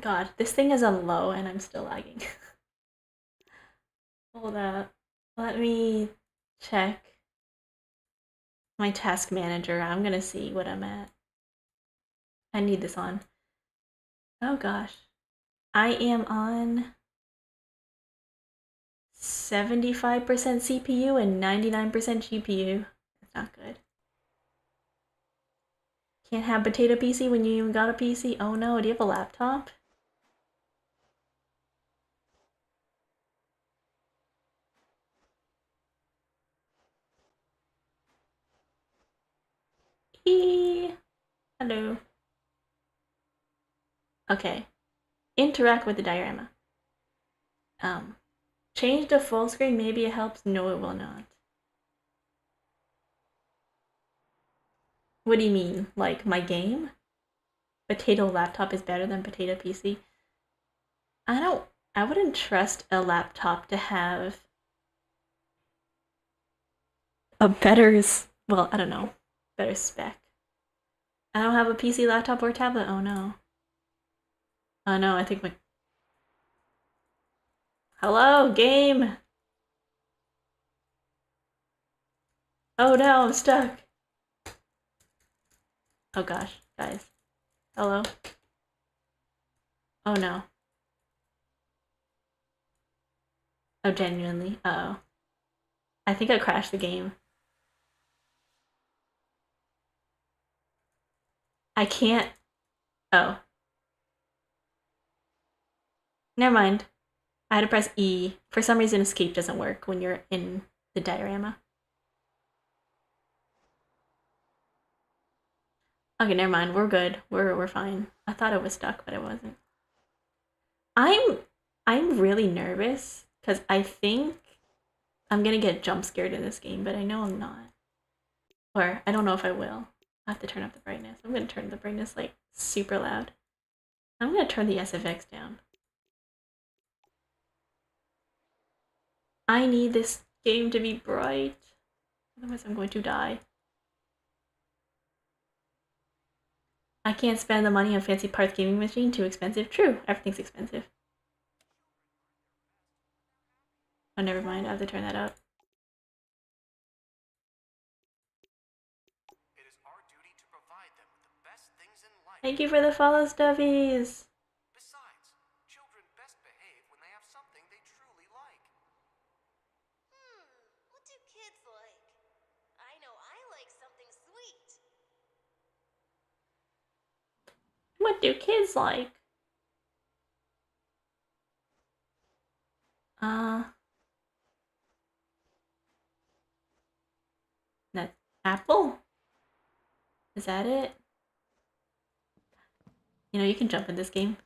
God, this thing is on low and I'm still lagging. Hold up. Let me check my task manager. I'm gonna see what I'm at. I need this on. Oh gosh. I am on 75% CPU and 99% GPU. That's not good. Can't have potato PC when you even got a PC? Oh no, do you have a laptop? Hello. Okay. Interact with the diorama. Change to full screen. Maybe it helps. No, it will not. What do you mean? Like my game? Potato laptop is better than potato PC? I wouldn't trust a laptop to have a better, well, I don't know, better spec. I don't have a PC, laptop, or tablet. Oh no. Oh no, I think my. Hello, game! Oh no, I'm stuck. Oh gosh, guys. Hello? Oh no. Oh, genuinely. Uh-oh. I think I crashed the game. I can't. Oh. Never mind. I had to press E. For some reason, escape doesn't work when you're in the diorama. Okay, never mind. We're good. We're fine. I thought it was stuck, but it wasn't. I'm really nervous because I think I'm gonna get jump scared in this game, but I know I'm not. Or I don't know if I will. I have to turn up the brightness. I'm gonna turn the brightness like super loud. I'm gonna turn the SFX down. I need this game to be bright. Otherwise I'm going to die. I can't spend the money on fancy parts gaming machine. Too expensive. True, everything's expensive. Oh, never mind. I have to turn that up. It is our duty to provide them with the best things in life. Thank you for the follow stuffies. Besides, children best behave when they have something they truly like. What do kids like? I know I like something sweet. What do kids like? That's apple? Is that it? You know, you can jump in this game.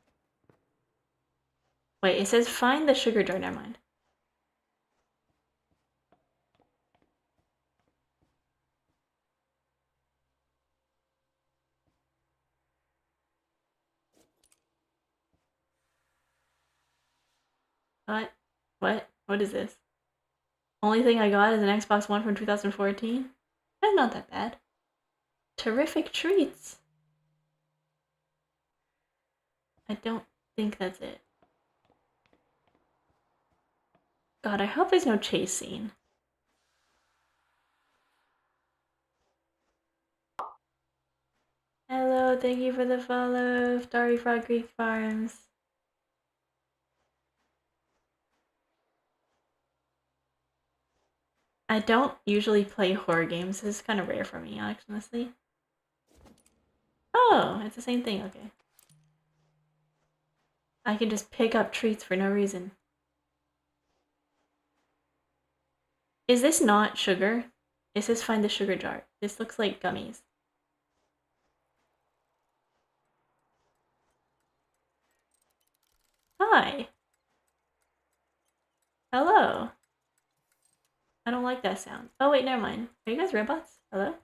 Wait, it says find the sugar jar. Never mind. What? What? What is this? Only thing I got is an Xbox One from 2014? That's not that bad. terrific treats. I don't think that's it. God, I hope there's no chase scene. Hello, thank you for the follow, Starry Frog Creek Farms. I don't usually play horror games. This is kind of rare for me, honestly. Oh, it's the same thing, okay. I can just pick up treats for no reason. Is this not sugar? It says find the sugar jar. This looks like gummies. Hi. Hello. I don't like that sound. Oh wait, never mind. Are you guys robots? Hello?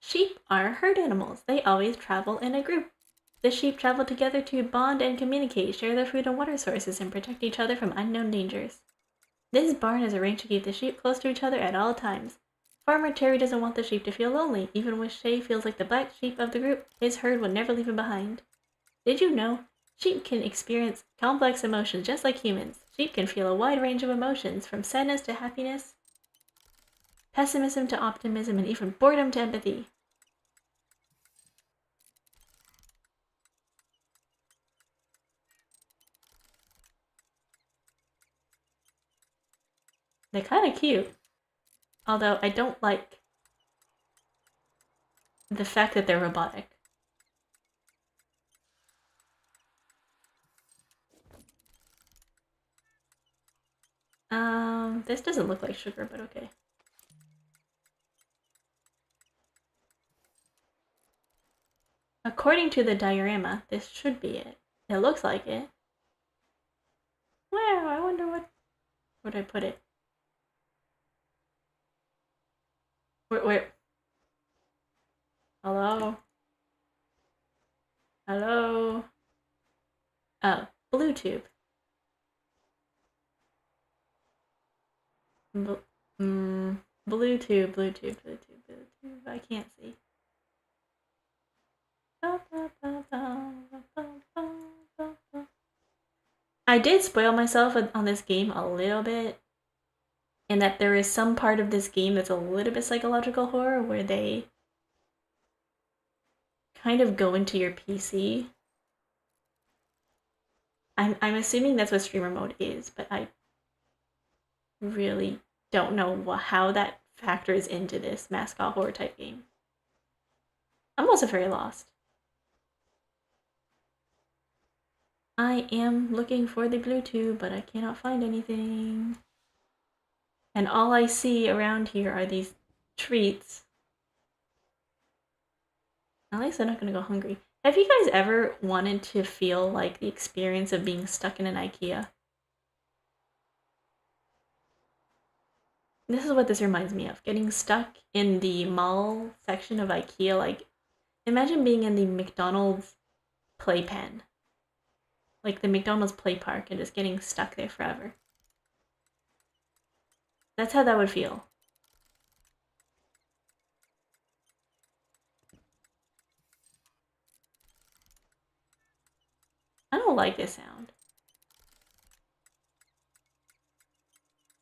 Sheep are herd animals. They always travel in a group. The sheep travel together to bond and communicate, share their food and water sources, and protect each other from unknown dangers. This barn is arranged to keep the sheep close to each other at all times. Farmer Terry doesn't want the sheep to feel lonely, even when Shay feels like the black sheep of the group. His herd will never leave him behind. Did you know? Sheep can experience complex emotions just like humans. Sheep can feel a wide range of emotions, from sadness to happiness, pessimism to optimism, and even boredom to empathy. They're kind of cute. Although I don't like the fact that they're robotic. This doesn't look like sugar, but okay. According to the diorama, this should be it. It looks like it. Wow, I wonder where'd I put it? Where? Hello? Hello? Oh, blue tube. Blue tube. I can't see. I did spoil myself on this game a little bit, in that there is some part of this game that's a little bit psychological horror where they kind of go into your PC. I'm assuming that's what streamer mode is, but I really don't know how that factors into this mascot horror type game. I'm also very lost. I am looking for the blue tube, but I cannot find anything. And all I see around here are these treats. At least I'm not gonna go hungry. Have you guys ever wanted to feel like the experience of being stuck in an IKEA? This is what this reminds me of. Getting stuck in the mall section of IKEA. Like, imagine being in the McDonald's playpen. Like the McDonald's play park and just getting stuck there forever. That's how that would feel. I don't like this sound.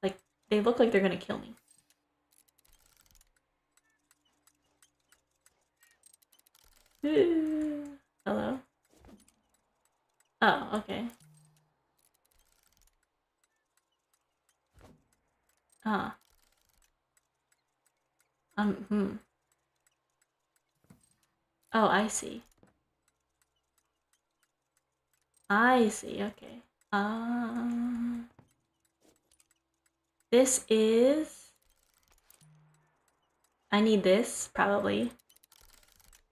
Like, they look like they're gonna kill me. Hello? Oh, okay. Ah. Oh, I see. I see, okay. This is... I need this, probably.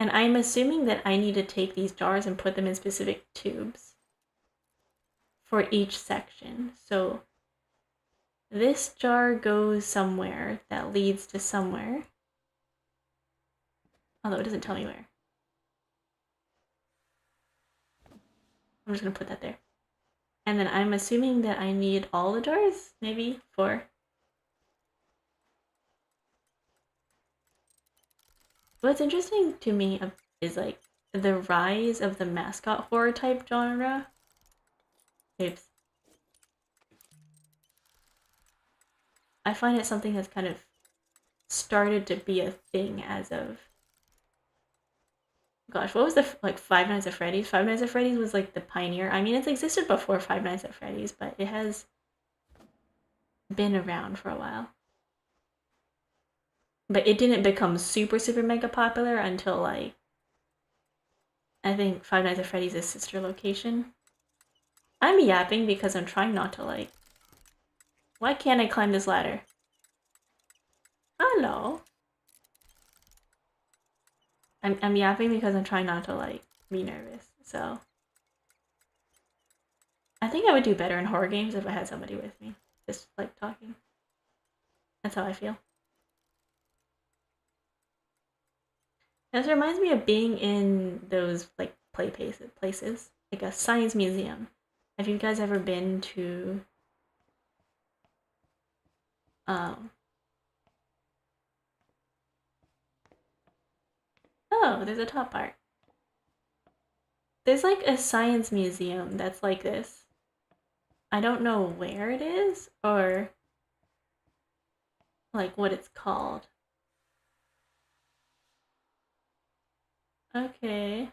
And I'm assuming that I need to take these jars and put them in specific tubes for each section. So this jar goes somewhere that leads to somewhere. Although it doesn't tell me where. I'm just gonna put that there. And then I'm assuming that I need all the jars, maybe 4. What's interesting to me is like the rise of the mascot horror type genre. Oops. I find it something that's kind of started to be a thing as of, gosh, what was the like Five Nights at Freddy's? Five Nights at Freddy's was like the pioneer. I mean, it's existed before Five Nights at Freddy's, but it has been around for a while. But it didn't become super mega popular until like I think Five Nights at Freddy's' sister location. I'm yapping because I'm trying not to like. Why can't I climb this ladder? Hello. I'm yapping because I'm trying not to like be nervous. So I think I would do better in horror games if I had somebody with me, just like talking. That's how I feel. This reminds me of being in those like places, like a science museum. Have you guys ever been to um oh, there's a top part. There's like a science museum that's like this. I don't know where it is or like what it's called. Okay.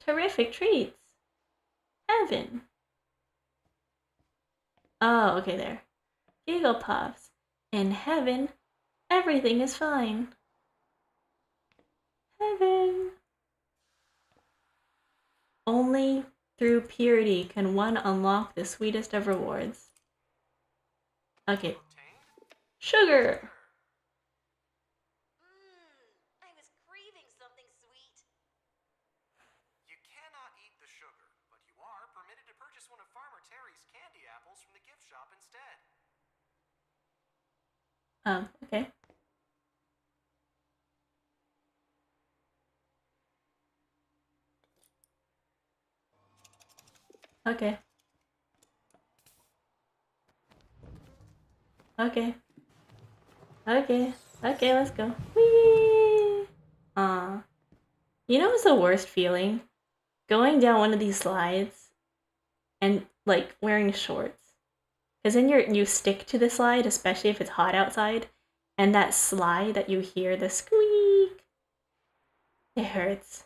Terrific treats. Heaven. Oh, okay, there. Giggle Puffs. In heaven, everything is fine. Heaven. Only through purity can one unlock the sweetest of rewards. Okay. Sugar! I was craving something sweet. You cannot eat the sugar, but you are permitted to purchase one of Farmer Terry's candy apples from the gift shop instead. Okay. Okay. Okay. Okay. Okay, let's go. Whee! You know what's the worst feeling? Going down one of these slides and like wearing shorts. Because then you stick to the slide, especially if it's hot outside, and that slide that you hear the squeak, it hurts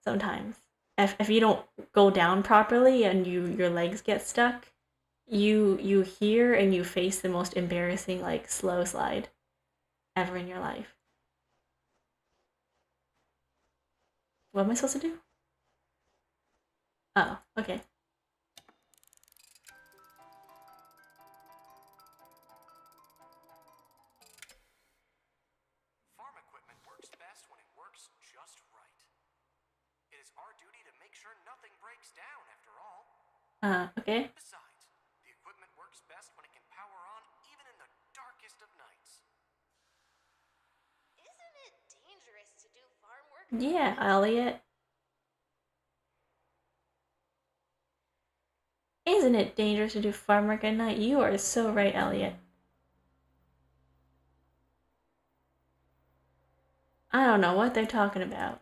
sometimes. If you don't go down properly and your legs get stuck, you hear and you face the most embarrassing like slow slide ever in your life. What am I supposed to do? Oh, okay. Farm equipment works best when it works just right. It is our duty to make sure nothing breaks down after all. Okay. Besides, the equipment works best when it can power on even in the darkest of nights. Isn't it dangerous to do farm work? Yeah, Elliot. Isn't it dangerous to do farm work at night? You are so right, Elliot. I don't know what they're talking about.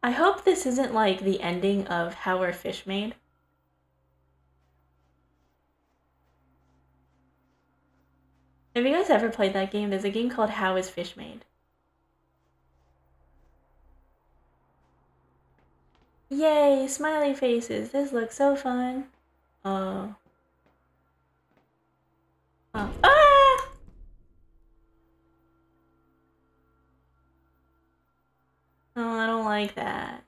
I hope this isn't like the ending of How Are Fish Made. Have you guys ever played that game? There's a game called How Is Fish Made. Yay, smiley faces. This looks so fun. Oh. Oh. Ah! Oh, I don't like that.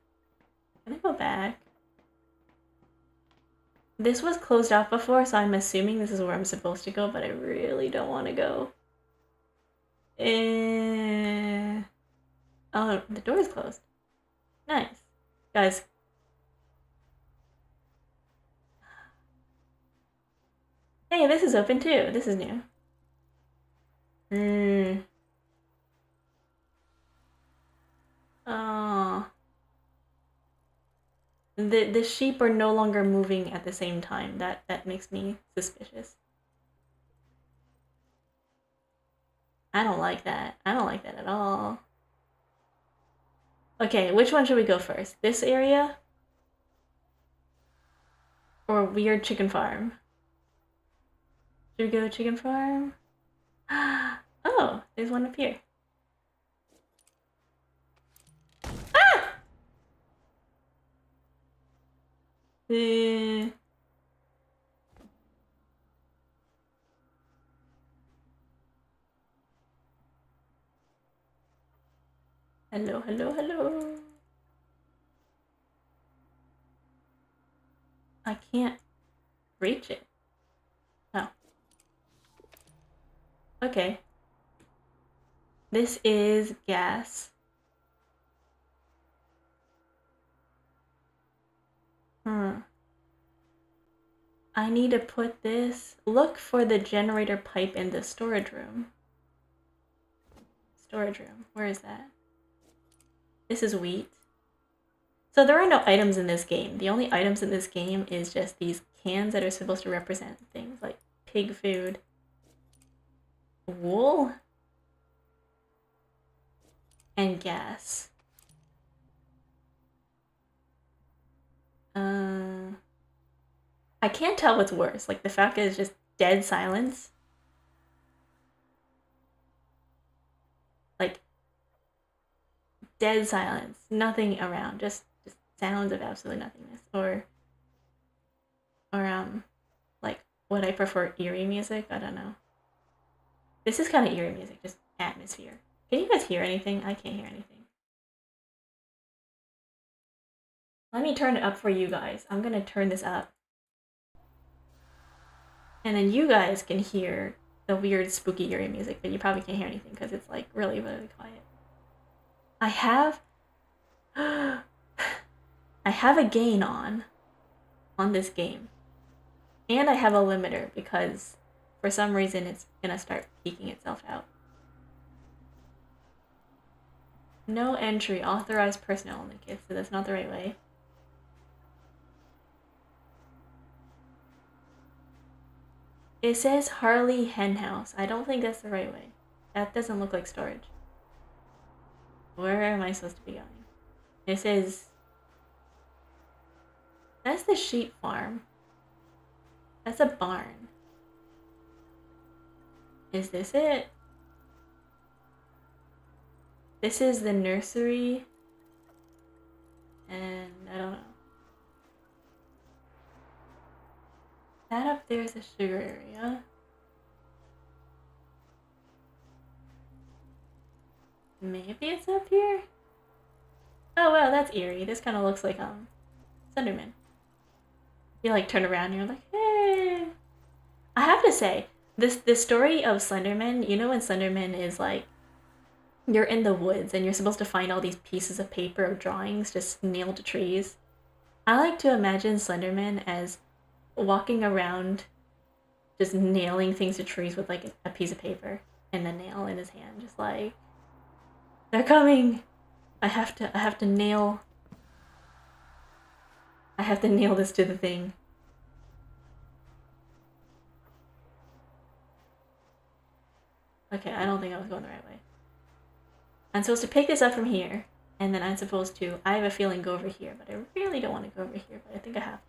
Can I go back? This was closed off before, so I'm assuming this is where I'm supposed to go, but I really don't want to go. Oh, the door is closed. Nice. Guys. Hey, this is open too. This is new. Oh. The sheep are no longer moving at the same time. That makes me suspicious. I don't like that. I don't like that at all. Okay, which one should we go first? This area? Or weird chicken farm? Should we go chicken farm? Oh, there's one up here. Ah! Hello, hello, hello. I can't reach it. Oh. Okay. This is gas. I need to put this. Look for the generator pipe in the storage room. Storage room. Where is that? This is wheat. So there are no items in this game. The only items in this game is just these cans that are supposed to represent things like pig food, wool, and gas. I can't tell what's worse. Like the fact that it's just dead silence. Like dead silence. Nothing around. Just sounds of absolutely nothingness. Or like would I prefer eerie music? I don't know. This is kind of eerie music, just atmosphere. Can you guys hear anything? I can't hear anything. Let me turn it up for you guys. I'm gonna turn this up. And then you guys can hear the weird, spooky, eerie music, but you probably can't hear anything because it's like really, really quiet. I have I have a gain on this game. And I have a limiter because for some reason it's gonna start peeking itself out. No entry, authorized personnel only, kids, so that's not the right way. It says Harley Henhouse. I don't think that's the right way. That doesn't look like storage. Where am I supposed to be going? It says... That's the sheep farm. That's a barn. Is this it? This is the nursery. And I don't know. That up there is a sugar area. Maybe it's up here? Oh wow, that's eerie. This kind of looks like Slenderman. You like turn around and you're like, hey. I have to say, this story of Slenderman, you know when Slenderman is like, you're in the woods and you're supposed to find all these pieces of paper of drawings just nailed to trees. I like to imagine Slenderman as walking around just nailing things to trees with like a piece of paper and a nail in his hand, just like, they're coming. I have to nail this to the thing. Okay, I don't think I was going the right way. I'm supposed to pick this up from here, and then I'm supposed to, I have a feeling, go over here, but I really don't want to go over here, but I think I have to.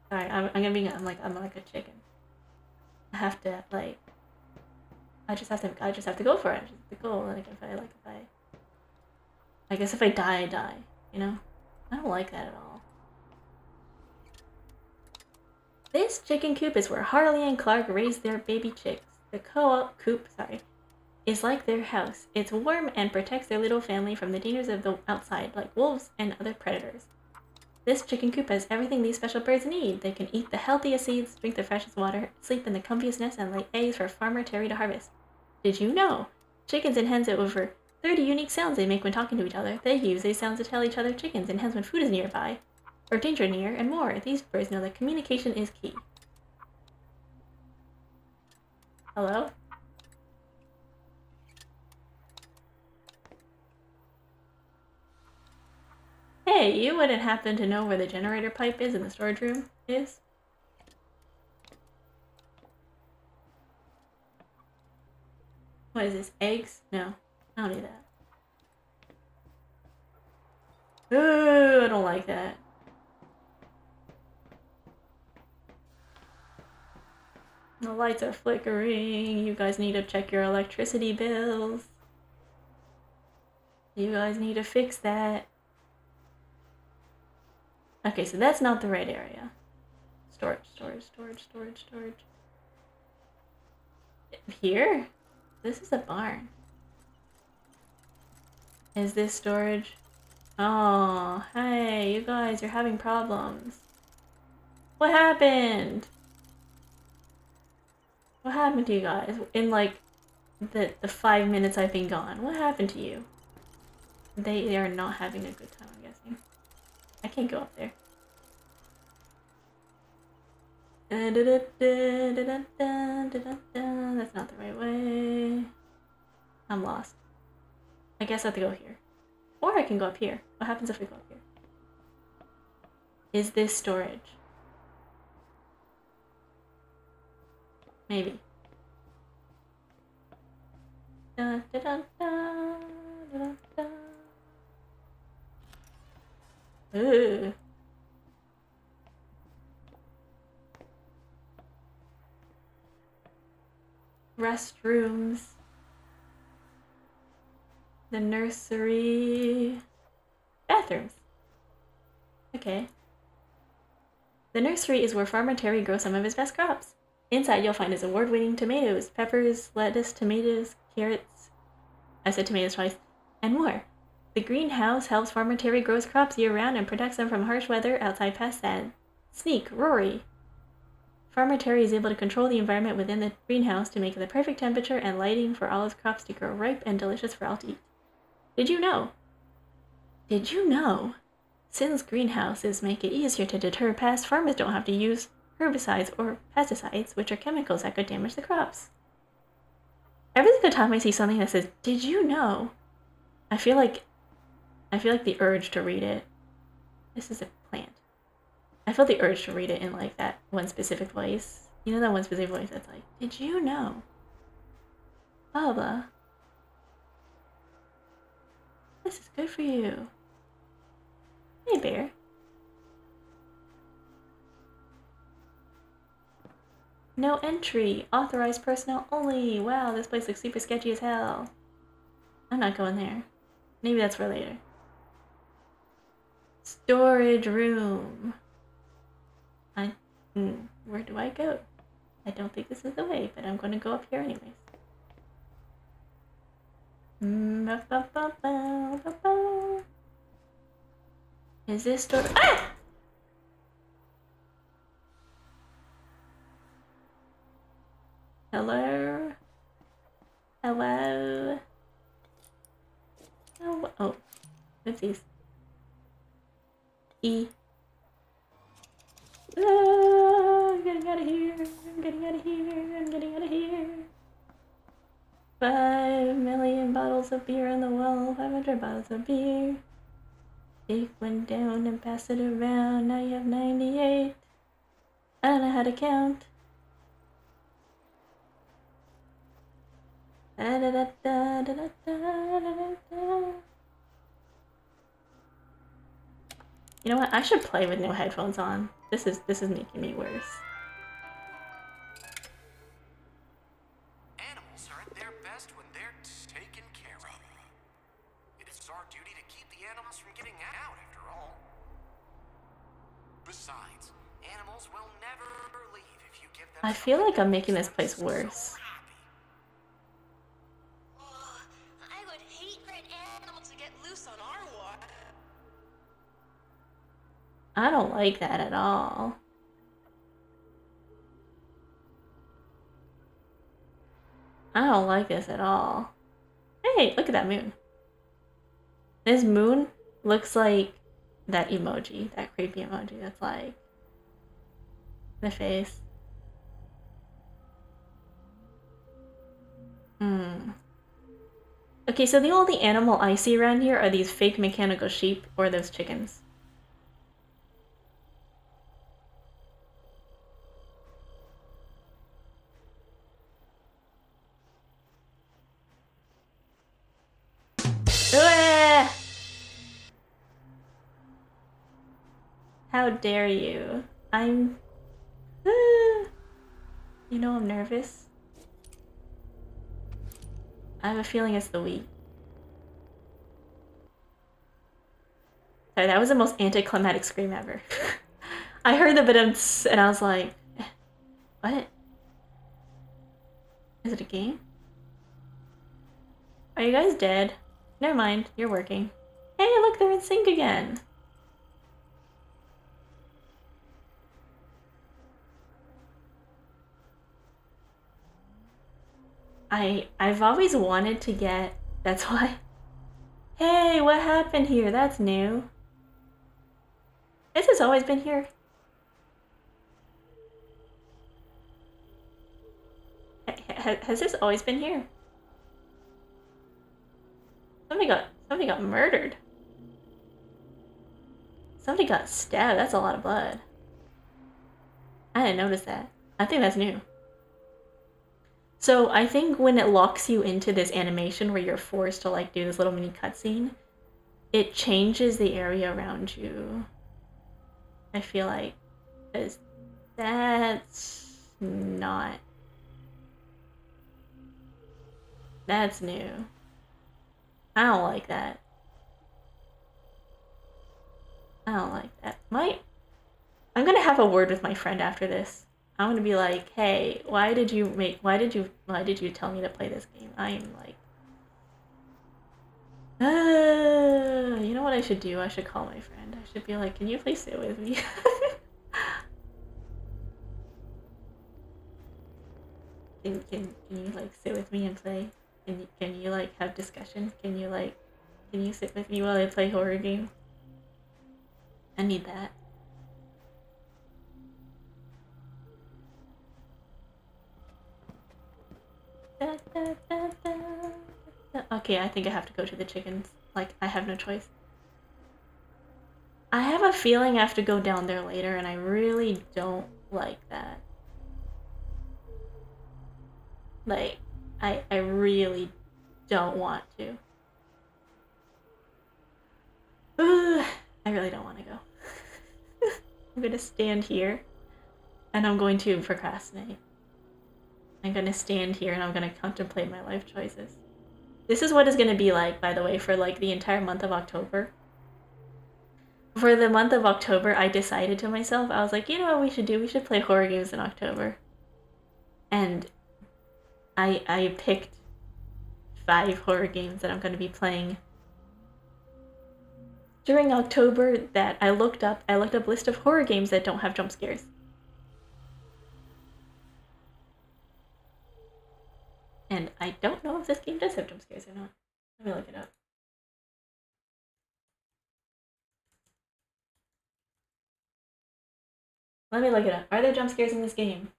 Sorry, I'm like a chicken. I have to, like, I just have to go for it. I just have to go. I guess if I die, I die. You know? I don't like that at all. This chicken coop is where Harley and Clark raise their baby chicks. The co-op coop, is like their house. It's warm and protects their little family from the dangers of the outside, like wolves and other predators. This chicken coop has everything these special birds need. They can eat the healthiest seeds, drink the freshest water, sleep in the comfiest nest, and lay eggs for Farmer Terry to harvest. Did you know? Chickens and hens have over 30 unique sounds they make when talking to each other. They use these sounds to tell each other chickens and hens when food is nearby, or danger near, and more. These birds know that communication is key. Hello? Hey, you wouldn't happen to know where the generator pipe is in the storage room is? What is this? Eggs? No. I don't need that. Ooh, I don't like that. The lights are flickering. You guys need to check your electricity bills. You guys need to fix that. Okay, so that's not the right area. Storage. Here? This is a barn. Is this storage? Oh, hey, you guys, you're having problems. What happened? What happened to you guys in like the 5 minutes I've been gone? What happened to you? They are not having a good time, I'm guessing. I can't go up there. That's not the right way. I'm lost. I guess I have to go here. Or I can go up here. What happens if we go up here? Is this storage? Maybe. Dun, dun, dun, dun, dun, dun. Ooh. Restrooms. The nursery. Bathrooms. Okay. The nursery is where Farmer Terry grows some of his best crops. Inside, you'll find his award-winning tomatoes, peppers, lettuce, tomatoes, carrots. I said tomatoes twice, and more. The greenhouse helps Farmer Terry grow his crops year-round and protects them from harsh weather, outside pests, and sneak, Rory. Farmer Terry is able to control the environment within the greenhouse to make it the perfect temperature and lighting for all his crops to grow ripe and delicious for all to eat. Did you know? Did you know? Since greenhouses make it easier to deter pests, farmers don't have to use herbicides or pesticides, which are chemicals that could damage the crops. Every single time I see something that says, "Did you know?" I feel like the urge to read it. This is a plant. I feel the urge to read it in like that one specific voice. You know that one specific voice that's like, "Did you know? Blah blah. This is good for you." Hey, bear. No entry. Authorized personnel only. Wow, this place looks super sketchy as hell. I'm not going there. Maybe that's for later. Storage room. Where do I go? I don't think this is the way, but I'm going to go up here anyways. Is this storage? Ah! Hello? Hello? Oh, oopsies. E. I'm getting out of here. I'm getting out of here. I'm getting out of here. 5 million bottles of beer on the wall. 500 bottles of beer. Take one down and pass it around. Now you have 98. I don't know how to count. You know what? I should play with no headphones on. This is making me worse. Animals are at their best when they're taken care of. It is our duty to keep the animals from getting out, after all. Besides, animals will never leave if you give them. I feel like I'm making this place worse. I would hate for an animal to get loose on our water. I don't like that at all. I don't like this at all. Hey, look at that moon. This moon looks like that emoji, that creepy emoji that's like the face. Okay, so the only animal I see around here are these fake mechanical sheep or those chickens. How dare you? I'm... You know I'm nervous. I have a feeling it's the Wii. Sorry, that was the most anticlimactic scream ever. I heard the badumts and I was like, what? Is it a game? Are you guys dead? Never mind, you're working. Hey, look, they're in sync again. I've always wanted to get... That's why... Hey, what happened here? That's new. This has always been here. Has this always been here? Somebody got murdered. Somebody got stabbed. That's a lot of blood. I didn't notice that. I think that's new. So I think when it locks you into this animation where you're forced to like do this little mini cutscene, it changes the area around you. I feel like, because that's not... That's new. I don't like that. I don't like that. I'm gonna have a word with my friend after this. I'm gonna be like, hey, why did you tell me to play this game? I'm like, you know what I should do? I should call my friend. I should be like, can you please sit with me? can you like sit with me and play? Can you like have discussion? Can you sit with me while I play horror game? I need that. Okay, I think I have to go to the chickens. Like, I have no choice. I have a feeling I have to go down there later, and I really don't like that. Like, I really don't want to. I really don't want to go. I'm gonna stand here, and I'm going to procrastinate. I'm gonna stand here, and I'm gonna contemplate my life choices. This is what it's gonna be like, by the way, for like the entire month of October. For the month of October, I decided to myself, I was like, you know what we should do? We should play horror games in October. And I picked 5 horror games that I'm going to be playing during October that I looked up a list of horror games that don't have jump scares. And I don't know if this game does have jump scares or not. Let me look it up. Let me look it up. Are there jump scares in this game?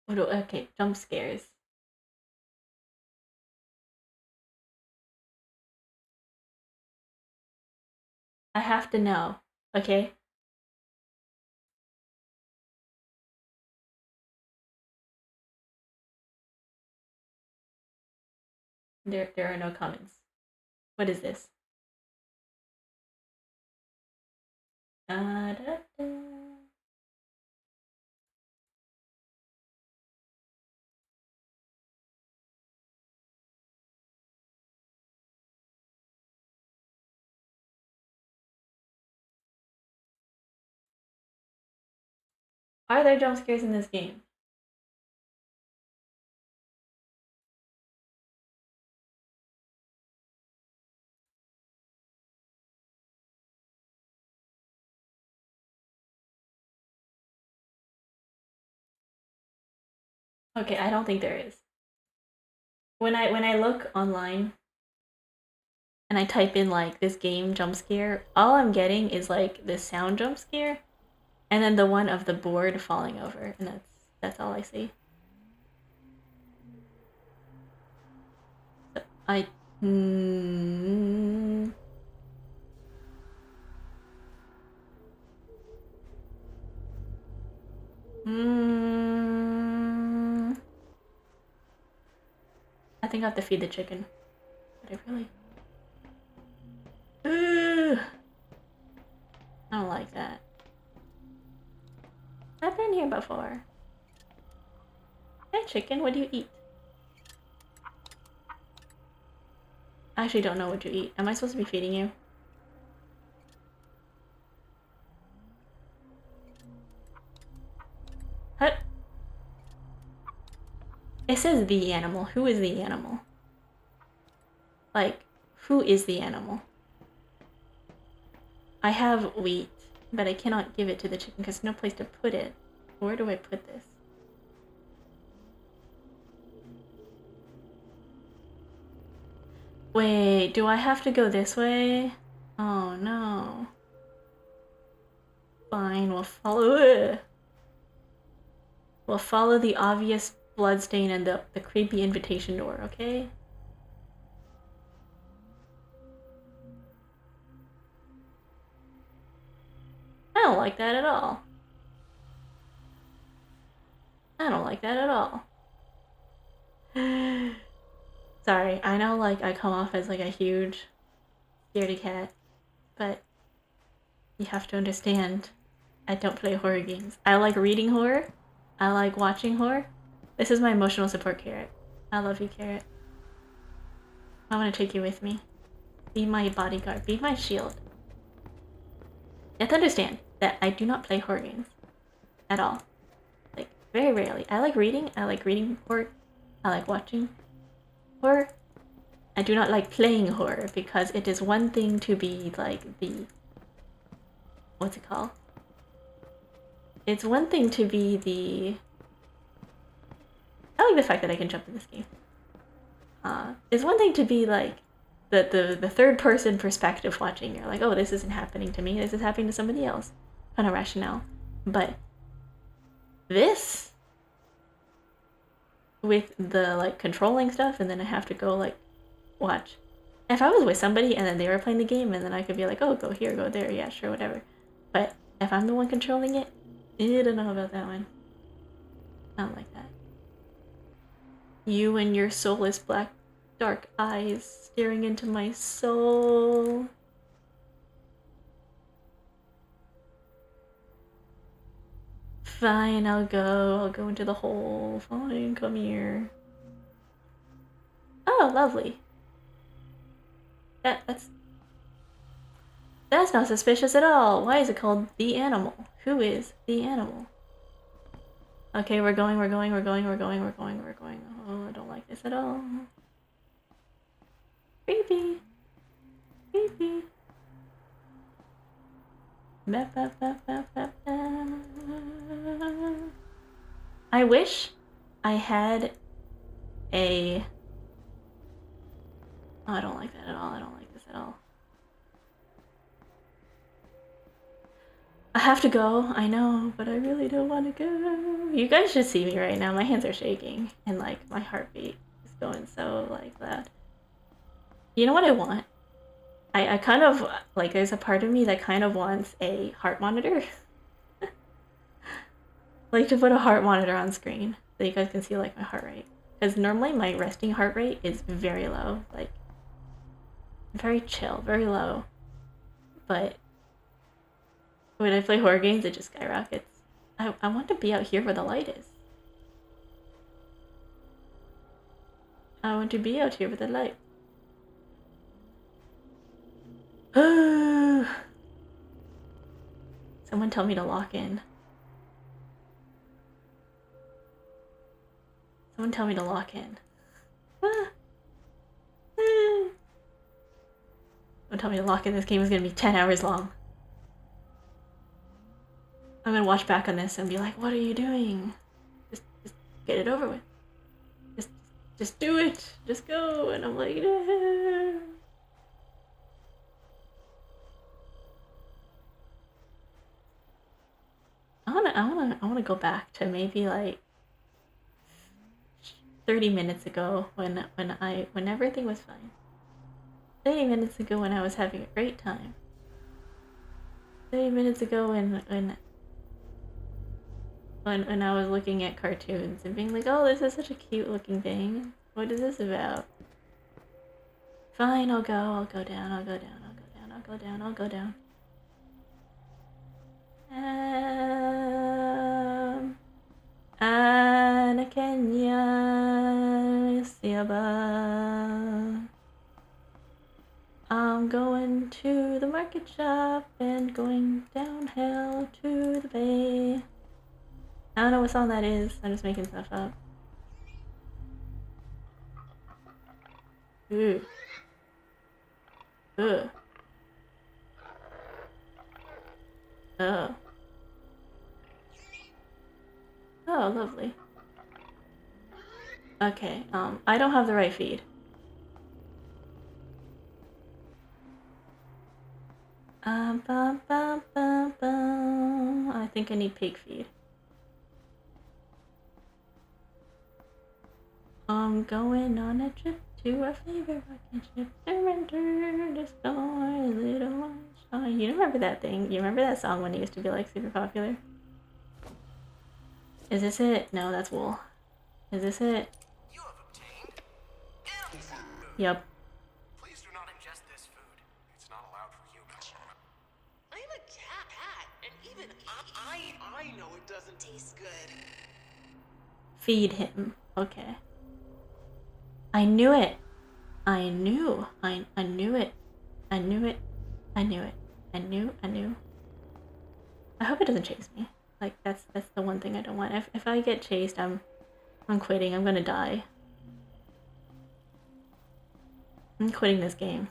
Okay, jump scares. I have to know, okay? There are no comments. What is this? Da, da, da. Are there jump scares in this game? Okay, I don't think there is. When I look online and I type in like this game jump scare, all I'm getting is like this sound jump scare and then the one of the board falling over, and that's all I see. So I think I have to feed the chicken. But I really... Ugh. I don't like that. I've been here before. Hey chicken, what do you eat? I actually don't know what you eat. Am I supposed to be feeding you? What? It says the animal. Who is the animal? Like, who is the animal? I have wheat, but I cannot give it to the chicken because there's no place to put it. Where do I put this? Wait, do I have to go this way? Oh no. Fine, we'll follow it. We'll follow the obvious bloodstain and the creepy invitation door, okay? I don't like that at all. I don't like that at all. Sorry, I know like I come off as like a huge scaredy cat, but you have to understand I don't play horror games. I like reading horror. I like watching horror. This is my emotional support, Carrot. I love you, Carrot. I want to take you with me. Be my bodyguard. Be my shield. You have to understand that I do not play horror games. At all. Like, very rarely. I like reading. I like reading horror. I like watching horror. I do not like playing horror because it is one thing to be like the... What's it called? It's one thing to be the... I like the fact that I can jump in this game. It's one thing to be like the third person perspective watching. You're like, oh, this isn't happening to me. This is happening to somebody else. Kind of rationale. But this, with the like controlling stuff, and then I have to go like watch. If I was with somebody and then they were playing the game, and then I could be like, oh, go here, go there, yeah, sure, whatever. But if I'm the one controlling it, I don't know about that one. I don't like that. You and your soulless black dark eyes staring into my soul. Fine, I'll go into the hole. Fine, come here. Oh, lovely. That's not suspicious at all. Why is it called the animal? Who is the animal? Okay, we're going. Oh, I don't like this at all. Creepy. Creepy. I wish I had a... Oh, I don't like that at all. I don't like this at all. I have to go, I know, but I really don't want to go. You guys should see me right now. My hands are shaking and like my heartbeat is going so like that. You know what I want? I kind of like, there's a part of me that kind of wants a heart monitor. Like to put a heart monitor on screen so you guys can see like my heart rate. Because normally my resting heart rate is very low, like very chill, very low. But when I play horror games, it just skyrockets. I want to be out here where the light is. I want to be out here with the light. Someone tell me to lock in. Someone tell me to lock in. Someone tell me to lock in. This game is gonna be 10 hours long. I'm gonna watch back on this and be like, what are you doing? Just get it over with. Just do it. Just go. And I'm like, nah. I wanna go back to maybe like 30 minutes ago when everything was fine. 30 minutes ago when I was having a great time. 30 minutes ago when I was looking at cartoons and being like, oh, this is such a cute looking thing. What is this about? Fine, I'll go down, I'll go down, I'll go down, I'll go down. Ana Kenya, Siaba. I'm going to the market shop and going downhill to the bay. I don't know what song that is. I'm just making stuff up. Ooh. Ugh. Oh. Oh, lovely. Okay, I don't have the right feed. I think I need pig feed. I'm going on a trip to our favorite rocket ship. Surrender the sky, little sunshine. You remember that thing? You remember that song when it used to be like super popular? Is this it? No, that's wool. Is this it? You have obtained animal food. Yep. Please do not ingest this food. It's not allowed for humans. I'm a cat, and even I know it doesn't taste good. Feed him. Okay. I knew it. I knew. I knew it. I knew it. I knew it. I knew. I hope it doesn't chase me. Like that's the one thing I don't want. If I get chased, I'm quitting. I'm gonna die. I'm quitting this game.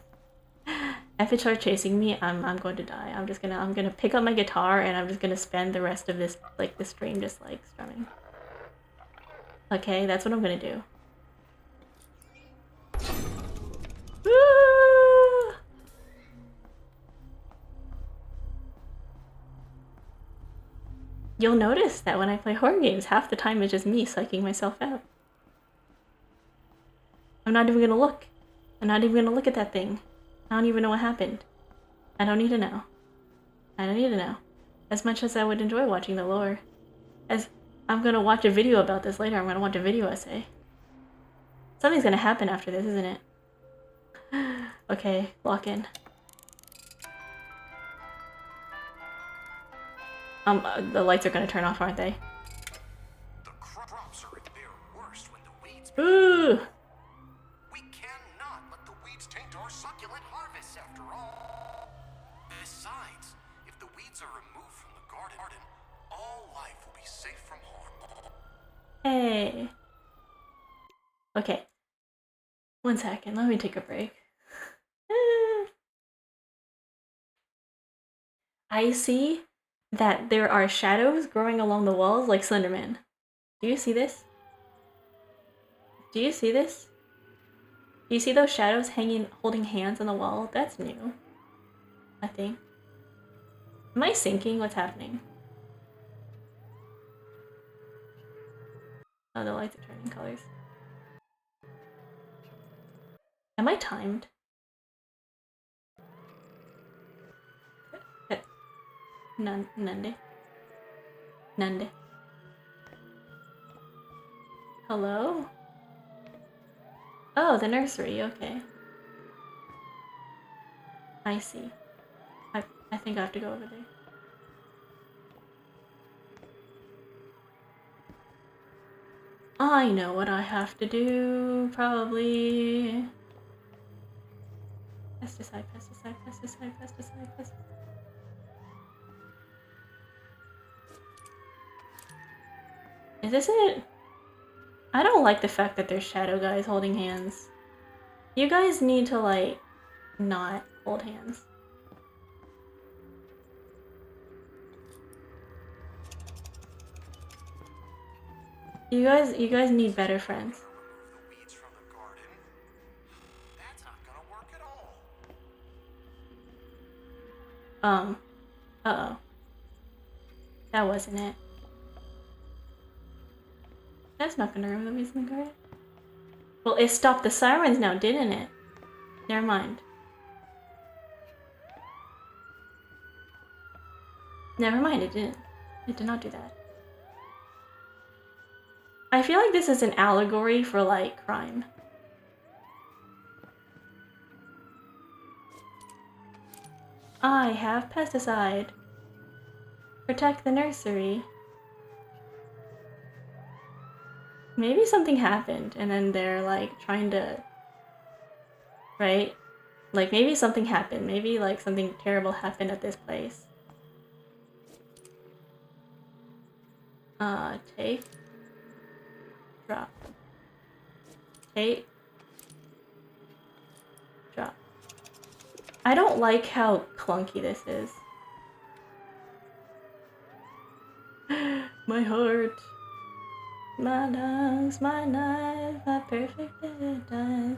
If it starts chasing me, I'm going to die. I'm gonna pick up my guitar and I'm just gonna spend the rest of this stream just like strumming. Okay, that's what I'm gonna do. Woo! You'll notice that when I play horror games, half the time it's just me psyching myself out. I'm not even gonna look. I'm not even gonna look at that thing. I don't even know what happened. I don't need to know. I don't need to know. As much as I would enjoy watching the lore. As I'm gonna watch a video about this later, I'm gonna watch a video essay. Something's gonna happen after this, isn't it? Okay, lock in. The lights are gonna turn off, aren't they? The crops are at their worst when the weeds. Ooh! We cannot let the weeds taint our succulent harvests after all. Besides, if the weeds are removed from the garden, all life will be safe from harm. Hey. Okay. 1 second, let me take a break. I see that there are shadows growing along the walls like Slenderman. Do you see this? Do you see this? Do you see those shadows hanging, holding hands on the wall? That's new. I think. Am I sinking? What's happening? Oh, the lights are turning colors. Am I timed? Nande. Hello? Oh, the nursery, okay. I see. I think I have to go over there. I know what I have to do, probably. Pesticide. Is this it? I don't like the fact that there's shadow guys holding hands. You guys need to, like, not hold hands. You guys need better friends. Remove the weeds from the garden. That's not gonna work at all. Uh-oh. That wasn't it. That's not gonna remove the weeds from the garden. Well, it stopped the sirens now, didn't it? Never mind. Never mind, it didn't. It did not do that. I feel like this is an allegory for, like, crime. I have pesticide. Protect the nursery. Maybe something happened and then they're like trying to... Right? Like maybe something happened. Maybe like something terrible happened at this place. Take. Drop. Take. Drop. I don't like how clunky this is. My heart. My lungs, my knife, my perfect paradise.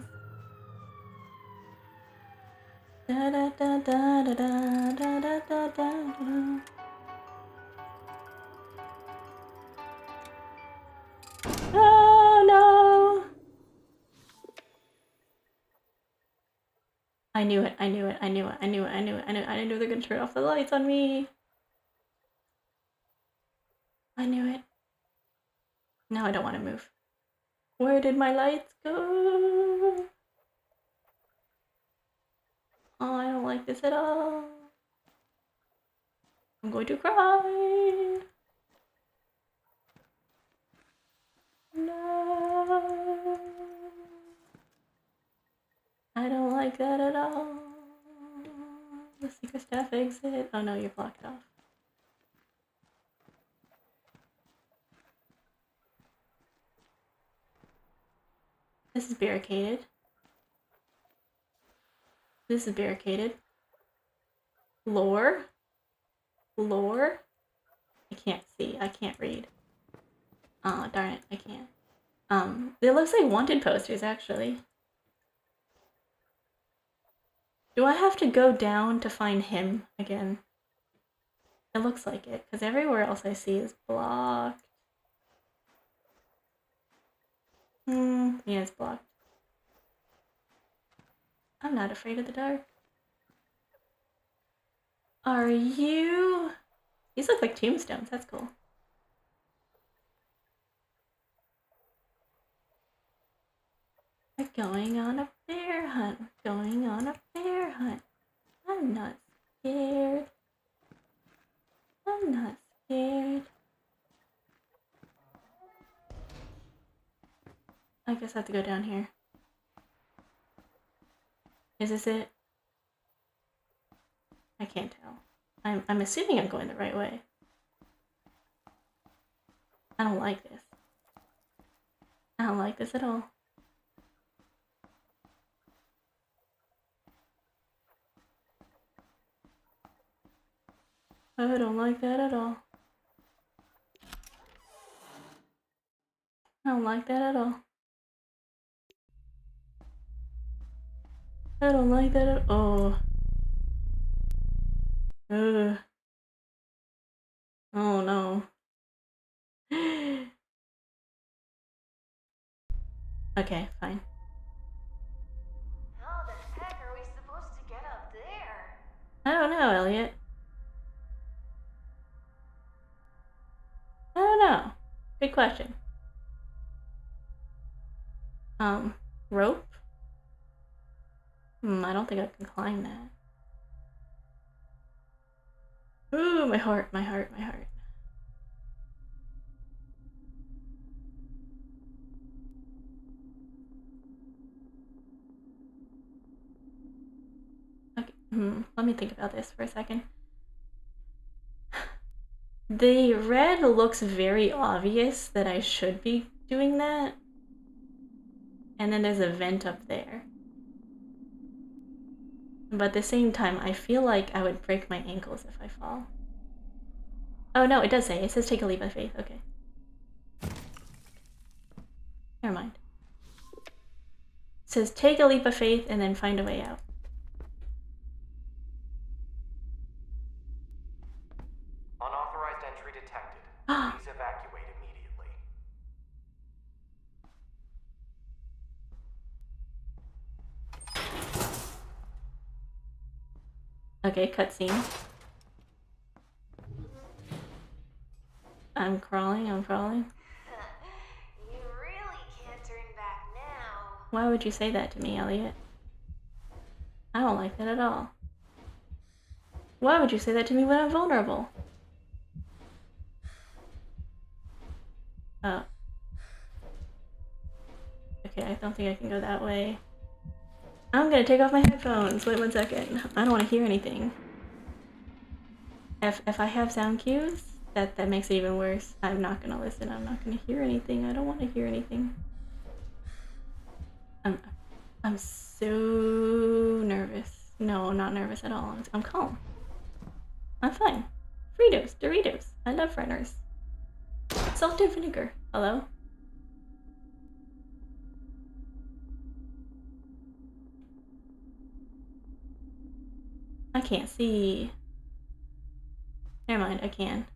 Da da da da da da da da da da. Oh no! I knew it, I knew it, I knew it, I knew it, I knew it, I knew they're gonna turn off the lights on me. I knew it. Now I don't want to move. Where did my lights go? Oh, I don't like this at all. I'm going to cry. No. I don't like that at all. The secret staff exit. Oh no, you're blocked off. This is barricaded. This is barricaded. Lore? Lore? I can't see. I can't read. Oh, darn it. I can't. It looks like wanted posters, actually. Do I have to go down to find him again? It looks like it, because everywhere else I see is blocked. Yeah, it's blocked. I'm not afraid of the dark. Are you? These look like tombstones. That's cool. We're going on a bear hunt. Going on a bear hunt. I'm not scared. I'm not scared. I guess I have to go down here. Is this it? I can't tell. I'm assuming I'm going the right way. I don't like this. I don't like this at all. I don't like that at all. I don't like that at all. I don't like that at all. Ugh. Oh no. Okay, fine. How the heck are we supposed to get up there? I don't know, Elliot. I don't know. Good question. Rope? I don't think I can climb that. Ooh, my heart, my heart, my heart. Okay, let me think about this for a second. The red looks very obvious that I should be doing that. And then there's a vent up there. But at the same time, I feel like I would break my ankles if I fall. Oh no, it does say. It says take a leap of faith. Okay. Never mind. It says take a leap of faith and then find a way out. Unauthorized entry detected. Please evacuate immediately. Okay, cutscene. I'm crawling, I'm crawling. You really can't turn back now. Why would you say that to me, Elliot? I don't like that at all. Why would you say that to me when I'm vulnerable? Oh. Okay, I don't think I can go that way. I'm gonna take off my headphones. Wait 1 second. I don't want to hear anything. If I have sound cues, that makes it even worse. I'm not gonna listen. I'm not gonna hear anything. I don't want to hear anything. I'm so nervous. No, I'm not nervous at all. I'm calm. I'm fine. Fritos, Doritos. I love fritters. Salt and vinegar. Hello? I can't see. Never mind, I can.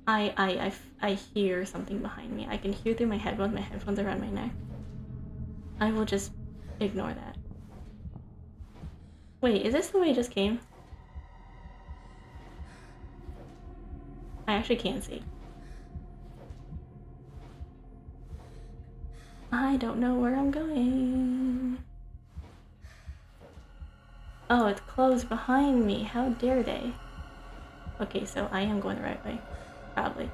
I hear something behind me. I can hear through my headphones. My headphones are around my neck. I will just ignore that. Wait, is this the way it just came? I actually can't see. I don't know where I'm going. Oh, it's closed behind me. How dare they? Okay, so I am going the right way. Probably.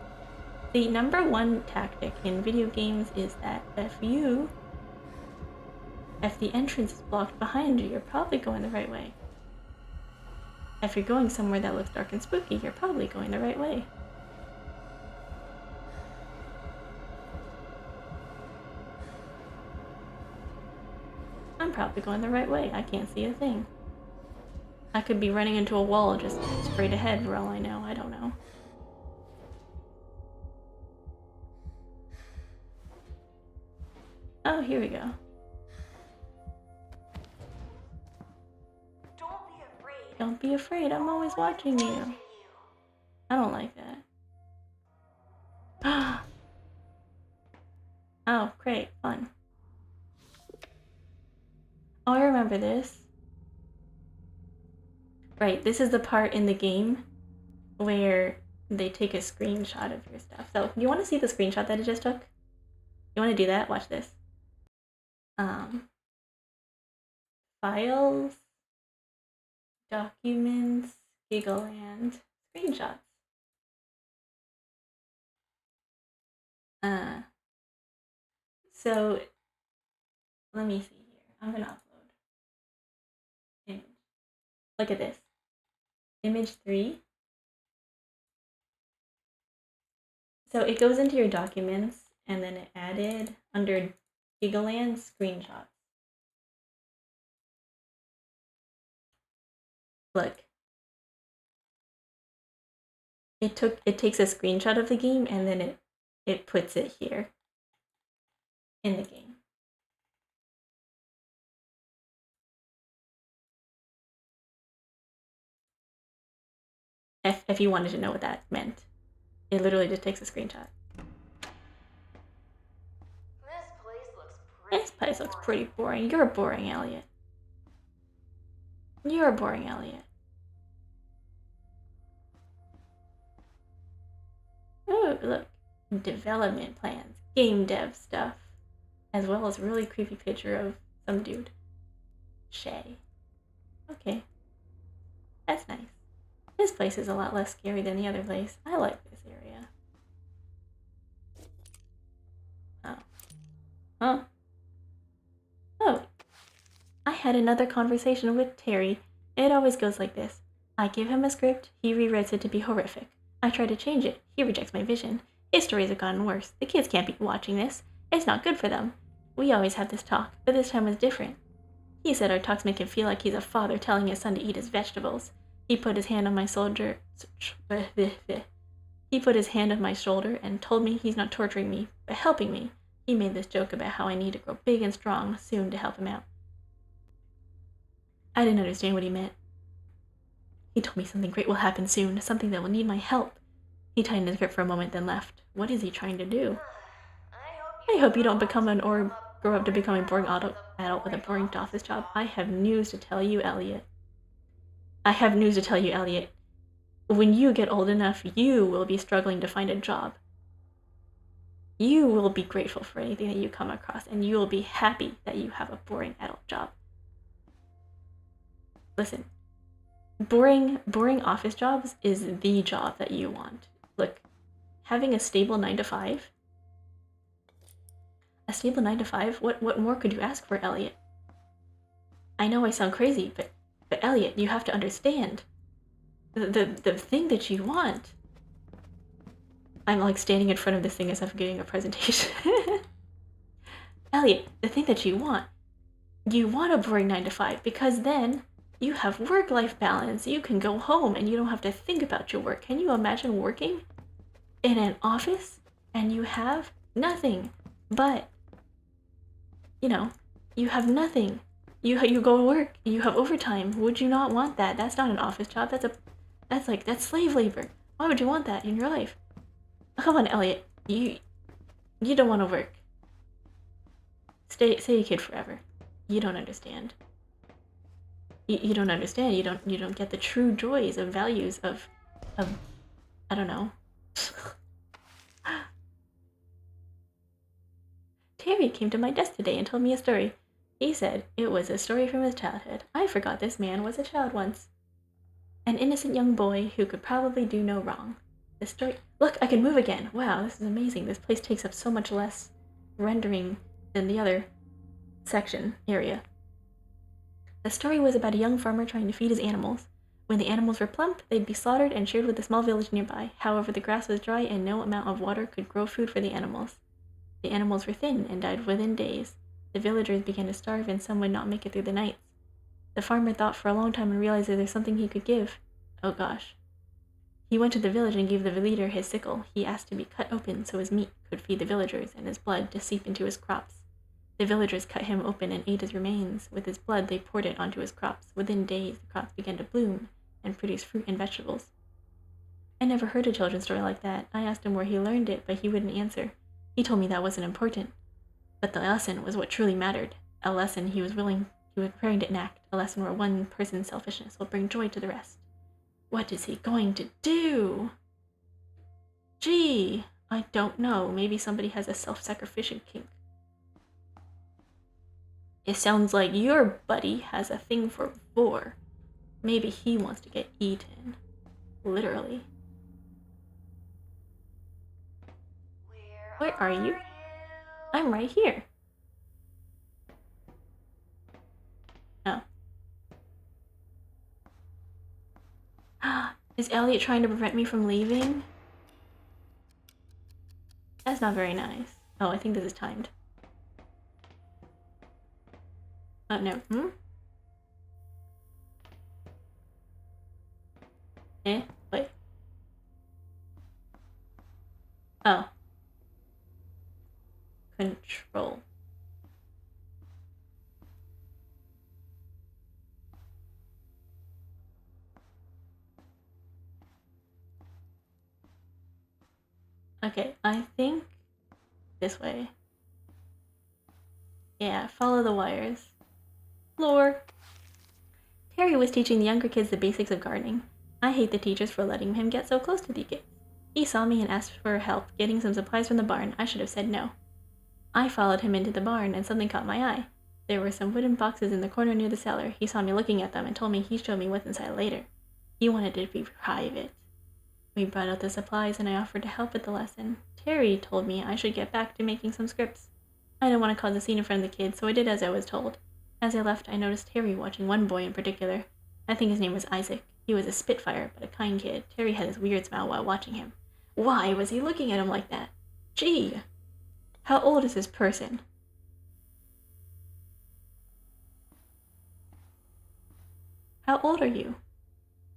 The #1 tactic in video games is that if the entrance is blocked behind you, you're probably going the right way. If you're going somewhere that looks dark and spooky, you're probably going the right way. I'm probably going the right way. I can't see a thing. I could be running into a wall just straight ahead for all I know. I don't know. Oh, here we go. Don't be afraid. Don't be afraid. I'm always watching you. I don't like that. Oh, great. Fun. Oh, I remember this. Right, this is the part in the game where they take a screenshot of your stuff. So, you want to see the screenshot that I just took? You want to do that? Watch this. Files, documents, Giggleland, screenshots. So let me see here. I'm gonna upload image. Look at this. Image 3. So it goes into your documents and then it added under Giggleland screenshots. Look. It takes a screenshot of the game and then it puts it here in the game. If you wanted to know what that meant. It literally just takes a screenshot. This place looks pretty boring. You're boring, Elliot. You're boring, Elliot. Oh, look. Development plans. Game dev stuff. As well as a really creepy picture of some dude. Shay. Okay. That's nice. This place is a lot less scary than the other place. I like this area. Oh. Huh? Oh. I had another conversation with Terry. It always goes like this. I give him a script, he rewrites it to be horrific. I try to change it, he rejects my vision. His stories have gotten worse. The kids can't be watching this. It's not good for them. We always have this talk, but this time was different. He said our talks make him feel like he's a father telling his son to eat his vegetables. He put his hand on my shoulder. He put his hand on my shoulder and told me he's not torturing me, but helping me. He made this joke about how I need to grow big and strong soon to help him out. I didn't understand what he meant. He told me something great will happen soon, something that will need my help. He tightened his grip for a moment, then left. What is he trying to do? I hope you don't become or grow up to become a boring adult with a boring office job. I have news to tell you, Elliot. When you get old enough, you will be struggling to find a job. You will be grateful for anything that you come across, and you will be happy that you have a boring adult job. Listen, boring office jobs is the job that you want. Look, having a stable 9 to 5, what more could you ask for, Elliot? I know I sound crazy, but Elliot, you have to understand. The thing that you want. I'm like standing in front of this thing as if I'm giving a presentation. Elliot, the thing that you want a boring 9 to 5, because then you have work-life balance. You can go home and you don't have to think about your work. Can you imagine working in an office and you have nothing but, you have nothing. You go to work and you have overtime. Would you not want that? That's not an office job. That's slave labor. Why would you want that in your life? Come on, Elliot. You don't want to work. Stay a kid forever. You don't understand. You don't understand. You don't get the true joys of values of I don't know. Terry came to my desk today and told me a story. He said it was a story from his childhood. I forgot this man was a child once. An innocent young boy who could probably do no wrong. The story... Look, I can move again! Wow, this is amazing. This place takes up so much less rendering than the other area. The story was about a young farmer trying to feed his animals. When the animals were plump, they'd be slaughtered and shared with a small village nearby. However, the grass was dry and no amount of water could grow food for the animals. The animals were thin and died within days. The villagers began to starve and some would not make it through the nights. The farmer thought for a long time and realized that there's something he could give. Oh gosh. He went to the village and gave the leader his sickle. He asked to be cut open so his meat could feed the villagers and his blood to seep into his crops. The villagers cut him open and ate his remains. With his blood, they poured it onto his crops. Within days, the crops began to bloom and produce fruit and vegetables. I never heard a children's story like that. I asked him where he learned it, but he wouldn't answer. He told me that wasn't important. But the lesson was what truly mattered. A lesson he was preparing to enact. A lesson where one person's selfishness will bring joy to the rest. What is he going to do? Gee, I don't know. Maybe somebody has a self-sacrificial kink. It sounds like your buddy has a thing for vor. Maybe he wants to get eaten. Literally. Where are you? I'm right here. Oh. Is Elliot trying to prevent me from leaving? That's not very nice. Oh, I think this is timed. Oh, no. Wait. Oh. Control. Okay, I think this way. Yeah, follow the wires. Lore. Terry was teaching the younger kids the basics of gardening. I hate the teachers for letting him get so close to the kids. He saw me and asked for help getting some supplies from the barn. I should have said no. I followed him into the barn and something caught my eye. There were some wooden boxes in the corner near the cellar. He saw me looking at them and told me he'd show me what's inside later. He wanted it to be private. We brought out the supplies and I offered to help with the lesson. Terry told me I should get back to making some scripts. I didn't want to cause a scene in front of the kids, so I did as I was told. As I left, I noticed Terry watching one boy in particular. I think his name was Isaac. He was a spitfire, but a kind kid. Terry had this weird smile while watching him. Why was he looking at him like that? Gee! How old is this person? How old are you?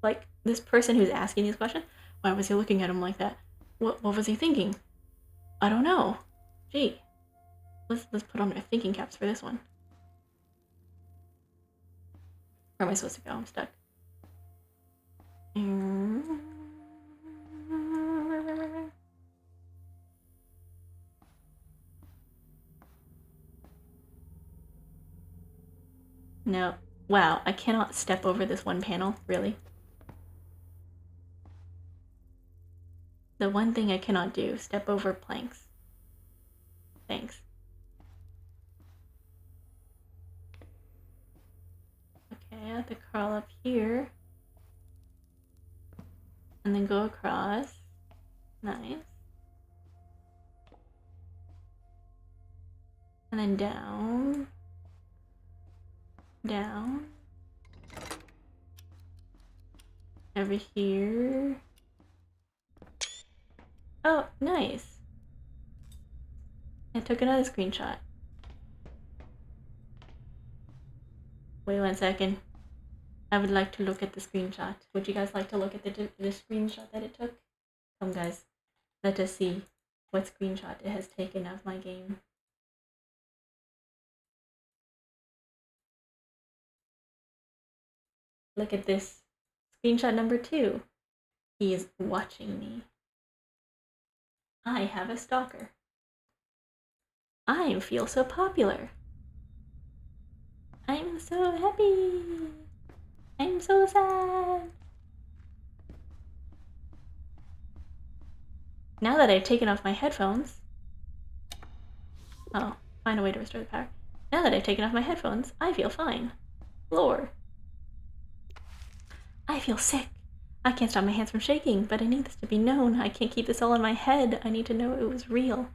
Like, this person who's asking these questions? Why was he looking at him like that? What was he thinking? I don't know. Gee. Let's put on our thinking caps for this one. Where am I supposed to go? I'm stuck. No. Wow, I cannot step over this one panel, really? The one thing I cannot do, step over planks. have to crawl up here. And then go across. Nice. And then down. Down. Over here. Oh, nice. I took another screenshot. Wait 1 second. I would like to look at the screenshot. Would you guys like to look at the screenshot that it took? Come guys, let us see what screenshot it has taken of my game. Look at this. Screenshot number 2. He is watching me. I have a stalker. I feel so popular. I'm so happy. I'm so sad. Now that I've taken off my headphones... Oh, find a way to restore the power. Now that I've taken off my headphones, I feel fine. Lore. I feel sick. I can't stop my hands from shaking, but I need this to be known. I can't keep this all in my head. I need to know it was real.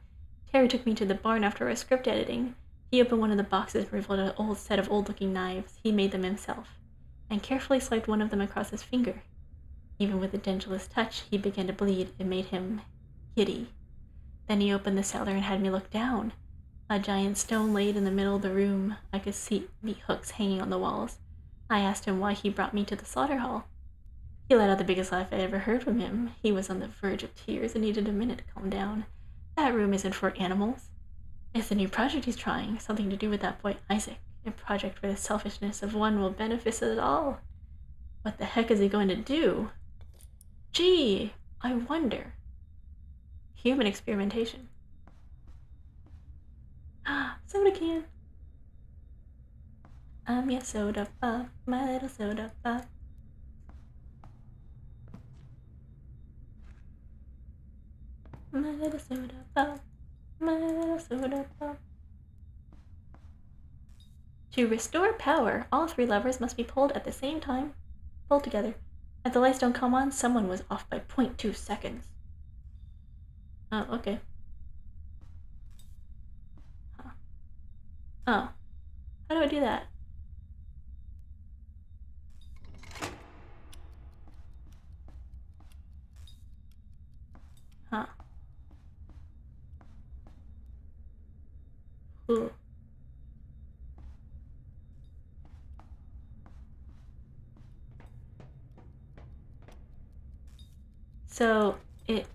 Terry took me to the barn after our script editing. He opened one of the boxes and revealed an old set of old-looking knives. He made them himself, and carefully swiped one of them across his finger. Even with a gentlest touch, he began to bleed. It made him giddy. Then he opened the cellar and had me look down. A giant stone laid in the middle of the room. I could see meat hooks hanging on the walls. I asked him why he brought me to the slaughter hall. He let out the biggest laugh I'd ever heard from him. He was on the verge of tears and needed a minute to calm down. That room isn't for animals. It's a new project he's trying, something to do with that boy Isaac. A project where the selfishness of one will benefit us all. What the heck is he going to do? Gee, I wonder. Human experimentation. Soda can. I'm your soda pop, my little soda pop. My little soda pop, my little soda pop. To restore power, all 3 levers must be pulled at the same time. Pulled together. If the lights don't come on, someone was off by 0.2 seconds. Oh, okay. Huh. Oh. How do I do that? Huh. Ooh. So it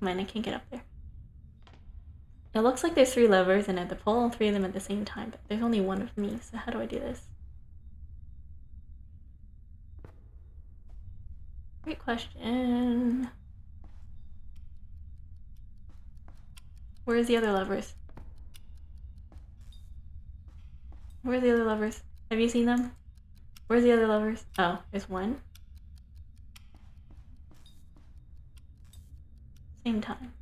man, I can't get up there. It looks like there's 3 levers and I have to pull all 3 of them at the same time, but there's only one of me, so how do I do this? Great question. Where's the other levers? Where's the other levers? Have you seen them? Where's the other levers? Oh, there's one. Same time.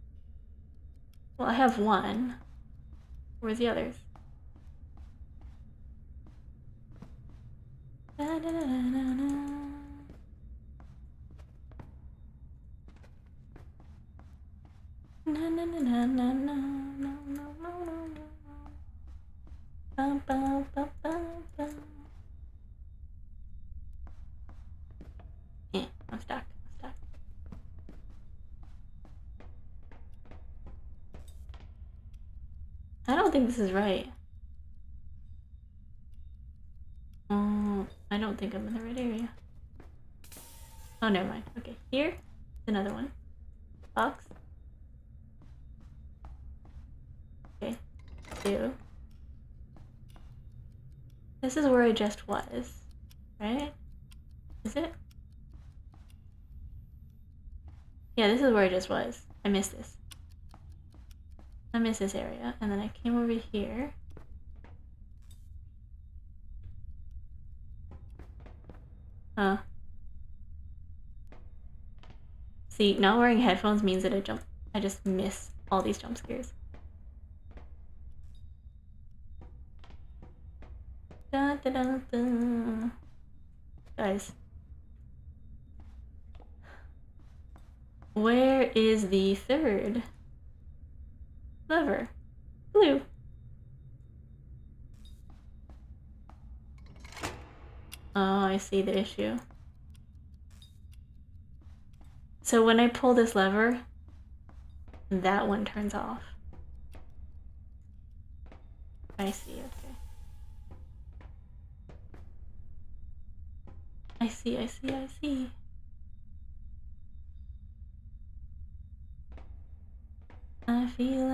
Well, I have one. Where's the others? Da, da, da, da, da. Na na na na na na no no no no no. Bum bum bum bum bum. I'm stuck. I don't think this is right. I don't think I'm in the right area. Oh, never mind. Okay, here's another one. Box. Okay, 2. This is where I just was, right? Is it? Yeah, this is where I just was. I missed this. I missed this area, and then I came over here. Huh. See, not wearing headphones means that I just miss all these jump scares. Da, da, da, da. guys. Where is the third lever? Blue. Oh, I see the issue. So when I pull this lever, that one turns off. I see, okay. I see. I feel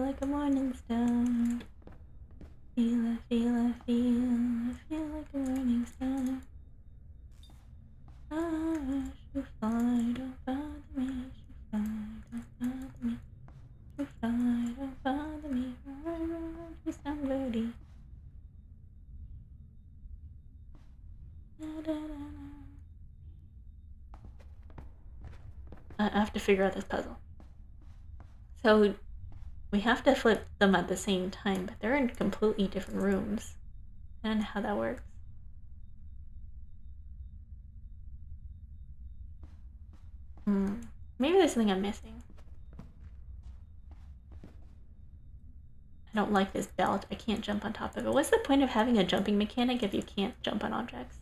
like a morning star. I feel like a morning star. Ah, you fly, don't bother me. You fly, don't bother me. You fly, don't bother me. You sound dirty. I have to figure out this puzzle. So we have to flip them at the same time, but they're in completely different rooms. I don't know how that works. Maybe there's something I'm missing. I don't like this belt. I can't jump on top of it. What's the point of having a jumping mechanic if you can't jump on objects?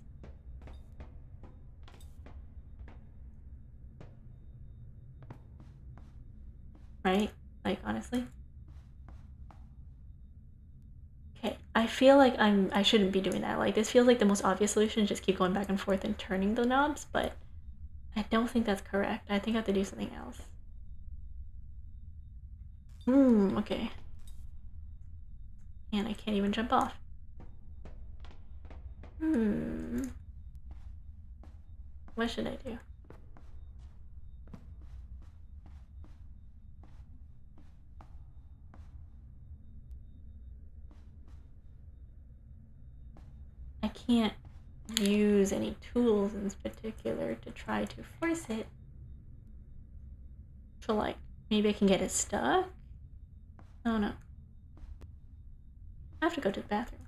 Right? Like, honestly. Okay, I feel like I shouldn't be doing that. Like, this feels like the most obvious solution, just keep going back and forth and turning the knobs, but I don't think that's correct. I think I have to do something else. Okay. And I can't even jump off. What should I do? I can't use any tools in particular to try to force it. So, like, maybe I can get it stuck? I don't know. I have to go to the bathroom.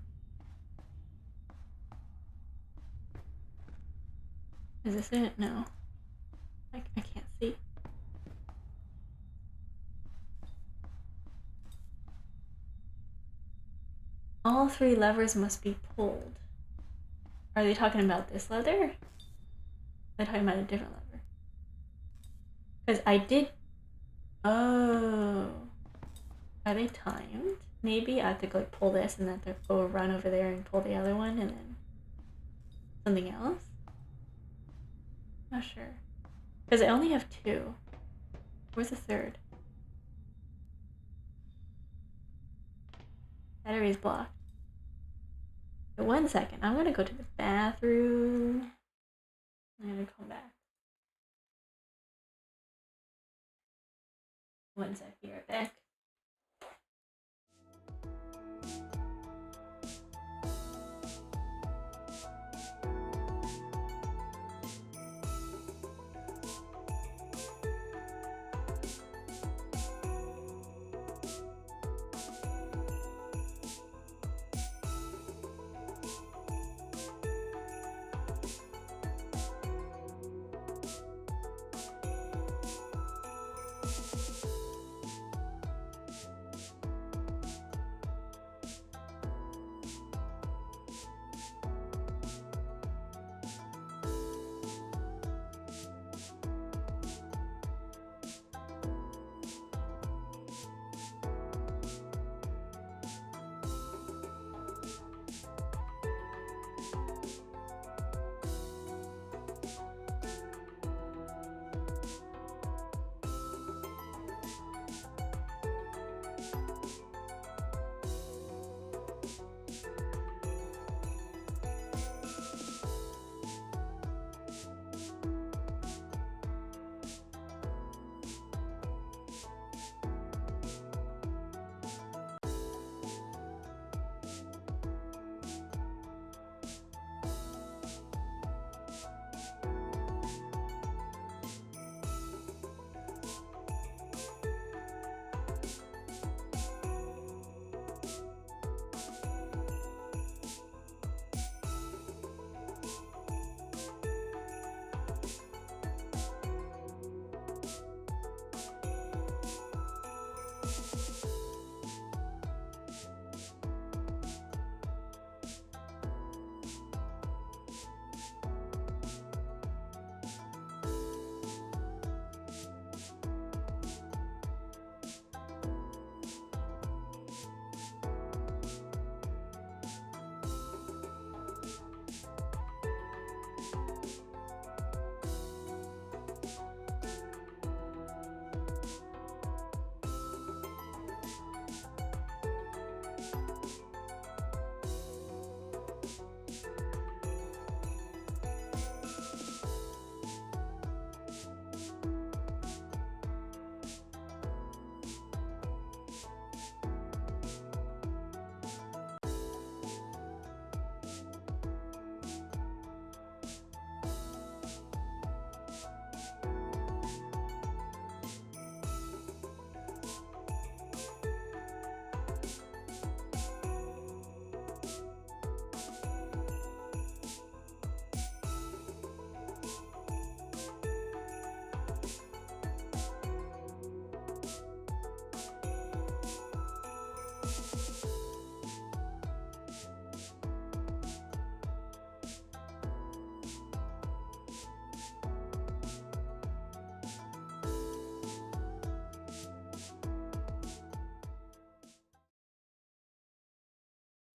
Is this it? No. I can't see. All 3 levers must be pulled. Are they talking about this lever? They're talking about a different lever. Because I did... Oh. Are they timed? Maybe I have to go like, pull this and then have to go run over there and pull the other one and then something else? Not sure. Because I only have 2. Where's the third? Battery's blocked. So 1 second. I'm gonna go to the bathroom. I'm gonna come back. 1 sec, be right back.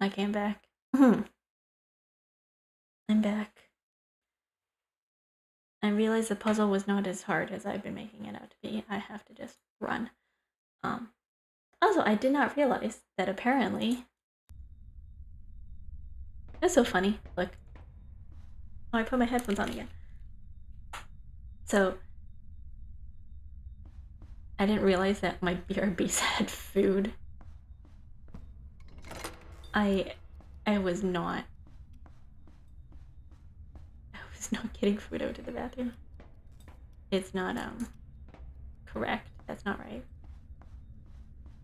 I came back. I'm back. I realized the puzzle was not as hard as I've been making it out to be. I have to just run. Also, I did not realize that apparently... That's so funny. Look. Oh, I put my headphones on again. So, I didn't realize that my BRBs had food. I was not getting food out to the bathroom. It's not correct. That's not right.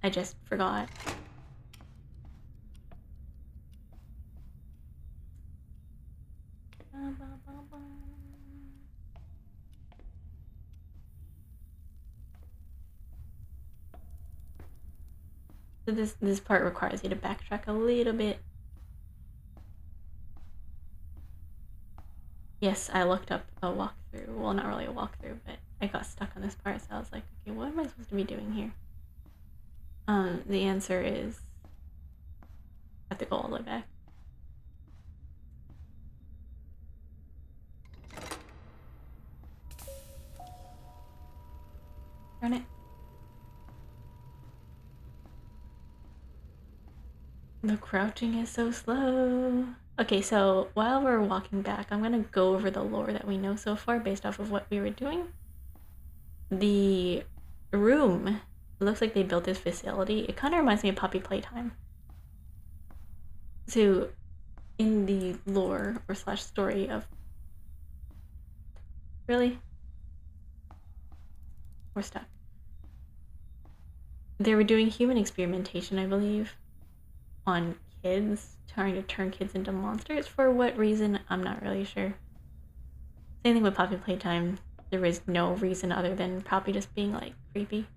I just forgot. So this part requires you to backtrack a little bit. Yes, I looked up a walkthrough. Well, not really a walkthrough, but I got stuck on this part, so I was like, okay, what am I supposed to be doing here? The answer is I have to go all the way back. Darn it. The crouching is so slow. Okay, so while we're walking back, I'm gonna go over the lore that we know so far based off of what we were doing. The room, it looks like they built this facility. It kind of reminds me of Poppy Playtime. So, in the lore or slash story of... Really? We're stuck. They were doing human experimentation, I believe, on kids, trying to turn kids into monsters. For what reason, I'm not really sure. Same thing with Poppy Playtime. There was no reason other than probably just being, like, creepy.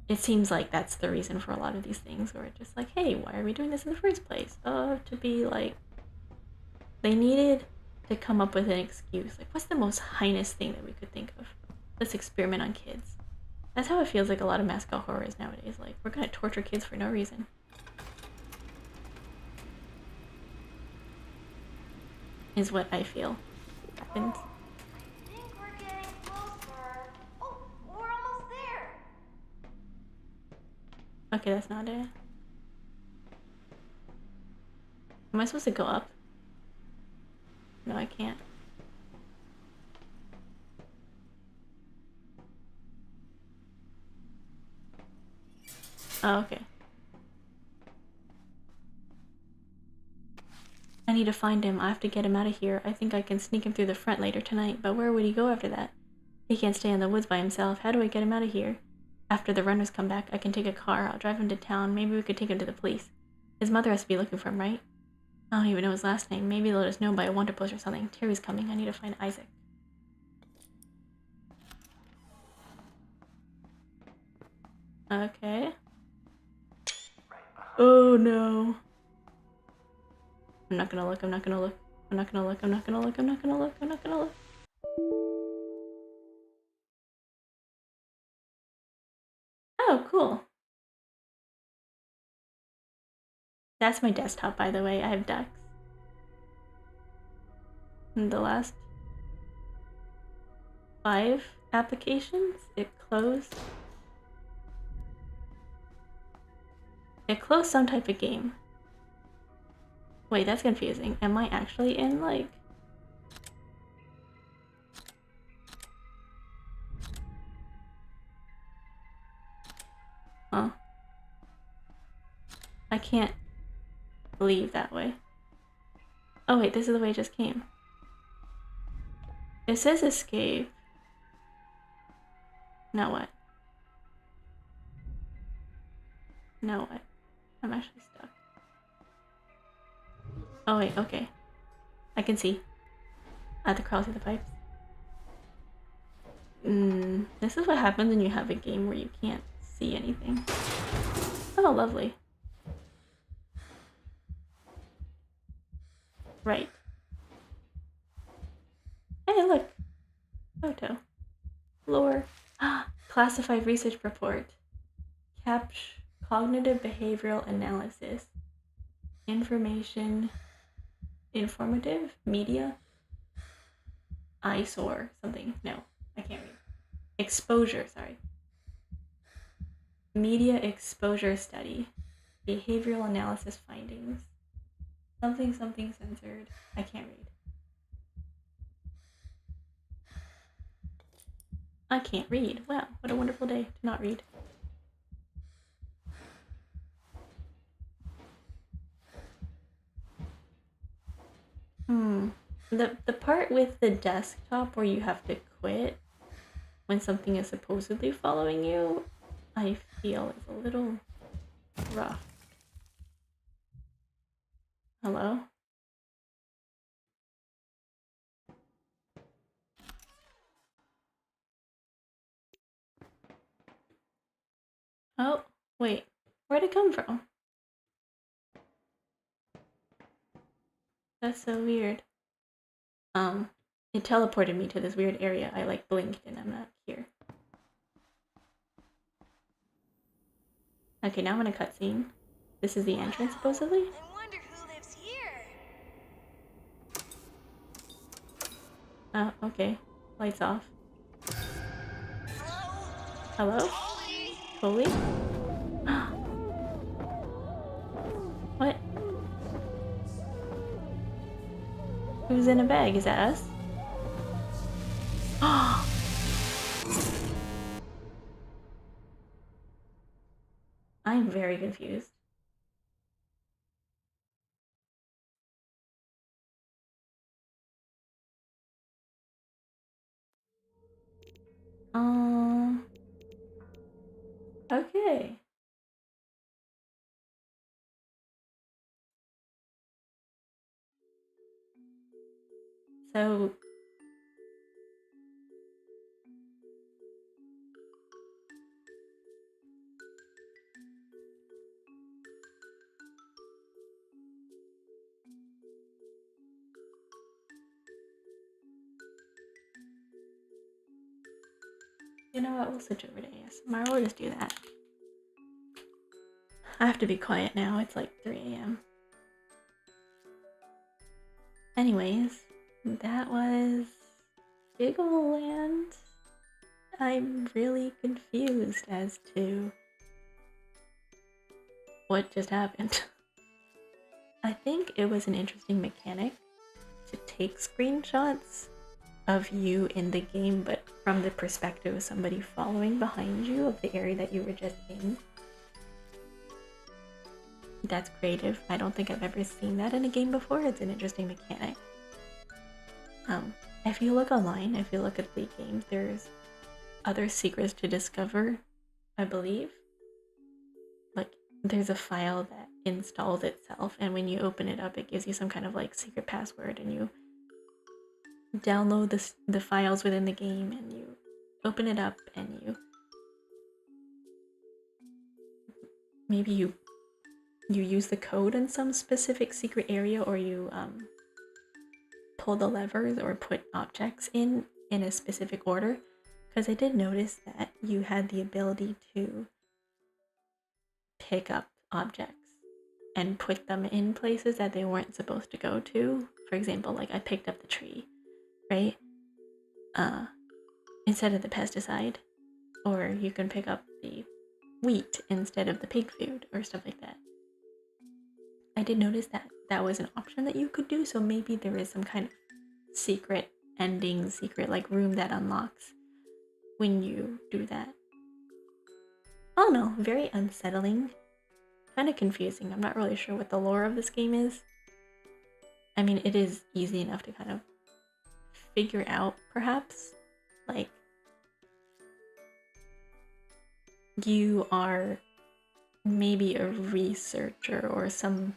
It seems like that's the reason for a lot of these things, where it's just like, hey, why are we doing this in the first place? To be, like... They needed to come up with an excuse. Like, what's the most heinous thing that we could think of? Let's experiment on kids. That's how it feels like a lot of mascot horror is nowadays. Like, we're gonna torture kids for no reason. Is what I feel happens. I think we're getting closer. Oh, we're almost there. Okay, that's not it. Am I supposed to go up? No, I can't. Oh, okay. I need to find him. I have to get him out of here. I think I can sneak him through the front later tonight, but where would he go after that? He can't stay in the woods by himself. How do I get him out of here? After the runners come back, I can take a car. I'll drive him to town. Maybe we could take him to the police. His mother has to be looking for him, right? I don't even know his last name. Maybe they'll just know by a Wonder Post or something. Terry's coming. I need to find Isaac. Okay. Oh no. I'm not gonna look, I'm not gonna look. I'm not gonna look, I'm not gonna look, I'm not gonna look, I'm not gonna look. Oh, cool. That's my desktop, by the way. I have ducks. And the last 5 applications, it closed. It closed some type of game. Wait, that's confusing. Am I actually in, like... Huh. I can't leave that way. Oh wait, this is the way it just came. It says escape. Now what? Now what? I'm actually stuck. Oh wait, okay. I can see. I have to crawl through the pipes. This is what happens when you have a game where you can't see anything. Oh, lovely. Right. Hey, look! Photo. Lore. Classified research report. Cognitive behavioral analysis. Information. Informative? Media? Eyesore. Something. No, I can't read. Exposure, sorry. Media exposure study. Behavioral analysis findings. Something censored. I can't read. I can't read. Wow, what a wonderful day to not read. The part with the desktop where you have to quit when something is supposedly following you, I feel is a little rough. Hello? Oh, wait. Where'd it come from? That's so weird. It teleported me to this weird area. I like blinked and I'm not here. Okay, now I'm in a cutscene. This is the entrance, supposedly? I wonder who lives here. Oh, okay. Lights off. Hello? Hello? Fully? What? Who's in a bag? Is that us? I'm very confused. Okay. So you know what? We'll switch over to ASMR. We'll just do that. I have to be quiet now. It's like 3 a.m. Anyways, that was Giggle Land. I'm really confused as to what just happened. I think it was an interesting mechanic to take screenshots of you in the game, but from the perspective of somebody following behind you of the area that you were just in. That's creative. I don't think I've ever seen that in a game before. It's an interesting mechanic. If you look online, if you look at the games, there's other secrets to discover, I believe. Like, there's a file that installs itself, and when you open it up, it gives you some kind of like secret password, and you download the files within the game, and you open it up, and you maybe you use the code in some specific secret area, or you pull the levers or put objects in a specific order. Because I did notice that you had the ability to pick up objects and put them in places that they weren't supposed to go to. For example, like I picked up the tree, right? Instead of the pesticide. Or you can pick up the wheat instead of the pig food or stuff like that. I did notice that that was an option that you could do, so maybe there is some kind of secret ending, secret like room that unlocks when you do that. Oh no, very unsettling. Kind of confusing. I'm not really sure what the lore of this game is. I mean, it is easy enough to kind of figure out, perhaps. Like, you are maybe a researcher or some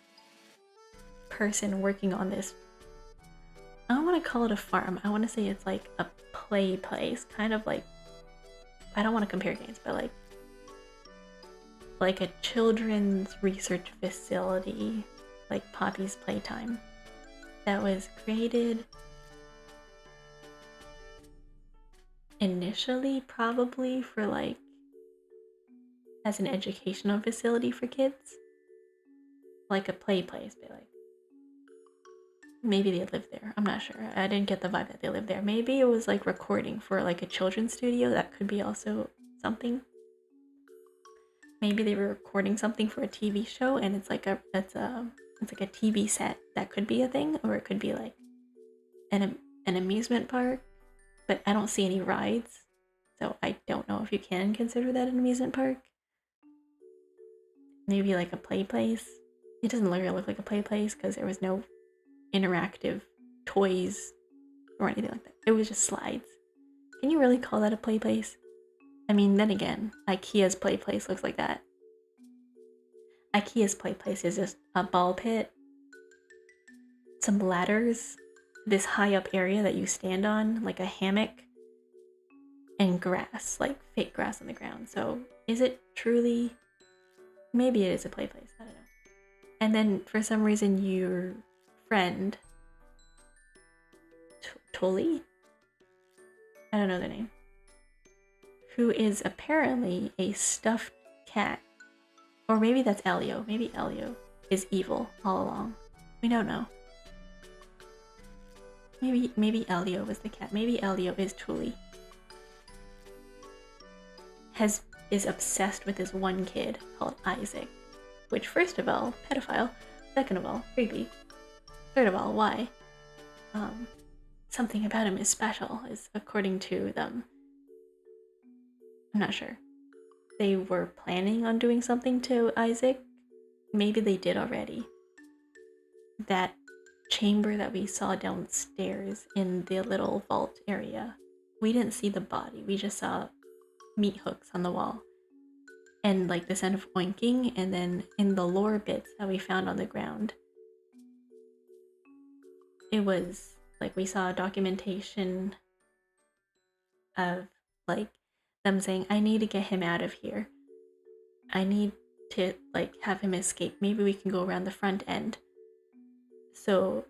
person working on this. I don't want to call it a farm. I want to say it's like a play place. Kind of like, I don't want to compare games, but like a children's research facility, like Poppy's Playtime, that was created initially probably for like as an educational facility for kids, like a play place, but like maybe they lived there. I'm not sure. I didn't get the vibe that they lived there. Maybe it was like recording for like a children's studio. That could be also something. Maybe they were recording something for a TV show, and it's like a TV set. That could be a thing, or it could be like an amusement park. But I don't see any rides, so I don't know if you can consider that an amusement park. Maybe like a play place. It doesn't really look like a play place because there was no interactive toys or anything like that. It was just slides. Can you really call that a play place? I mean, then again, IKEA's play place looks like that. IKEA's play place is just a ball pit, some ladders, this high up area that you stand on, like a hammock, and grass, like fake grass on the ground. So is it truly? Maybe it is a play place. I don't know. And then for some reason, your friend, Tully, I don't know their name, who is apparently a stuffed cat. Or maybe that's Elio. Maybe Elio is evil all along. We don't know. Maybe Elio was the cat. Maybe Elio is Tully. Is obsessed with this one kid called Isaac. Which, first of all, pedophile. Second of all, creepy. Third of all, why? Something about him is special, is according to them. I'm not sure. They were planning on doing something to Isaac. Maybe they did already. That chamber that we saw downstairs in the little vault area, we didn't see the body. We just saw meat hooks on the wall. And like the sound of oinking, and then in the lore bits that we found on the ground, it was like we saw documentation of like them saying, I need to get him out of here. I need to like have him escape. Maybe we can go around the front end. So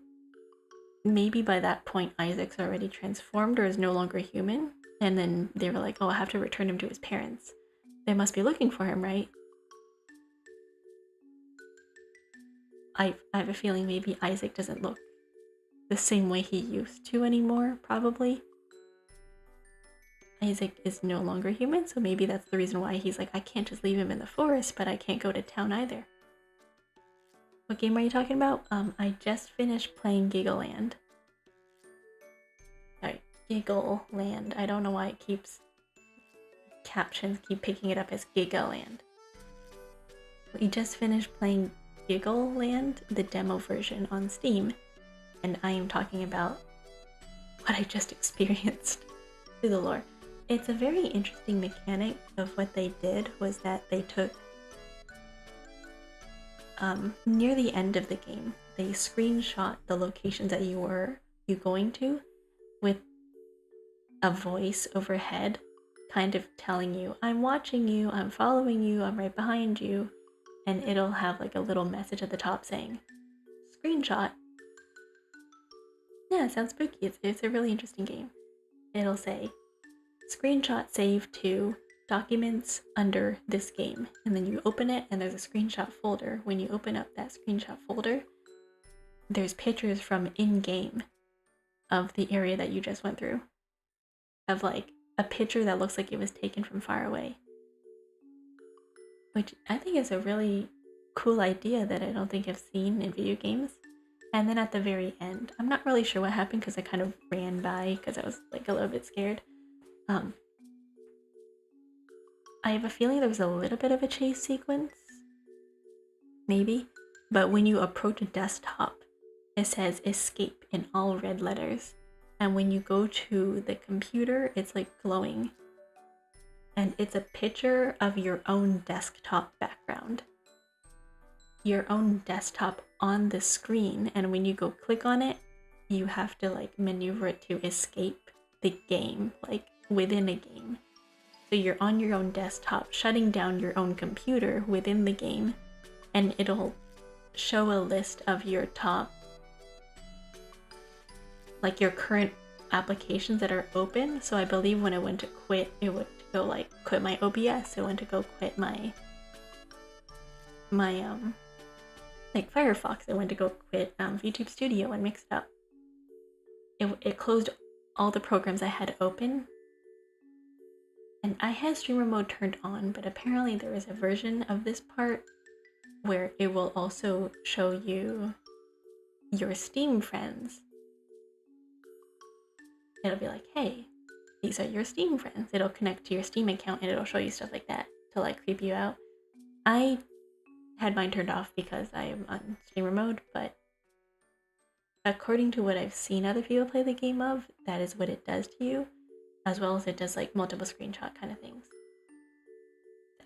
maybe by that point Isaac's already transformed or is no longer human. And then they were like, oh, I have to return him to his parents. They must be looking for him, right? I have a feeling maybe Isaac doesn't look the same way he used to anymore, probably. Isaac is no longer human, so maybe that's the reason why he's like, I can't just leave him in the forest, but I can't go to town either. What game are you talking about? I just finished playing Giggleland. Sorry, Giggleland. I don't know why captions keep picking it up as Gigaland. We just finished playing Giggleland, the demo version on Steam, and I am talking about what I just experienced through the lore. It's a very interesting mechanic of what they did was that they took near the end of the game, they screenshot the locations that you going to with a voice overhead kind of telling you, I'm watching you, I'm following you, I'm right behind you. and it'll have like a little message at the top saying, screenshot. Yeah, it sounds spooky. It's a really interesting game. It'll say, screenshot save to documents under this game. And then you open it and there's a screenshot folder. When you open up that screenshot folder, there's pictures from in-game of the area that you just went through. Of like a picture that looks like it was taken from far away. Which I think is a really cool idea that I don't think I've seen in video games. And then at the very end, I'm not really sure what happened because I kind of ran by because I was like a little bit scared. I have a feeling there was a little bit of a chase sequence. Maybe. But when you approach a desktop, it says escape in all red letters. And when you go to the computer, it's like glowing. And it's a picture of your own desktop background. Your own desktop on the screen. And when you go click on it, you have to like maneuver it to escape the game, like within a game. So you're on your own desktop, shutting down your own computer within the game, and it'll show a list of your top, like your current applications that are open. So I believe when I went to quit, it would go like quit my OBS. It went to go quit my like Firefox. It went to go quit VTube Studio and mix it up. It closed all the programs I had open. And I had streamer mode turned on, but apparently there is a version of this part where it will also show you your Steam friends. It'll be like, hey, these are your Steam friends. It'll connect to your Steam account and it'll show you stuff like that to like creep you out. I had mine turned off because I am on streamer mode, but according to what I've seen other people play the game of, that is what it does to you. As well as it does like multiple screenshot kind of things.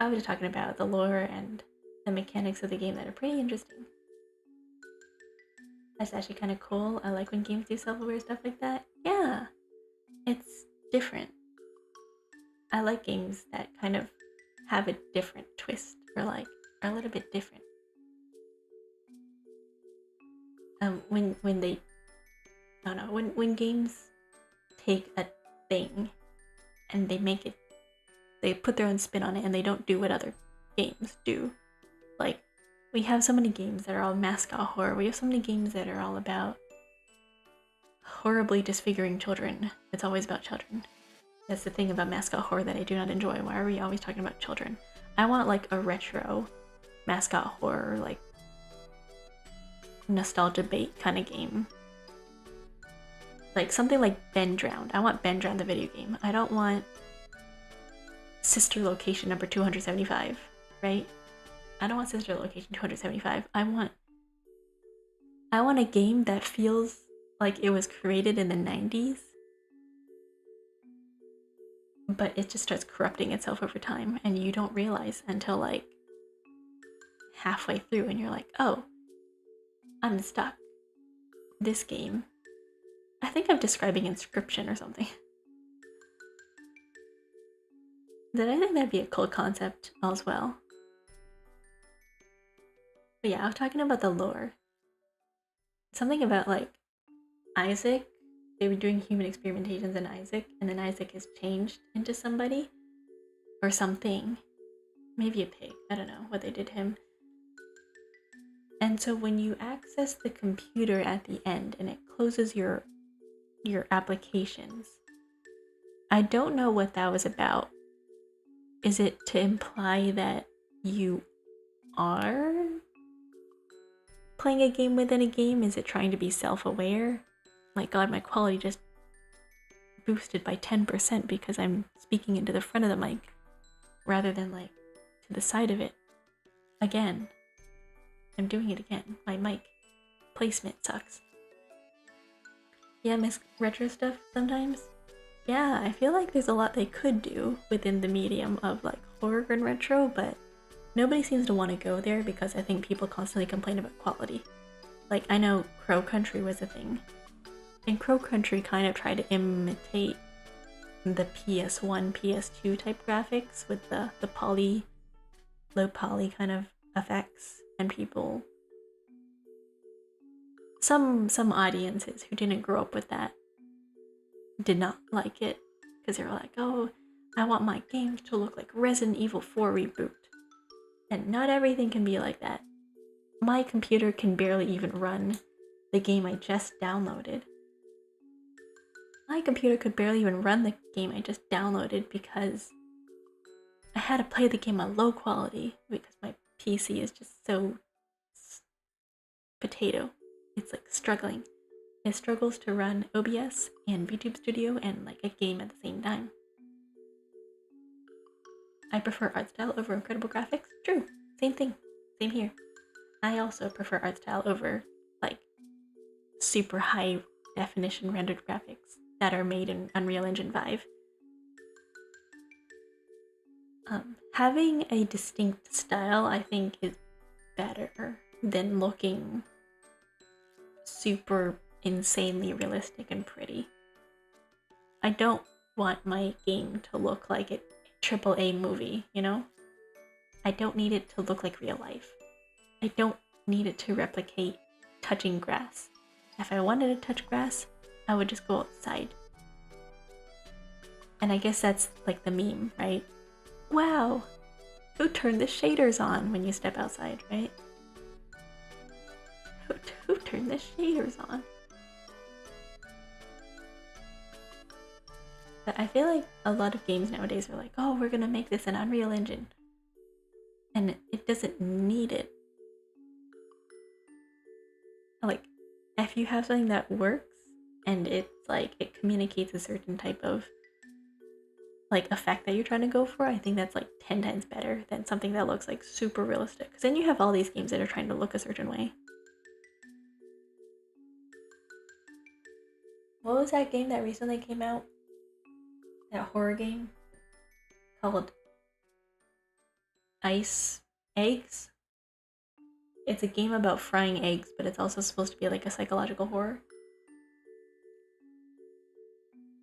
I was just talking about the lore and the mechanics of the game that are pretty interesting. That's actually kind of cool. I like when games do self-aware stuff like that. Yeah, it's different. I like games that kind of have a different twist or like are a little bit different. When games take a thing and they put their own spin on it and they don't do what other games do. Like, we have so many games that are all mascot horror. We have so many games that are all about horribly disfiguring children. It's always about children. That's the thing about mascot horror that I do not enjoy. Why are we always talking about children? I want like a retro mascot horror, like nostalgia bait kind of game. Like something like Ben Drowned. I want Ben Drowned the video game. I don't want Sister Location number 275, right? I don't want Sister Location 275. I want a game that feels like it was created in the 90s, but it just starts corrupting itself over time and you don't realize until like halfway through and you're like, oh, I'm stuck. This game, I think I'm describing Inscription or something. Then I think that'd be a cool concept as well. But yeah, I was talking about the lore. Something about like Isaac. They were doing human experimentations in Isaac, and then Isaac is changed into somebody or something. Maybe a pig. I don't know what they did to him. And so when you access the computer at the end and it closes your applications, I don't know what that was about. Is it to imply that you are playing a game within a game? Is it trying to be self-aware? Like, God, my quality just boosted by 10% because I'm speaking into the front of the mic rather than like to the side of it. Again, I'm doing it again. My mic placement sucks. Yeah, miss retro stuff sometimes. Yeah, I feel like there's a lot they could do within the medium of like horror and retro, but nobody seems to want to go there because I think people constantly complain about quality. Like, I know Crow Country was a thing, and Crow Country kind of tried to imitate the PS1, PS2 type graphics with the poly, low poly kind of effects, and people, some audiences who didn't grow up with that did not like it because they were like, oh, I want my games to look like Resident Evil 4 reboot. And not everything can be like that. My computer can barely even run the game I just downloaded. My computer could barely even run the game I just downloaded because I had to play the game on low quality because my PC is just so potato. It's like struggling. It struggles to run OBS and VTube Studio and like a game at the same time. I prefer art style over incredible graphics. True. Same thing. Same here. I also prefer art style over like super high definition rendered graphics that are made in Unreal Engine 5. Having a distinct style, I think, is better than looking super insanely realistic and pretty. I don't want my game to look like a AAA movie, you know? I don't need it to look like real life. I don't need it to replicate touching grass. If I wanted to touch grass, I would just go outside. And I guess that's like the meme, right? Wow, who turned the shaders on when you step outside, right? Who turned the shaders on? But I feel like a lot of games nowadays are like, oh, we're gonna make this an Unreal Engine. And it doesn't need it. Like, if you have something that works and it's like, it communicates a certain type of like effect that you're trying to go for, I think that's like 10 times better than something that looks like super realistic. Because then you have all these games that are trying to look a certain way. What was that game that recently came out? That horror game called Ice Eggs? It's a game about frying eggs, but it's also supposed to be like a psychological horror.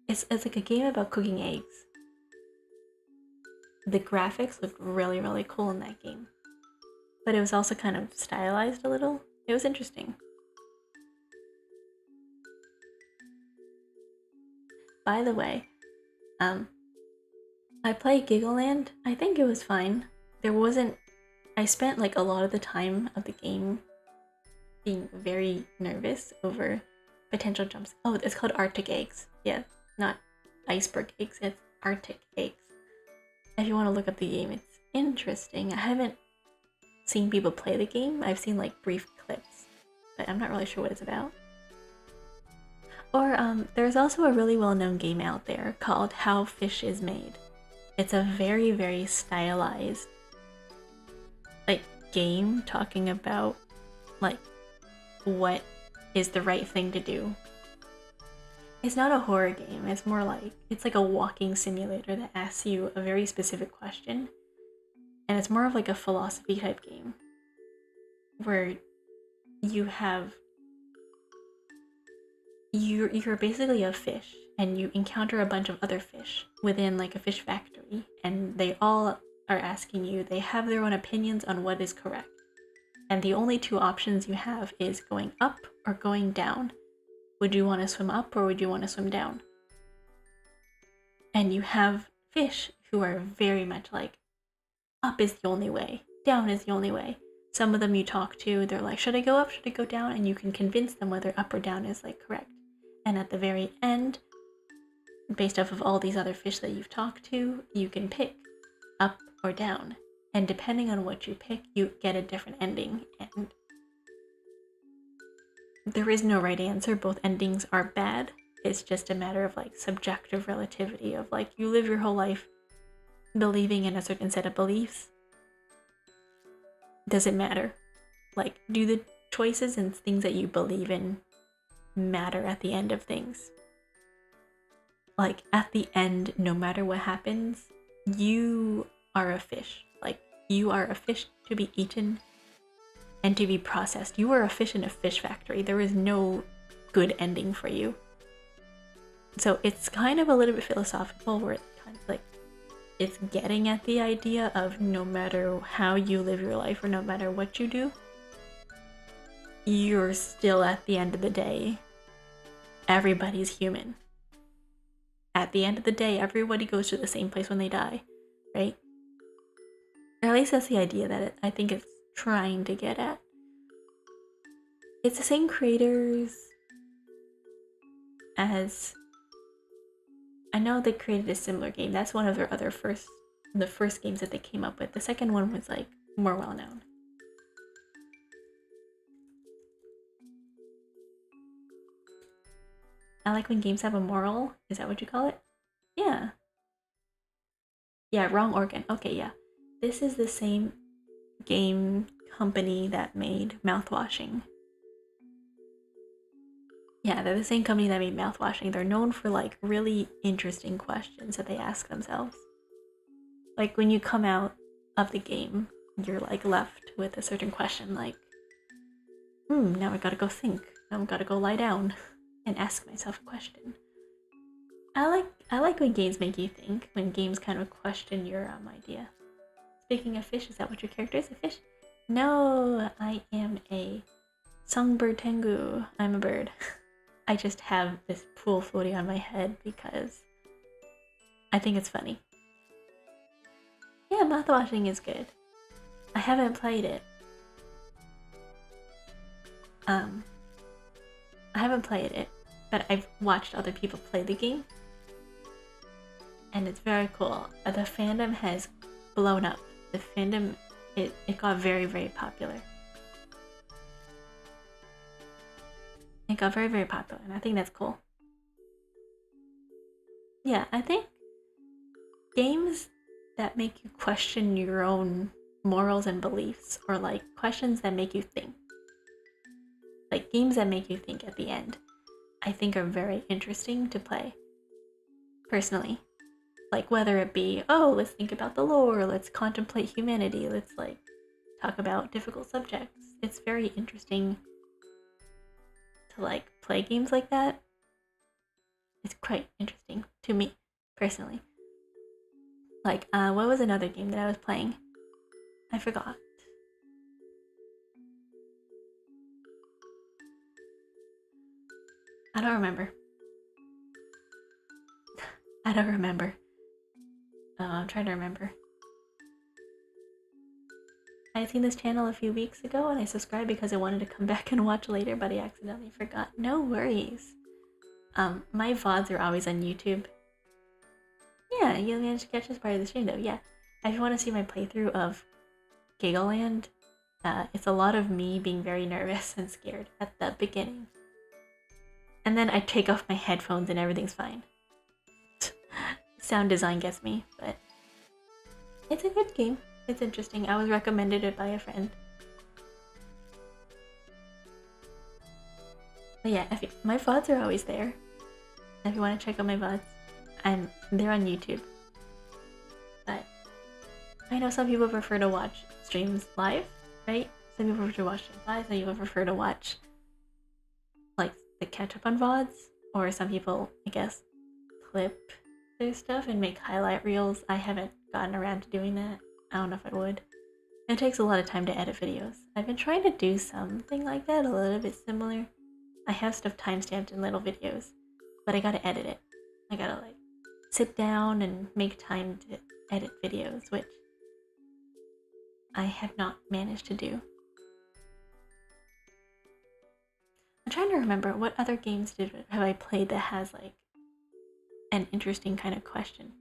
It's like a game about cooking eggs. The graphics looked really, really cool in that game. But it was also kind of stylized a little. It was interesting. By the way, I played Giggleland. I think it was fine. I spent like a lot of the time of the game being very nervous over potential jumps. Oh, it's called Arctic Eggs. Yeah, not iceberg eggs, it's Arctic Eggs. If you want to look up the game, it's interesting. I haven't seen people play the game. I've seen like brief clips, but I'm not really sure what it's about. Or there's also a really well-known game out there called How Fish is Made. It's a very, very stylized like game talking about like what is the right thing to do. It's not a horror game, it's more like, it's like a walking simulator that asks you a very specific question. And it's more of like a philosophy type game where you're basically a fish and you encounter a bunch of other fish within like a fish factory, and they all are asking you, they have their own opinions on what is correct. And the only two options you have is going up or going down. Would you want to swim up or would you want to swim down? And you have fish who are very much like, up is the only way, down is the only way. Some of them you talk to, they're like, should I go up, should I go down? And you can convince them whether up or down is like correct. And at the very end, based off of all these other fish that you've talked to, you can pick up or down. And depending on what you pick, you get a different ending. And there is no right answer. Both endings are bad. It's just a matter of like subjective relativity of like, you live your whole life believing in a certain set of beliefs. Does it matter? Like, do the choices and things that you believe in matter at the end of things? Like, at the end, no matter what happens, you are a fish. Like, you are a fish to be eaten and to be processed. You are a fish in a fish factory. There is no good ending for you. So it's kind of a little bit philosophical, where it's kind of like, it's getting at the idea of no matter how you live your life or no matter what you do, you're still, at the end of the day, everybody's human. At the end of the day, everybody goes to the same place when they die, right? Or at least that's the idea that I think it's trying to get at. It's the same creators as... I know they created a similar game. That's one of their other the first games that they came up with. The second one was like more well known. I like when games have a moral. Is that what you call it? Yeah. Yeah, wrong organ. Okay, yeah. This is the same game company that made mouthwashing. Yeah, they're the same company that made mouthwashing. They're known for like really interesting questions that they ask themselves. Like when you come out of the game, you're like left with a certain question like, now I gotta go think. Now I gotta go lie down and ask myself a question. I like when games make you think, when games kind of question your idea. Speaking of fish, is that what your character is? A fish? No, I am a songbird tengu. I'm a bird. I just have this pool floating on my head because I think it's funny. Yeah, mouthwashing is good. I haven't played it. I haven't played it, but I've watched other people play the game. And it's very cool. The fandom has blown up. The fandom, it got very, very popular. It got very, very popular, and I think that's cool. Yeah, I think games that make you question your own morals and beliefs, or like questions that make you think, like games that make you think at the end, I think are very interesting to play, personally. Like whether it be, oh, let's think about the lore, let's contemplate humanity, let's like talk about difficult subjects. It's very interesting to like play games like that. It's quite interesting to me personally. Like what was another game that I was playing? I forgot. I don't remember. I don't remember. I'm trying to remember. I had seen this channel a few weeks ago and I subscribed because I wanted to come back and watch later, but I accidentally forgot. No worries. My VODs are always on YouTube. Yeah, you managed to catch this part of the stream though, yeah. If you want to see my playthrough of Giggleland, it's a lot of me being very nervous and scared at the beginning. And then I take off my headphones and everything's fine. Sound design gets me, but it's a good game. It's interesting. I was recommended it by a friend. But yeah, my VODs are always there. If you want to check out my VODs, they're on YouTube. But I know some people prefer to watch streams live, right? Some people prefer to watch streams live. Some people prefer to watch like the catch up on VODs, or some people, I guess, clip their stuff and make highlight reels. I haven't gotten around to doing that. I don't know if I would. It takes a lot of time to edit videos. I've been trying to do something like that, a little bit similar. I have stuff timestamped in little videos, but I gotta edit it. I gotta like sit down and make time to edit videos, which I have not managed to do. I'm trying to remember what other games have I played that has like an interesting kind of question.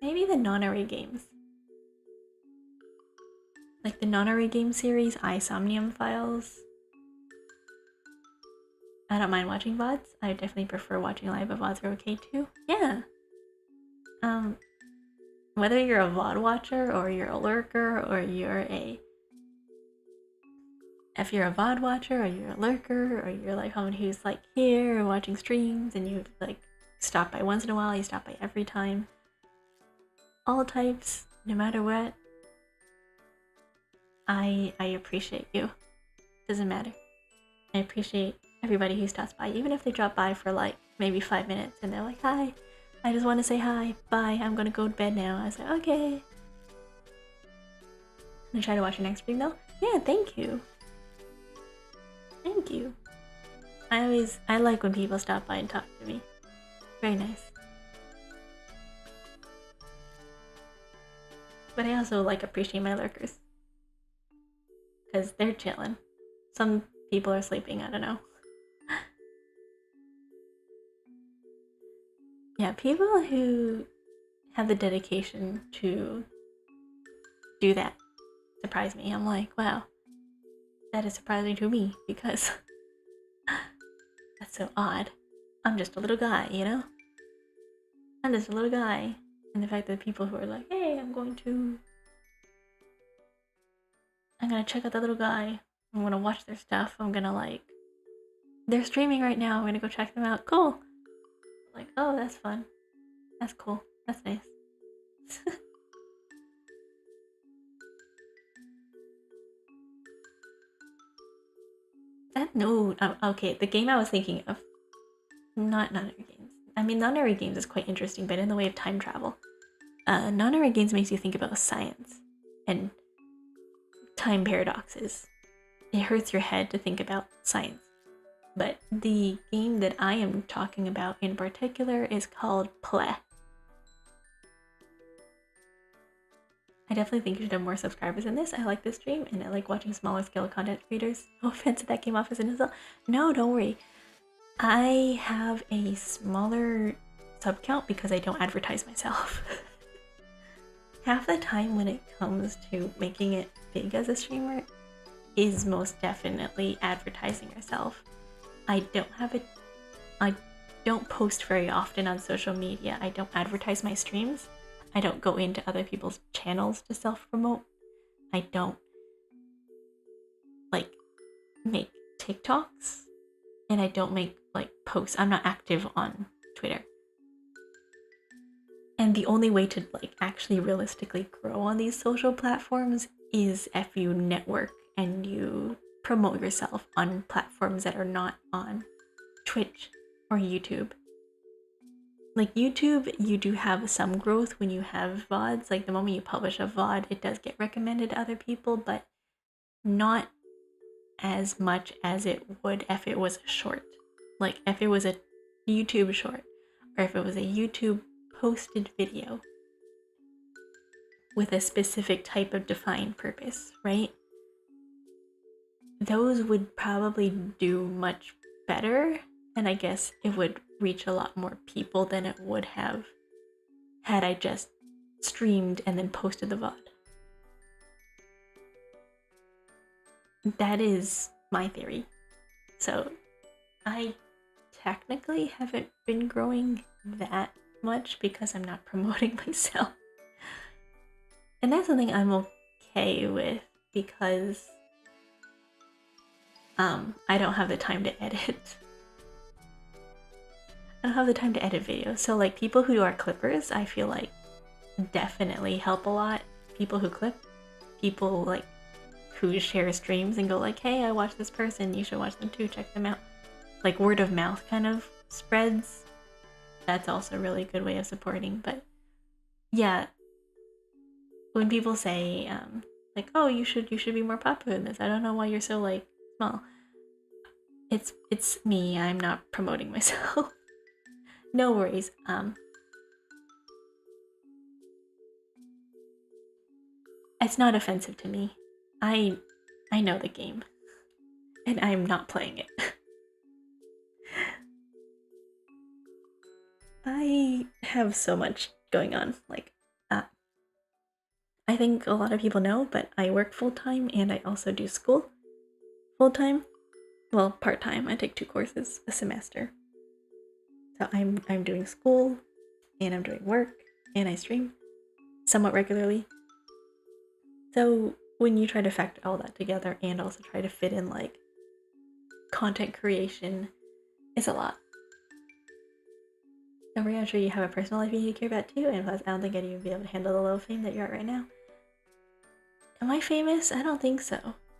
Maybe the non-array games. Like the non-array game series, iSomnium Files. I don't mind watching VODs. I definitely prefer watching live, but VODs are okay too. Yeah. Whether you're a VOD watcher or you're a lurker or if you're a VOD watcher or you're a lurker or you're like someone who's like here watching streams and you like stop by once in a while, you stop by every time. All types, no matter what. I appreciate you. Doesn't matter. I appreciate everybody who stops by, even if they drop by for like maybe 5 minutes and they're like, hi, I just want to say hi. Bye. I'm gonna go to bed now. I was like, okay. I'm gonna try to watch your next stream though. Yeah, thank you. Thank you. I like when people stop by and talk to me. Very nice. But I also like appreciate my lurkers. Because they're chilling. Some people are sleeping, I don't know. Yeah, people who have the dedication to do that surprise me. I'm like, wow, that is surprising to me because that's so odd. I'm just a little guy, you know? I'm just a little guy. And the fact that people who are like, hey, I'm gonna check out that little guy. I'm gonna watch their stuff. I'm gonna like, they're streaming right now. I'm gonna go check them out. Cool. Like, oh, that's fun. That's cool. That's nice. Okay, the game I was thinking of, not non-narrative games. I mean, non-narrative games is quite interesting, but in the way of time travel. Non-narrative games makes you think about science and time paradoxes. It hurts your head to think about science. But the game that I am talking about in particular is called Play. I definitely think you should have more subscribers in this. I like this stream and I like watching smaller scale content creators. No offense if that came off as an insult. No, don't worry. I have a smaller sub count because I don't advertise myself. Half the time when it comes to making it big as a streamer is most definitely advertising yourself. I don't post very often on social media. I don't advertise my streams. I don't go into other people's channels to self-promote. I don't like make TikToks and I don't make like posts. I'm not active on Twitter. And the only way to like actually realistically grow on these social platforms is if you network and you promote yourself on platforms that are not on Twitch or YouTube. Like YouTube, you do have some growth when you have VODs. Like the moment you publish a VOD, it does get recommended to other people, but not as much as it would if it was a short. Like if it was a YouTube short, or if it was a YouTube posted video with a specific type of defined purpose, right? Those would probably do much better, and I guess it would reach a lot more people than it would have had I just streamed and then posted the VOD. That is my theory. So I technically haven't been growing that much because I'm not promoting myself. And that's something I'm okay with because I don't have the time to edit. I don't have the time to edit videos. So like people who are clippers, I feel like definitely help a lot. People who clip, people like who share streams and go like, hey, I watched this person, you should watch them too, check them out. Like word of mouth kind of spreads. That's also a really good way of supporting. But yeah, when people say like, oh, you should be more popular than this, I don't know why you're so like small. It's me. I'm not promoting myself. No worries. It's not offensive to me. I know the game, and I'm not playing it. I have so much going on. Like, I think a lot of people know, but I work full-time and I also do school full-time. Well, part-time. I take 2 courses a semester. So I'm doing school and I'm doing work and I stream somewhat regularly. So when you try to factor all that together and also try to fit in like content creation, it's a lot. Don't worry, I'm sure you have a personal life you need to care about too, and plus I don't think any of you would be able to handle the low fame that you're at right now. Am I famous? I don't think so.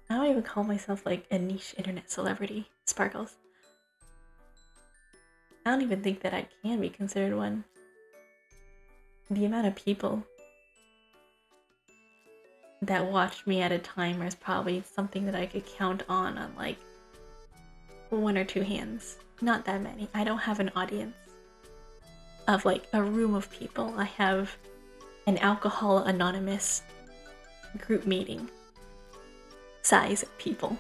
I don't even call myself like a niche internet celebrity. Sparkles. I don't even think that I can be considered one. the amount of people that watched me at a time is probably something that I could count on like one or two hands. Not that many. I don't have an audience of like a room of people. I have an Alcohol Anonymous group meeting size of people.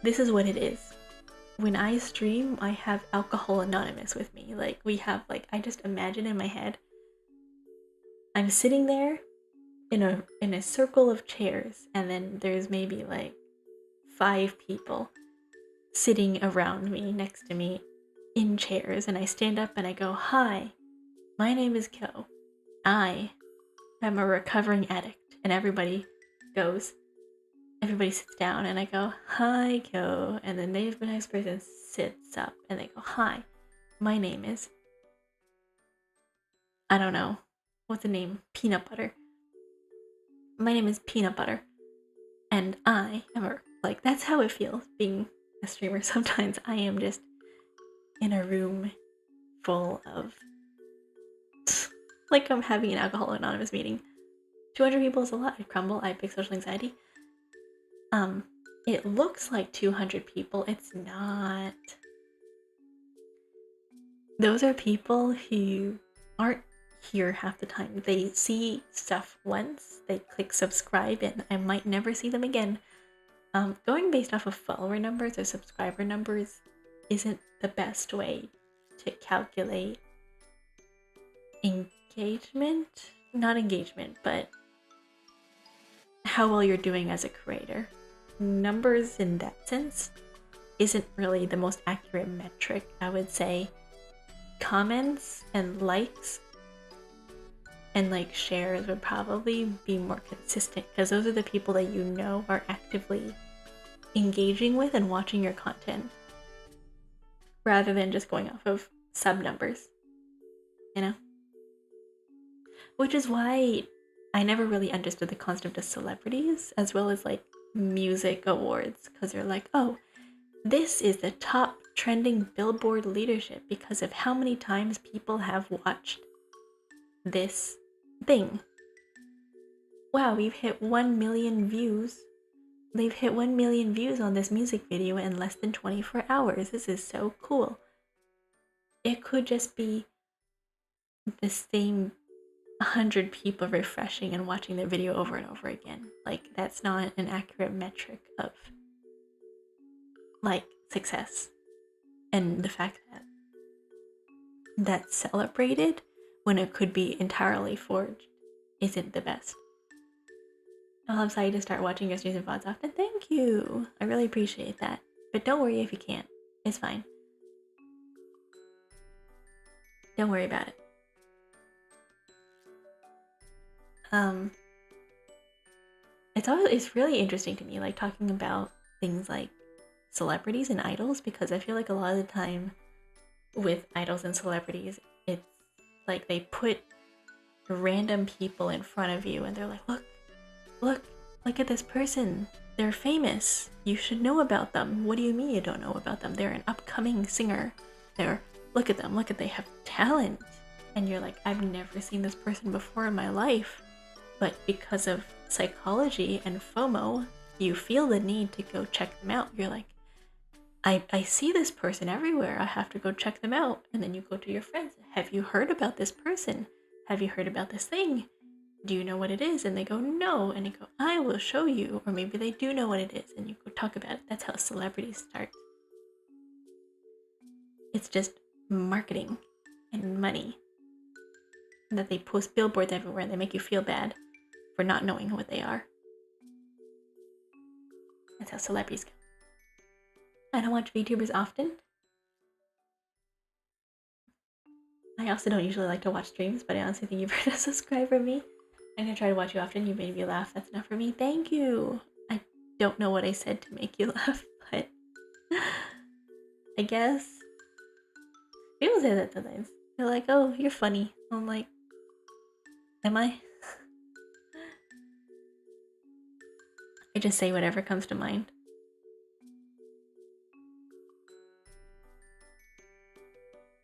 This is what it is. When I stream, I have Alcohol Anonymous with me. Like we have like, I just imagine in my head, I'm sitting there in a circle of chairs, and then there's maybe like 5 people sitting around me, next to me, in chairs, and I stand up and I go, "Hi, my name is Kyo. I am a recovering addict." And everybody sits down, and I go, "Hi, Kyo." And then the next person sits up and they go, "Hi, my name is," I don't know, what's the name? Peanut Butter. My name is Peanut Butter. And I am like, that's how it feels being a streamer. Sometimes I am just in a room full of, like I'm having an Alcohol Anonymous meeting. 200 people is a lot. I crumble. I have big social anxiety. It looks like 200 people. It's not. Those are people who aren't here half the time. They see stuff once, they click subscribe, and I might never see them again. Going based off of follower numbers or subscriber numbers isn't the best way to calculate engagement. Not engagement, but how well you're doing as a creator. Numbers in that sense isn't really the most accurate metric, I would say. Comments and likes and like shares would probably be more consistent, because those are the people that you know are actively engaging with and watching your content, rather than just going off of sub numbers, you know? Which is why I never really understood the concept of celebrities as well as like music awards, because they're like, oh, this is the top trending Billboard leadership because of how many times people have watched this thing. Wow, we've hit 1 million views. They've hit 1 million views on this music video in less than 24 hours. This is so cool. It could just be the same 100 people refreshing and watching the video over and over again. Like, that's not an accurate metric of like success. And the fact that that's celebrated when it could be entirely forged isn't the best. I'm excited to start watching your streams and VODs often. Thank you. I really appreciate that. But don't worry if you can't. It's fine. Don't worry about it. It's really interesting to me, like talking about things like celebrities and idols, because I feel like a lot of the time with idols and celebrities, it's like they put random people in front of you and they're like, look at this person. They're famous. You should know about them. What do you mean you don't know about them? They're an upcoming singer. Look at them. They have talent. And you're like, I've never seen this person before in my life. But because of psychology and FOMO, you feel the need to go check them out. You're like, I see this person everywhere. I have to go check them out. And then you go to your friends. Have you heard about this person? Have you heard about this thing? Do you know what it is? And they go, no. And you go, I will show you. Or maybe they do know what it is. And you go talk about it. That's how celebrities start. It's just marketing and money. And that they post billboards everywhere and they make you feel bad for not knowing what they are. That's how celebrities go. I don't watch VTubers often. I also don't usually like to watch streams, but I honestly think you've earned a subscribe from me. I'm gonna try to watch you often. You made me laugh. That's enough for me. Thank you. I don't know what I said to make you laugh, but I guess people say that sometimes. They're like, oh, you're funny. I'm like, am I? I just say whatever comes to mind.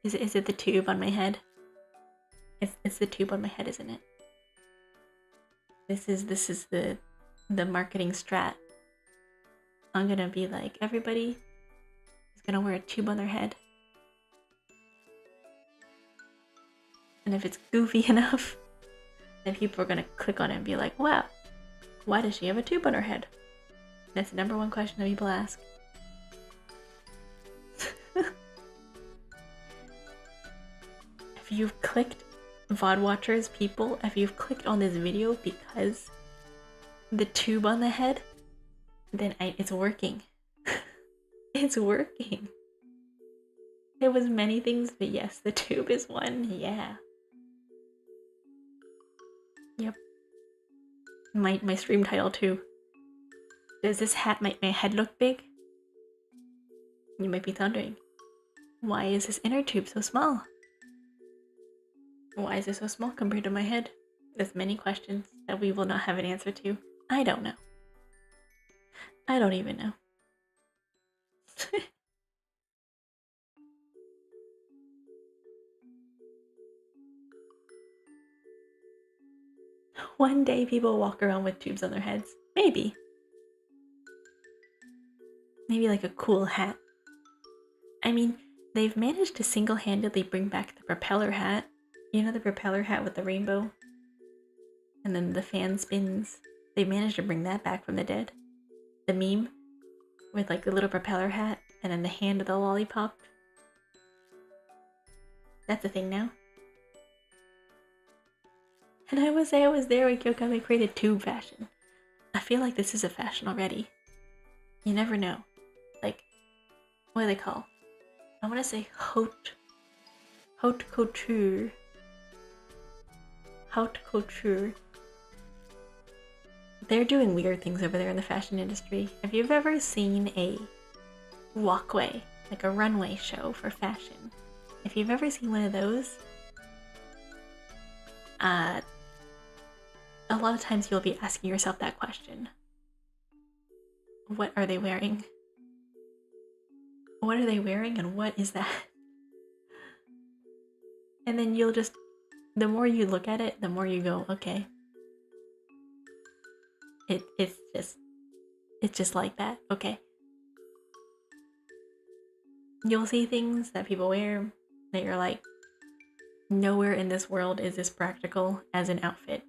Is it the tube on my head? It's the tube on my head, isn't it? This is the marketing strat. I'm gonna be like, everybody is gonna wear a tube on their head. And if it's goofy enough, then people are gonna click on it and be like, wow, why does she have a tube on her head? That's the number one question that people ask. If you've clicked, VOD watchers, people, if you've clicked on this video because the tube on the head, then it's working. It's working. It was many things, but yes, the tube is one. Yeah. Yep. My stream title too. Does this hat make my head look big? You might be thundering. Why is this inner tube so small? Why is it so small compared to my head? There's many questions that we will not have an answer to. I don't know. I don't even know. One day people walk around with tubes on their heads. Maybe. Maybe like a cool hat. I mean, they've managed to single-handedly bring back the propeller hat. You know, the propeller hat with the rainbow? And then the fan spins. They managed to bring that back from the dead. The meme with like the little propeller hat and then the hand of the lollipop. That's a thing now. And I was there when Kyokami created tube fashion. I feel like this is a fashion already. You never know. Like, what do they call? I want to say haute couture. Haute couture. They're doing weird things over there in the fashion industry. If you've ever seen a walkway, like a runway show for fashion, if you've ever seen one of those, a lot of times you'll be asking yourself that question. What are they wearing? What are they wearing and what is that? And then you'll just, the more you look at it, the more you go, okay. It's just like that, okay. You'll see things that people wear that you're like, nowhere in this world is this practical as an outfit.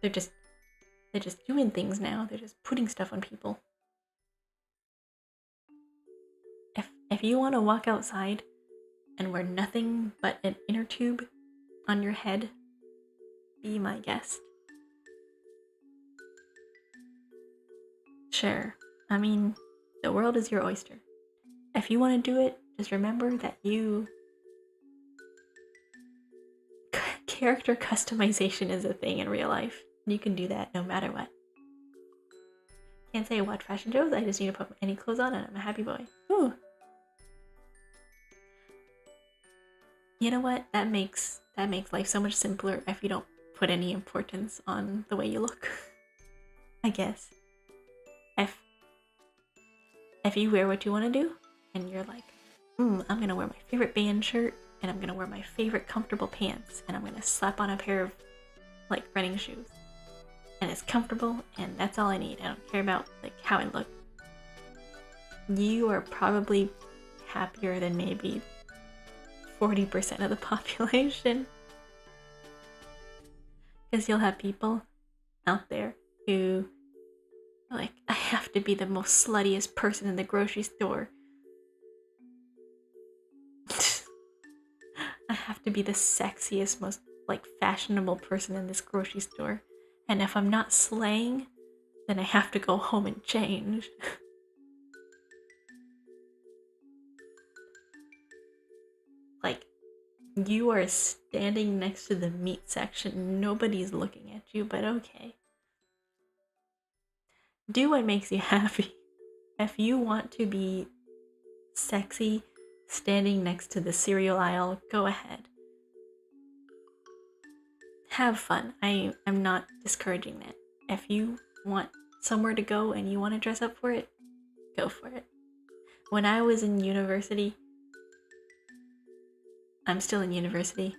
They're just doing things now. They're just putting stuff on people. If you want to walk outside and wear nothing but an inner tube on your head, be my guest. Sure. I mean, the world is your oyster. If you want to do it, just remember that character customization is a thing in real life. You can do that no matter what. Can't say I watch fashion shows, I just need to put any clothes on and I'm a happy boy. Ooh. You know what? That makes life so much simpler if you don't put any importance on the way you look. I guess. If you wear what you want to do, and you're like, I'm gonna wear my favorite band shirt, and I'm gonna wear my favorite comfortable pants, and I'm gonna slap on a pair of like running shoes. And it's comfortable, and that's all I need. I don't care about like how I look. You are probably happier than maybe 40% of the population. Because you'll have people out there who are like, I have to be the most sluttiest person in the grocery store. I have to be the sexiest, most like fashionable person in this grocery store. And if I'm not slaying, then I have to go home and change. Like, you are standing next to the meat section. Nobody's looking at you, but okay. Do what makes you happy. If you want to be sexy standing next to the cereal aisle, go ahead. Have fun. I'm not discouraging that. If you want somewhere to go and you want to dress up for it, go for it. When I was in university, I'm still in university.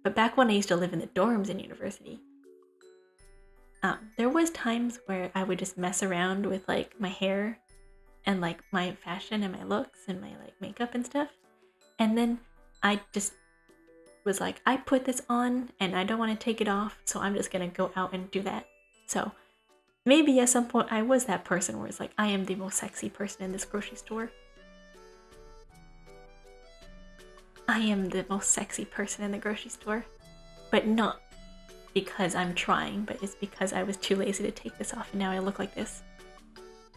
But back when I used to live in the dorms in university, there was times where I would just mess around with like my hair and like my fashion and my looks and my like makeup and stuff. And then I just was like, I put this on and I don't want to take it off, so I'm just gonna go out and do that. So maybe at some point I was that person where it's like, I am the most sexy person in this grocery store. I am the most sexy person in the grocery store. But not because I'm trying, but it's because I was too lazy to take this off and now I look like this.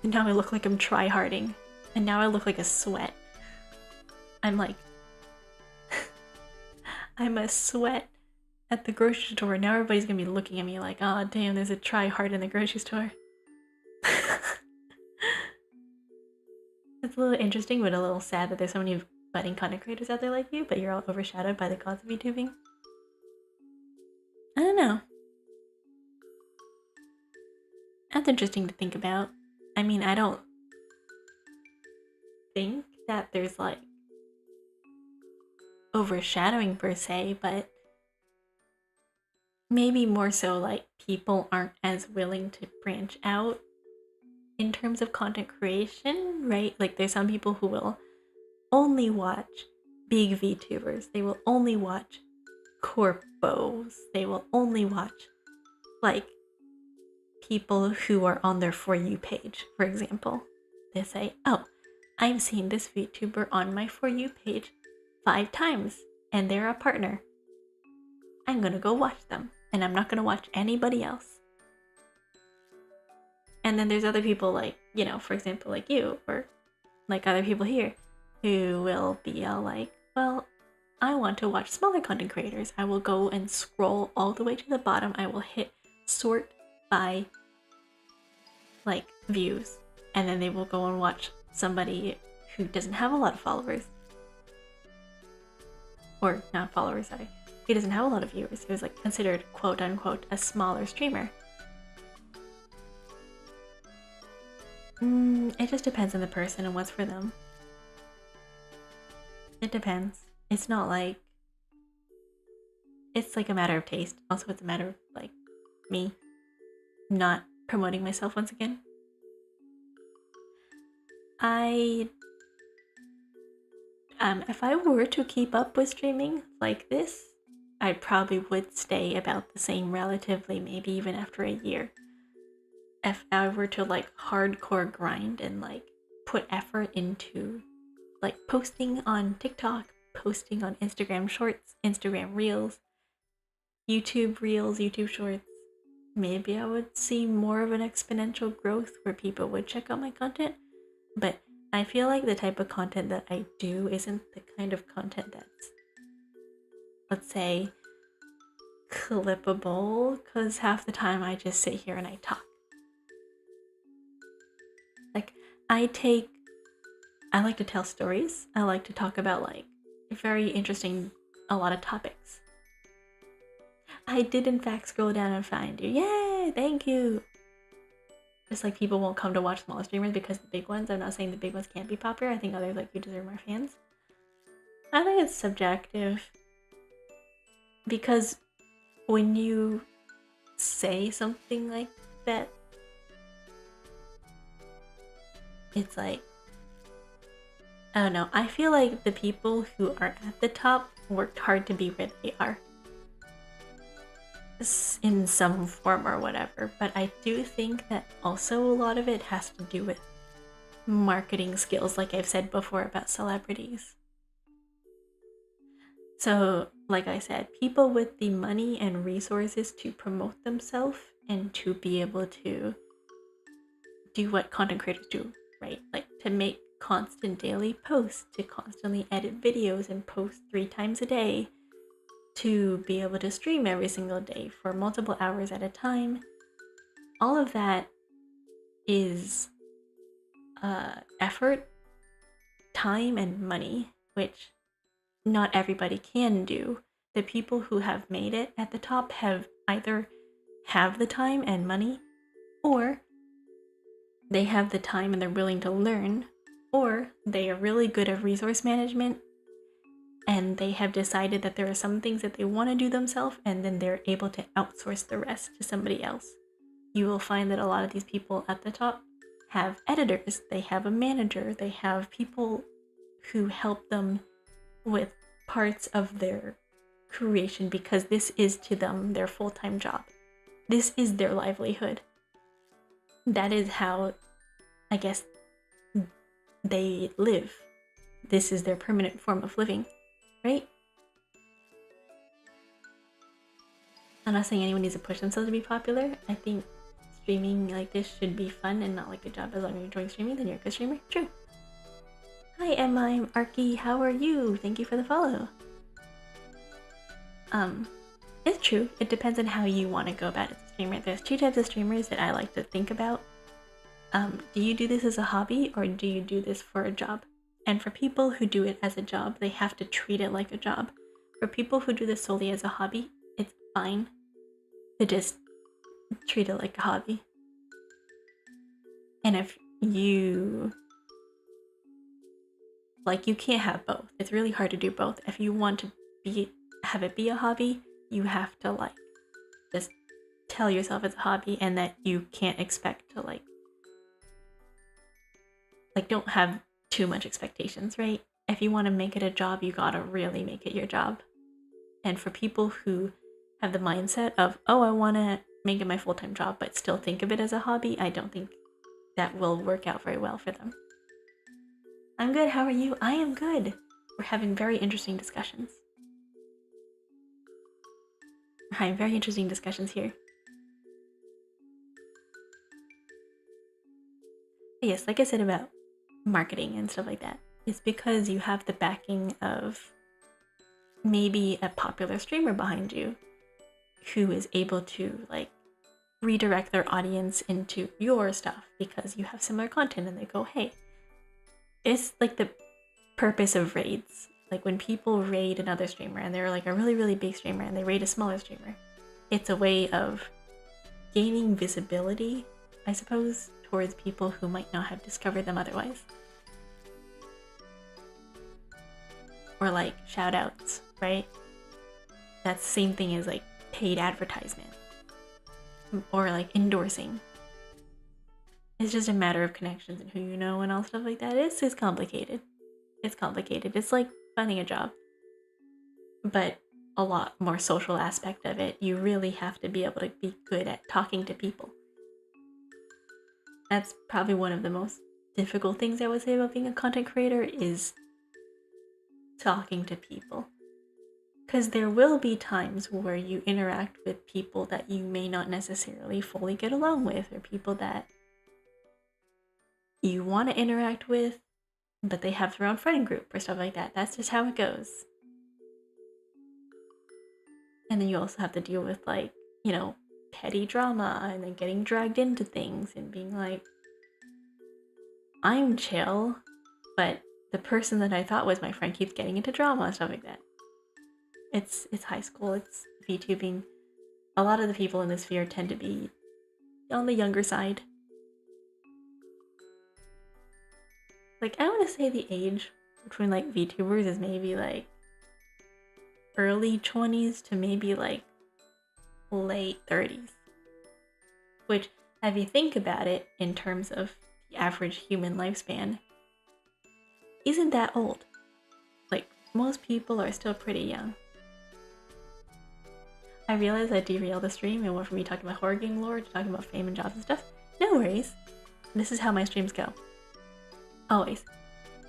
And now I look like I'm try-harding. And now I look like a sweat. I'm like... I'm a sweat at the grocery store. Now everybody's gonna be looking at me like, oh damn, there's a try-hard in the grocery store. It's a little interesting, but a little sad that there's so many budding content creators out there like you, but you're all overshadowed by the gods of VTubing. I don't know. That's interesting to think about. I mean, I don't think that there's like overshadowing per se, but maybe more so like people aren't as willing to branch out in terms of content creation, right? Like there's some people who will only watch big VTubers. They will only watch corpos. They will only watch like people who are on their For You page, for example. They say, oh, I've seen this VTuber on my For You page 5 times and they're a partner. I'm gonna go watch them and I'm not gonna watch anybody else. And then there's other people like, you know, for example, like you or like other people here who will be all like, well, I want to watch smaller content creators. I will go and scroll all the way to the bottom. I will hit sort by like views, and then they will go and watch somebody who doesn't have a lot of followers, or not followers, sorry, he doesn't have a lot of viewers. It was like considered quote unquote a smaller streamer. It just depends on the person and what's for them. It depends. It's not like, it's like a matter of taste. Also, it's a matter of like me not promoting myself once again. If I were to keep up with streaming like this, I probably would stay about the same relatively, maybe even after a year. If I were to like hardcore grind and like put effort into like posting on TikTok, posting on Instagram Shorts, Instagram Reels, YouTube Shorts, maybe I would see more of an exponential growth where people would check out my content. But I feel like the type of content that I do isn't the kind of content that's, let's say, clippable, because half the time I just sit here and I talk. Like, I like to tell stories. I like to talk about like very interesting, a lot of topics. I did in fact scroll down and find you. Yay! Thank you! Just like people won't come to watch smaller streamers because the big ones, I'm not saying the big ones can't be popular. I think others like you deserve more fans. I think it's subjective. Because when you say something like that, it's like, I don't know. I feel like the people who are at the top worked hard to be where they are. In some form or whatever. But I do think that also a lot of it has to do with marketing skills, like I've said before about celebrities. So, like I said, people with the money and resources to promote themselves and to be able to do what content creators do, right? Like to make constant daily posts, to constantly edit videos and post 3 times a day, to be able to stream every single day for multiple hours at a time. All of that is effort, time, and money, which not everybody can do. The people who have made it at the top have either have the time and money, or they have the time and they're willing to learn, or they are really good at resource management and they have decided that there are some things that they want to do themselves, and then they're able to outsource the rest to somebody else. You will find that a lot of these people at the top have editors, they have a manager, they have people who help them with parts of their creation, because this is to them their full-time job. This is their livelihood. That is how, I guess, they live. This is their permanent form of living, right? I'm not saying anyone needs to push themselves to be popular. I think streaming like this should be fun and not like a job. As long as you're enjoying streaming, then you're a good streamer. True. Hi Emma, I'm Arky. How are you? Thank you for the follow. It's true. It depends on how you want to go about it as a streamer. There's two types of streamers that I like to think about. Do you do this as a hobby, or do you do this for a job? And for people who do it as a job, they have to treat it like a job. For people who do this solely as a hobby, it's fine to just treat it like a hobby. And if you you can't have both. It's really hard to do both. If you want to have it be a hobby, you have to just tell yourself it's a hobby, and that you can't expect to don't have too much expectations, right? If you want to make it a job, you gotta really make it your job. And for people who have the mindset of, oh, I want to make it my full-time job but still think of it as a hobby, I don't think that will work out very well for them. I'm good, how are you? I am good. We're having very interesting discussions. We're having very interesting discussions here. Yes, like I said about marketing and stuff like that, it's because you have the backing of maybe a popular streamer behind you who is able to redirect their audience into your stuff because you have similar content, and they go, hey, it's like the purpose of raids. Like when people raid another streamer and they're like a really, really big streamer and they raid a smaller streamer, it's a way of gaining visibility, I suppose, towards people who might not have discovered them otherwise. Or shout outs, right? That's the same thing as paid advertisement or endorsing. It's just a matter of connections and who you know and all stuff like that. It's complicated. It's complicated. It's like finding a job, but a lot more social aspect of it. You really have to be able to be good at talking to people. That's probably one of the most difficult things I would say about being a content creator is talking to people. Because there will be times where you interact with people that you may not necessarily fully get along with, or people that you want to interact with, but they have their own friend group or stuff like that. That's just how it goes. And then you also have to deal with petty drama and then getting dragged into things and being like, I'm chill, but the person that I thought was my friend keeps getting into drama and stuff like that. It's high school, it's VTubing. A lot of the people in this sphere tend to be on the younger side. I want to say the age between VTubers is maybe early 20s to maybe late 30s. Which, if you think about it in terms of the average human lifespan, isn't that old. Most people are still pretty young. I realized I derailed the stream and went from me talking about horror game lore to talking about fame and jobs and stuff. No worries. This is how my streams go. Always.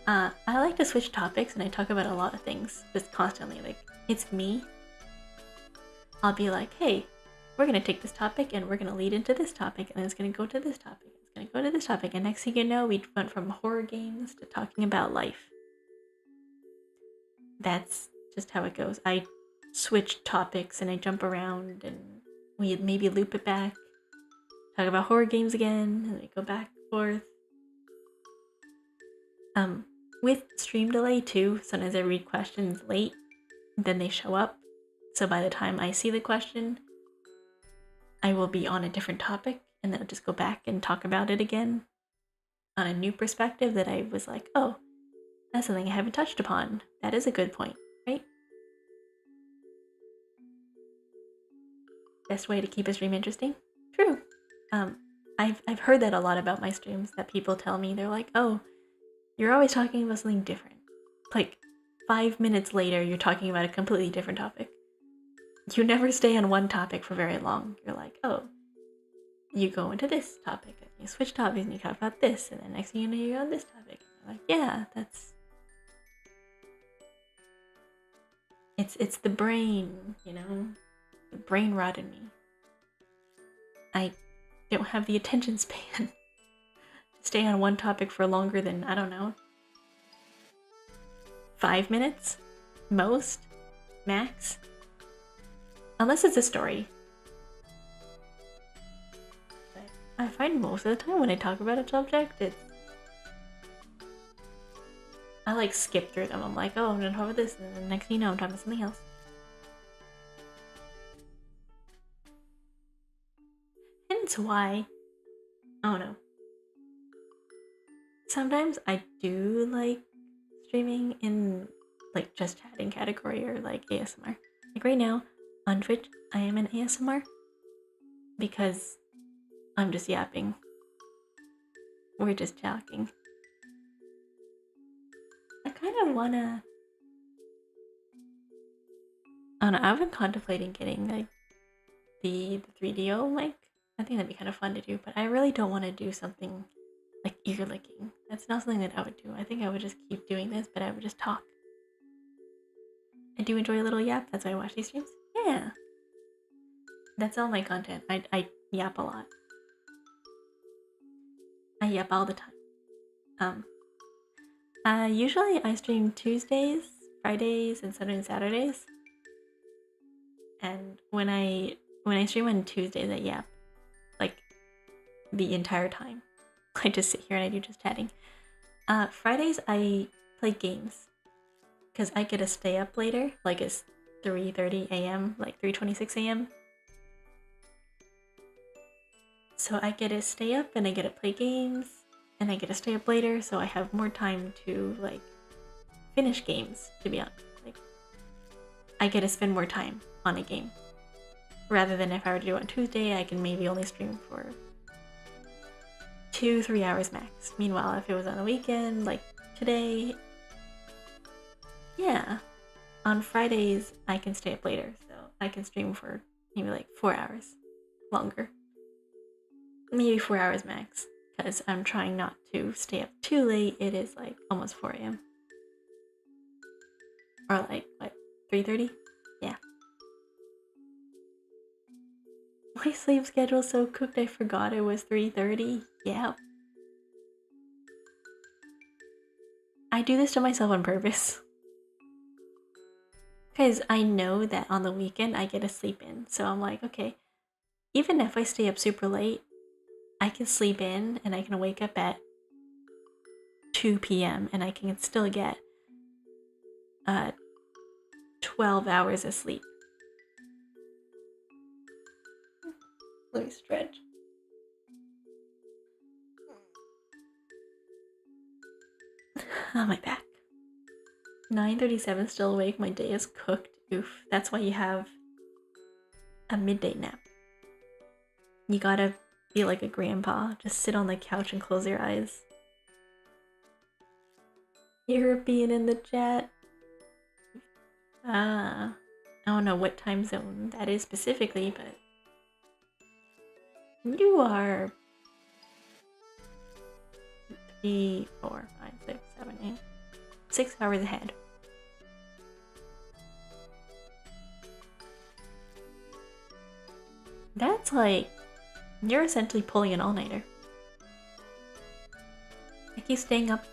I like to switch topics, and I talk about a lot of things just constantly. It's me. I'll be like, hey, we're gonna take this topic and we're gonna lead into this topic, and then it's gonna go to this topic. It's gonna go to this topic, and next thing you know, we went from horror games to talking about life. That's just how it goes. I switch topics and I jump around, and we maybe loop it back, talk about horror games again, and we go back and forth. With stream delay too, sometimes I read questions late, then they show up. So by the time I see the question, I will be on a different topic, and then I'll just go back and talk about it again on a new perspective that I was like, oh, that's something I haven't touched upon. That is a good point, right? best way to keep a stream interesting. True. I've heard that a lot about my streams, that people tell me, they're like, oh, you're always talking about something different. Like 5 minutes later, you're talking about a completely different topic. You never stay on one topic for very long. You're like, oh, you go into this topic, and you switch topics, and you talk about this, and then next thing you know, you're on this topic. And you're like, yeah, that's... It's the brain, you know? The brain rot in me. I don't have the attention span to stay on one topic for longer than, I don't know, 5 minutes? Most? Max? Unless it's a story. But I find most of the time when I talk about a subject, I like skip through them. I'm like, oh, I'm gonna talk about this, and then the next thing you know, I'm talking about something else. Hence why, I don't know. Sometimes I do like streaming in like just chatting category or like ASMR. Like right now on Twitch, I am in ASMR because I'm just yapping. We're just talking. I kind of wanna... I don't know, I've been contemplating getting like the 3DO mic. I think that'd be kind of fun to do, but I really don't want to do something like ear licking. That's not something that I would do. I think I would just keep doing this, but I would just talk. I do enjoy a little yap, that's why I watch these streams. Yeah. That's all my content. I yap a lot. I yap all the time. Usually I stream Tuesdays, Fridays, and sometimes Saturdays. And when I stream on Tuesdays, I yap like the entire time. I just sit here and I do just chatting. Fridays I play games because I get to stay up later. Like it's 3:30 a.m., like 3:26 a.m. So I get to stay up and I get to play games and I get to stay up later, so I have more time to like finish games, to be honest. Like I get to spend more time on a game. Rather than if I were to do it on Tuesday, I can maybe only stream for 2-3 hours max. Meanwhile, if it was on a weekend, like today, yeah, on Fridays I can stay up later, so I can stream for maybe like 4 hours longer. Maybe 4 hours max, because I'm trying not to stay up too late. It is like almost 4 a.m. Or like, what, 3:30? Yeah. My sleep schedule's so cooked I forgot it was 3:30. Yeah. I do this to myself on purpose. Because I know that on the weekend I get to sleep in. So I'm like, okay, even if I stay up super late, I can sleep in and I can wake up at 2 p.m. and I can still get 12 hours of sleep. Let me stretch. Oh, my back. 9:37, still awake. My day is cooked. Oof. That's why you have a midday nap. You gotta be like a grandpa. Just sit on the couch and close your eyes. European in the chat. I don't know what time zone that is specifically, but you are 3, 4, 5, 6, 7, 8, 6 hours ahead. That's like, you're essentially pulling an all-nighter. I keep staying up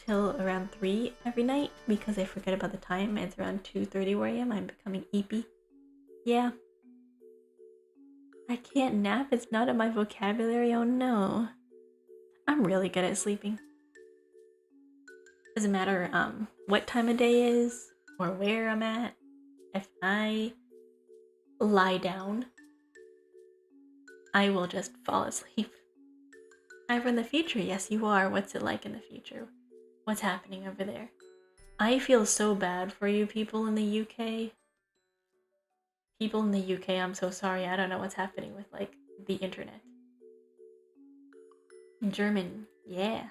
till around 3 every night because I forget about the time. It's around 2:30 where I am. I'm becoming eepy. Yeah. I can't nap. It's not in my vocabulary. Oh no. I'm really good at sleeping. Doesn't matter what time of day is or where I'm at. If I lie down, I will just fall asleep. I'm from the future. Yes, you are. What's it like in the future? What's happening over there? I feel so bad for you people in the UK. People in the UK, I'm so sorry. I don't know what's happening with like the internet. German, yeah.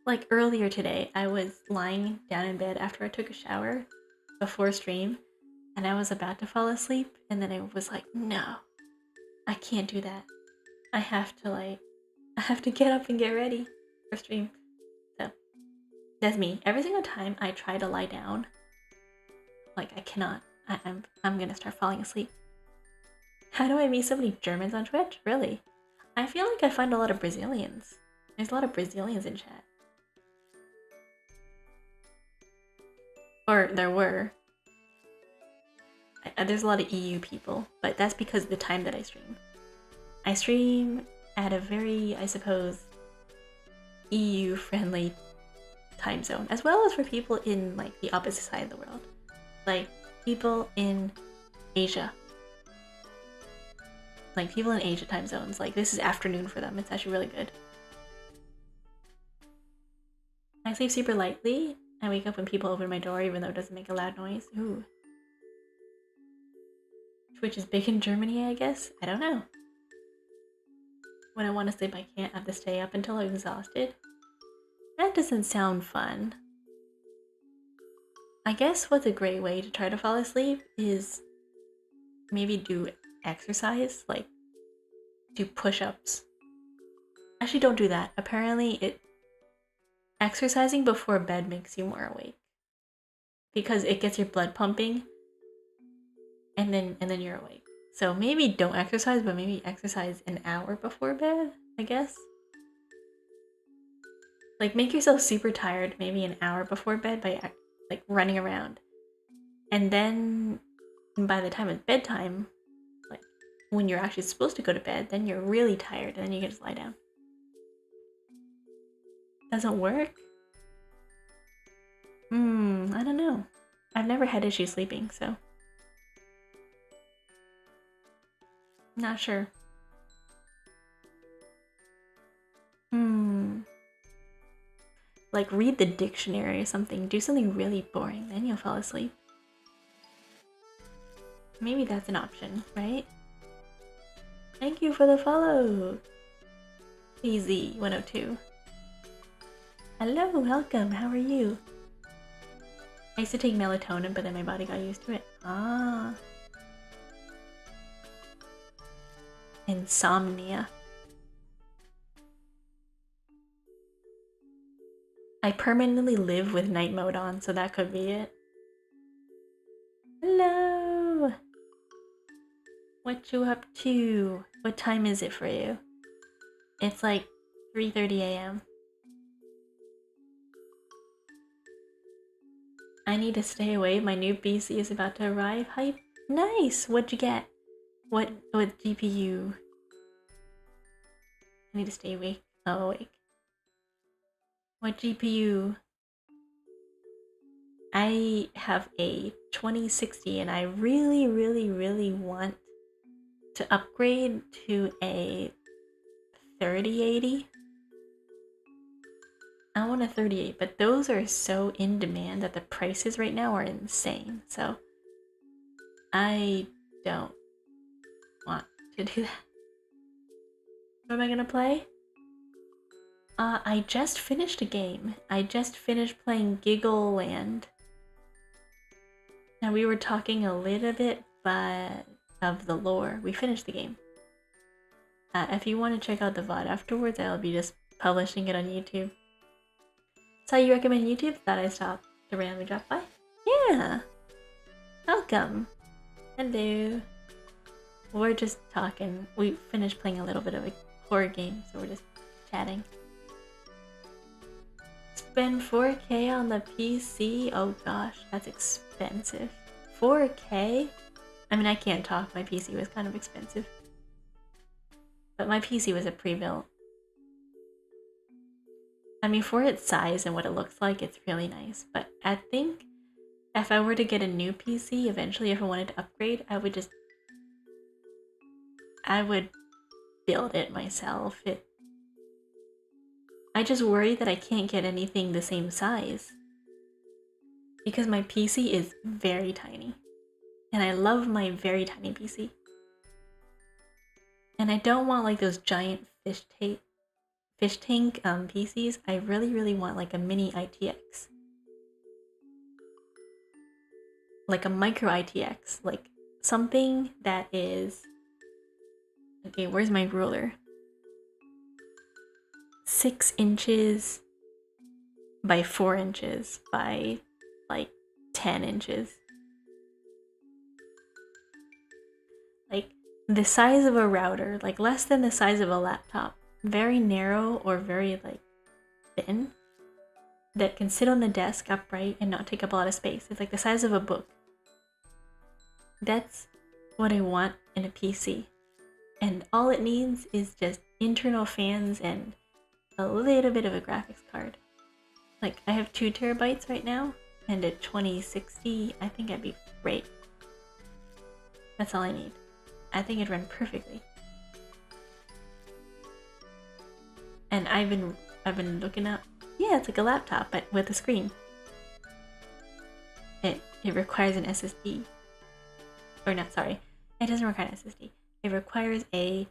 Like earlier today, I was lying down in bed after I took a shower before stream, and I was about to fall asleep, and then I was like, no, I can't do that. I have to get up and get ready for stream. So that's me. Every single time I try to lie down, like I cannot. I'm gonna start falling asleep. How do I meet so many Germans on Twitch? Really? I feel like I find a lot of Brazilians. There's a lot of Brazilians in chat. Or there were. There's a lot of EU people, but that's because of the time that I stream. I stream at a very, I suppose, EU-friendly time zone, as well as for people in like the opposite side of the world, like people in Asia. Like people in Asia time zones, like this is afternoon for them. It's actually really good. I sleep super lightly. I wake up when people open my door, even though it doesn't make a loud noise. Ooh. Twitch is big in Germany, I guess? I don't know. When I want to sleep, I can't. I have to stay up until I'm exhausted. That doesn't sound fun. I guess what's a great way to try to fall asleep is maybe do exercise, like do push-ups. Actually, don't do that. Apparently, exercising before bed makes you more awake because it gets your blood pumping, and then you're awake. So maybe don't exercise, but maybe exercise an hour before bed, I guess. Like make yourself super tired maybe an hour before bed by like running around. And then by the time it's bedtime, like when you're actually supposed to go to bed, then you're really tired and then you can just lie down. Doesn't work? I don't know. I've never had issues sleeping, so not sure. Like read the dictionary or something. Do something really boring, then you'll fall asleep. Maybe that's an option, right? Thank you for the follow, AZ102. Hello, welcome. How are you? I used to take melatonin, but then my body got used to it. Ah. Insomnia. I permanently live with night mode on, so that could be it. Hello! What you up to? What time is it for you? It's like 3:30 a.m. I need to stay away. My new PC is about to arrive. Hype. Nice! What'd you get? What GPU? I need to stay awake. Oh, awake. What GPU? I have a 2060 and I really, really, really want to upgrade to a 3080. I want a 38, but those are so in demand that the prices right now are insane. So I don't want to do that. What am I gonna play? I just finished a game. I just finished playing Giggle Land. Now we were talking a little bit of the lore. We finished the game. If you want to check out the VOD afterwards, I'll be just publishing it on YouTube. So you recommend YouTube? Thought I stopped to randomly drop by. Yeah! Welcome! Hello! We're just talking. We finished playing a little bit of a horror game, so we're just chatting. Spend 4K on the PC? Oh gosh, that's expensive. 4K? I mean, I can't talk. My PC was kind of expensive. But my PC was a pre-built. I mean, for its size and what it looks like, it's really nice. But I think if I were to get a new PC, eventually if I wanted to upgrade, I would build it myself. I just worry that I can't get anything the same size. because my PC is very tiny. And I love my very tiny PC. And I don't want like those giant fish tank PCs. I really want like a mini ITX. Like a micro ITX. Like something that is... Okay, where's my ruler? 6 inches by 4 inches by like 10 inches. Like the size of a router, like less than the size of a laptop. Very narrow or very like thin. That can sit on the desk upright and not take up a lot of space. It's like the size of a book. That's what I want in a PC. And all it needs is just internal fans and a little bit of a graphics card. Like I have 2 terabytes right now, and at 2060, I think I'd be great. That's all I need. I think it'd run perfectly. And I've been looking up. Yeah, it's like a laptop, but with a screen. It requires an SSD. Or not, sorry. It doesn't require an SSD. It requires a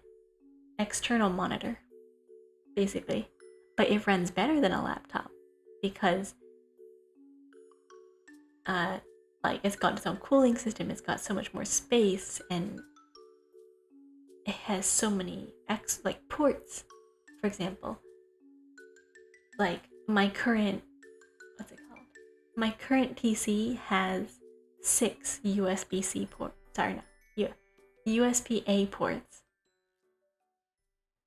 external monitor, basically. But it runs better than a laptop because like it's got its own cooling system, it's got so much more space, and it has so many like ports. For example, like my current PC has 6 USB-C ports. Sorry, no, yeah, USB-A ports.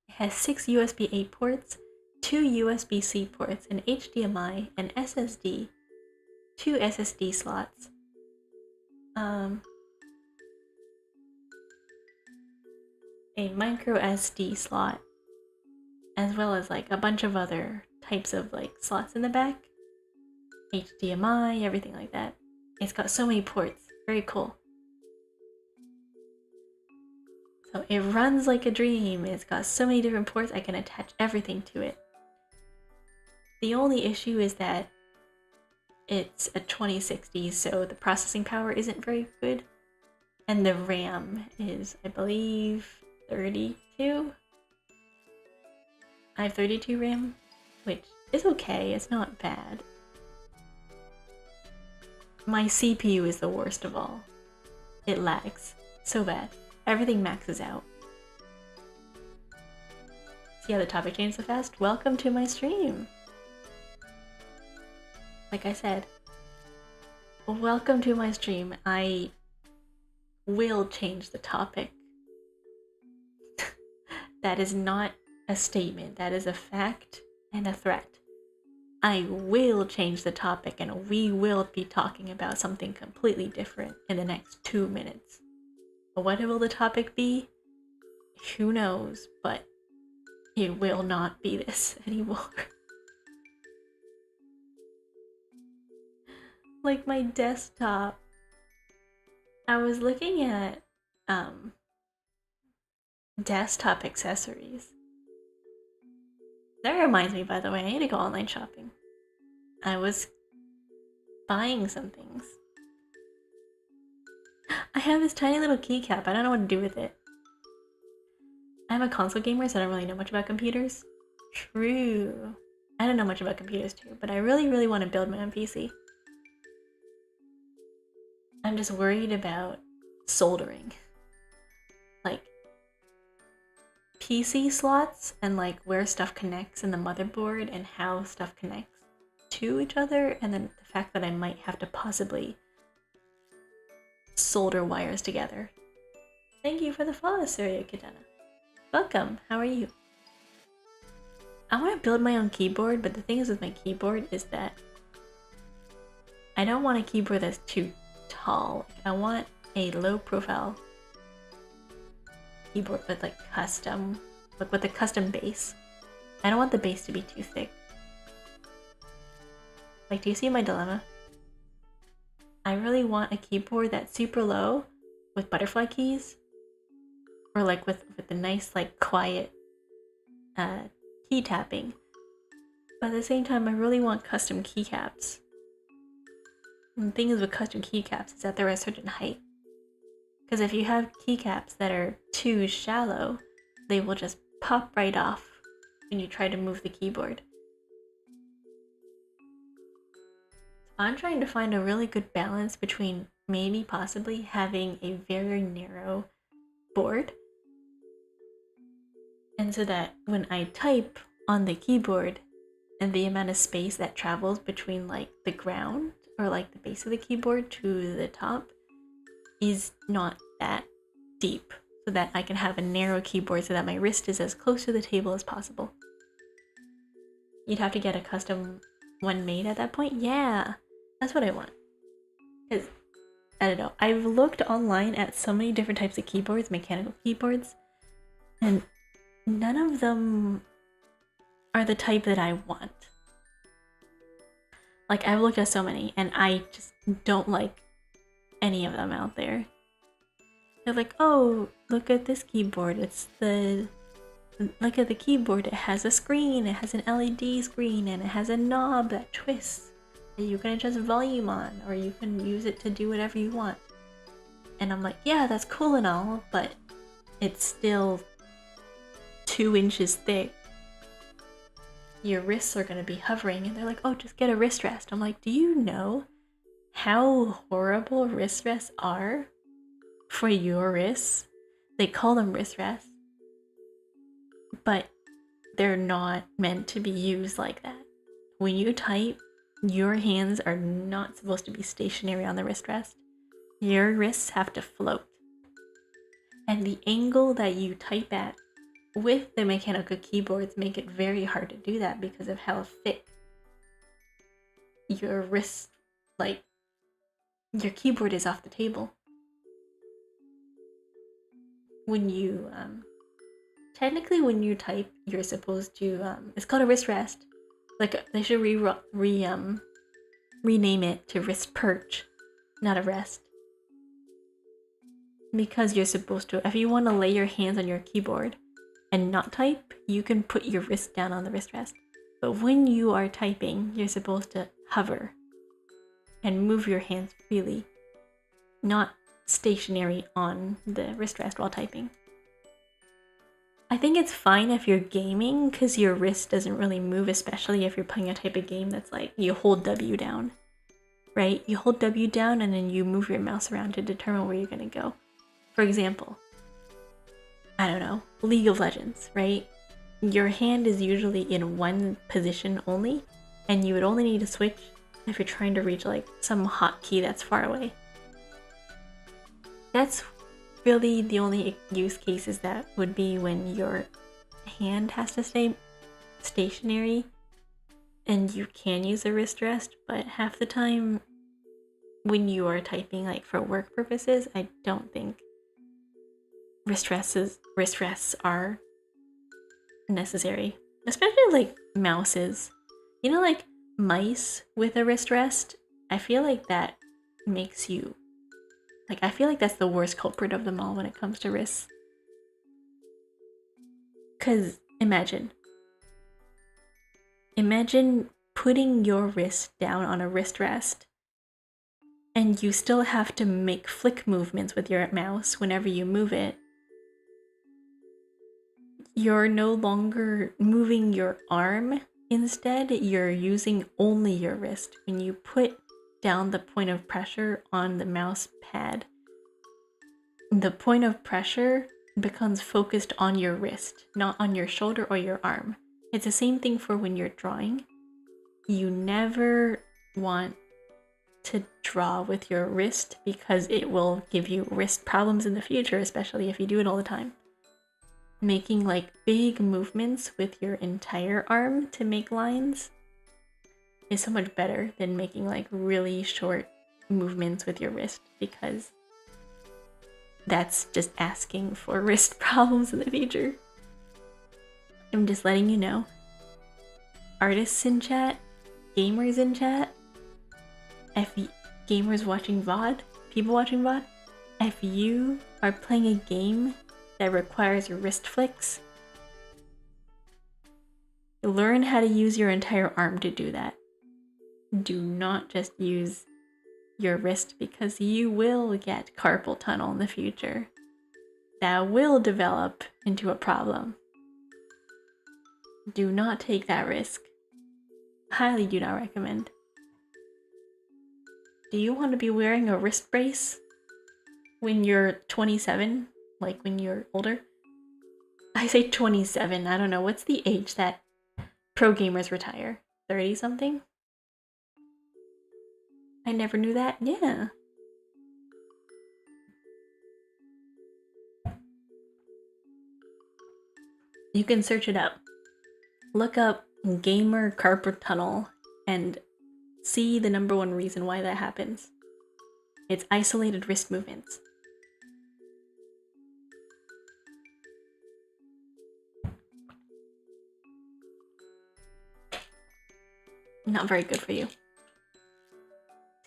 It has 6 USB-A ports, 2 USB-C ports, an HDMI, an SSD, 2 SSD slots, a micro SD slot, as well as like a bunch of other types of like slots in the back, HDMI, everything like that. It's got so many ports, very cool. So it runs like a dream. It's got so many different ports, I can attach everything to it. The only issue is that it's a 2060, so the processing power isn't very good. And the RAM is, I believe, 32? I have 32 RAM, which is okay, it's not bad. My CPU is the worst of all. It lags so bad. Everything maxes out. See how the topic changed so fast? Welcome to my stream! Like I said, welcome to my stream. I will change the topic. That is not a statement, that is a fact and a threat. I will change the topic and we will be talking about something completely different in the next 2 minutes. What will the topic be? Who knows, but it will not be this anymore. Like my desktop. I was looking at desktop accessories. That reminds me, by the way, I need to go online shopping. I was buying some things. I have this tiny little keycap. I don't know what to do with it. I'm a console gamer, so I don't really know much about computers. True. I don't know much about computers too, but I really want to build my own PC. I'm just worried about soldering. Like, PC slots and like where stuff connects in the motherboard and how stuff connects to each other, and then the fact that I might have to possibly solder wires together. Thank you for the follow, Surya Katana. Welcome, how are you? I want to build my own keyboard, but the thing is with my keyboard is that I don't want a keyboard that's too tall. I want a low profile keyboard with like custom, like with a custom base. I don't want the base to be too thick. Like, do you see my dilemma? I really want a keyboard that's super low with butterfly keys, or like with the nice like quiet key tapping. But at the same time, I really want custom keycaps. And the thing is with custom keycaps is that they're a certain height. Because if you have keycaps that are too shallow, they will just pop right off when you try to move the keyboard. I'm trying to find a really good balance between maybe possibly having a very narrow board, and so that when I type on the keyboard and the amount of space that travels between like the ground or like the base of the keyboard to the top is not that deep, so that I can have a narrow keyboard so that my wrist is as close to the table as possible. You'd have to get a custom one made at that point. Yeah, that's what I want. Because, I don't know, I've looked online at so many different types of keyboards, mechanical keyboards, and none of them are the type that I want. Like, I've looked at so many, and I just don't like any of them out there. They're like, oh, look at this keyboard. Look at the keyboard. It has a screen. It has an LED screen, and it has a knob that twists that you can adjust volume on, or you can use it to do whatever you want. And I'm like, yeah, that's cool and all, but it's still 2 inches thick. Your wrists are going to be hovering, and they're like, oh, just get a wrist rest. I'm like, do you know how horrible wrist rests are for your wrists? They call them wrist rests, but they're not meant to be used like that. When you type, your hands are not supposed to be stationary on the wrist rest. Your wrists have to float. And the angle that you type at with the mechanical keyboards make it very hard to do that because of how thick your wrist, like, your keyboard is off the table. When you, technically when you type, you're supposed to, it's called a wrist rest. Like, they should rename it to wrist perch, not a rest. Because you're supposed to, if you want to lay your hands on your keyboard and not type, you can put your wrist down on the wrist rest. But when you are typing, you're supposed to hover and move your hands freely, not stationary on the wrist rest while typing. I think it's fine if you're gaming because your wrist doesn't really move, especially if you're playing a type of game that's like you hold W down, right? You hold W down and then you move your mouse around to determine where you're going to go. For example, I don't know, League of Legends, right? Your hand is usually in one position only, and you would only need to switch if you're trying to reach like some hotkey that's far away. That's really the only use cases that would be when your hand has to stay stationary and you can use a wrist rest, but half the time when you are typing like for work purposes, I don't think wrist rests are necessary, especially like mouses. You know, like mice with a wrist rest, I feel like that makes you, like, I feel like that's the worst culprit of them all when it comes to wrists. Because imagine putting your wrist down on a wrist rest and you still have to make flick movements with your mouse whenever you move it. You're no longer moving your arm. Instead, you're using only your wrist. When you put down the point of pressure on the mouse pad, the point of pressure becomes focused on your wrist, not on your shoulder or your arm. It's the same thing for when you're drawing. You never want to draw with your wrist because it will give you wrist problems in the future, especially if you do it all the time. Making like big movements with your entire arm to make lines is so much better than making like really short movements with your wrist, because that's just asking for wrist problems in the future. I'm just letting you know. Artists in chat, gamers in chat, gamers watching VOD, people watching VOD, if you are playing a game that requires wrist flicks, learn how to use your entire arm to do that. Do not just use your wrist because you will get carpal tunnel in the future. That will develop into a problem. Do not take that risk. Highly do not recommend. Do you want to be wearing a wrist brace when you're 27? Like when you're older? I say 27. I don't know. What's the age that pro gamers retire? 30 something? I never knew that. Yeah. You can search it up. Look up gamer carpal tunnel and see the number one reason why that happens. It's isolated wrist movements. Not very good for you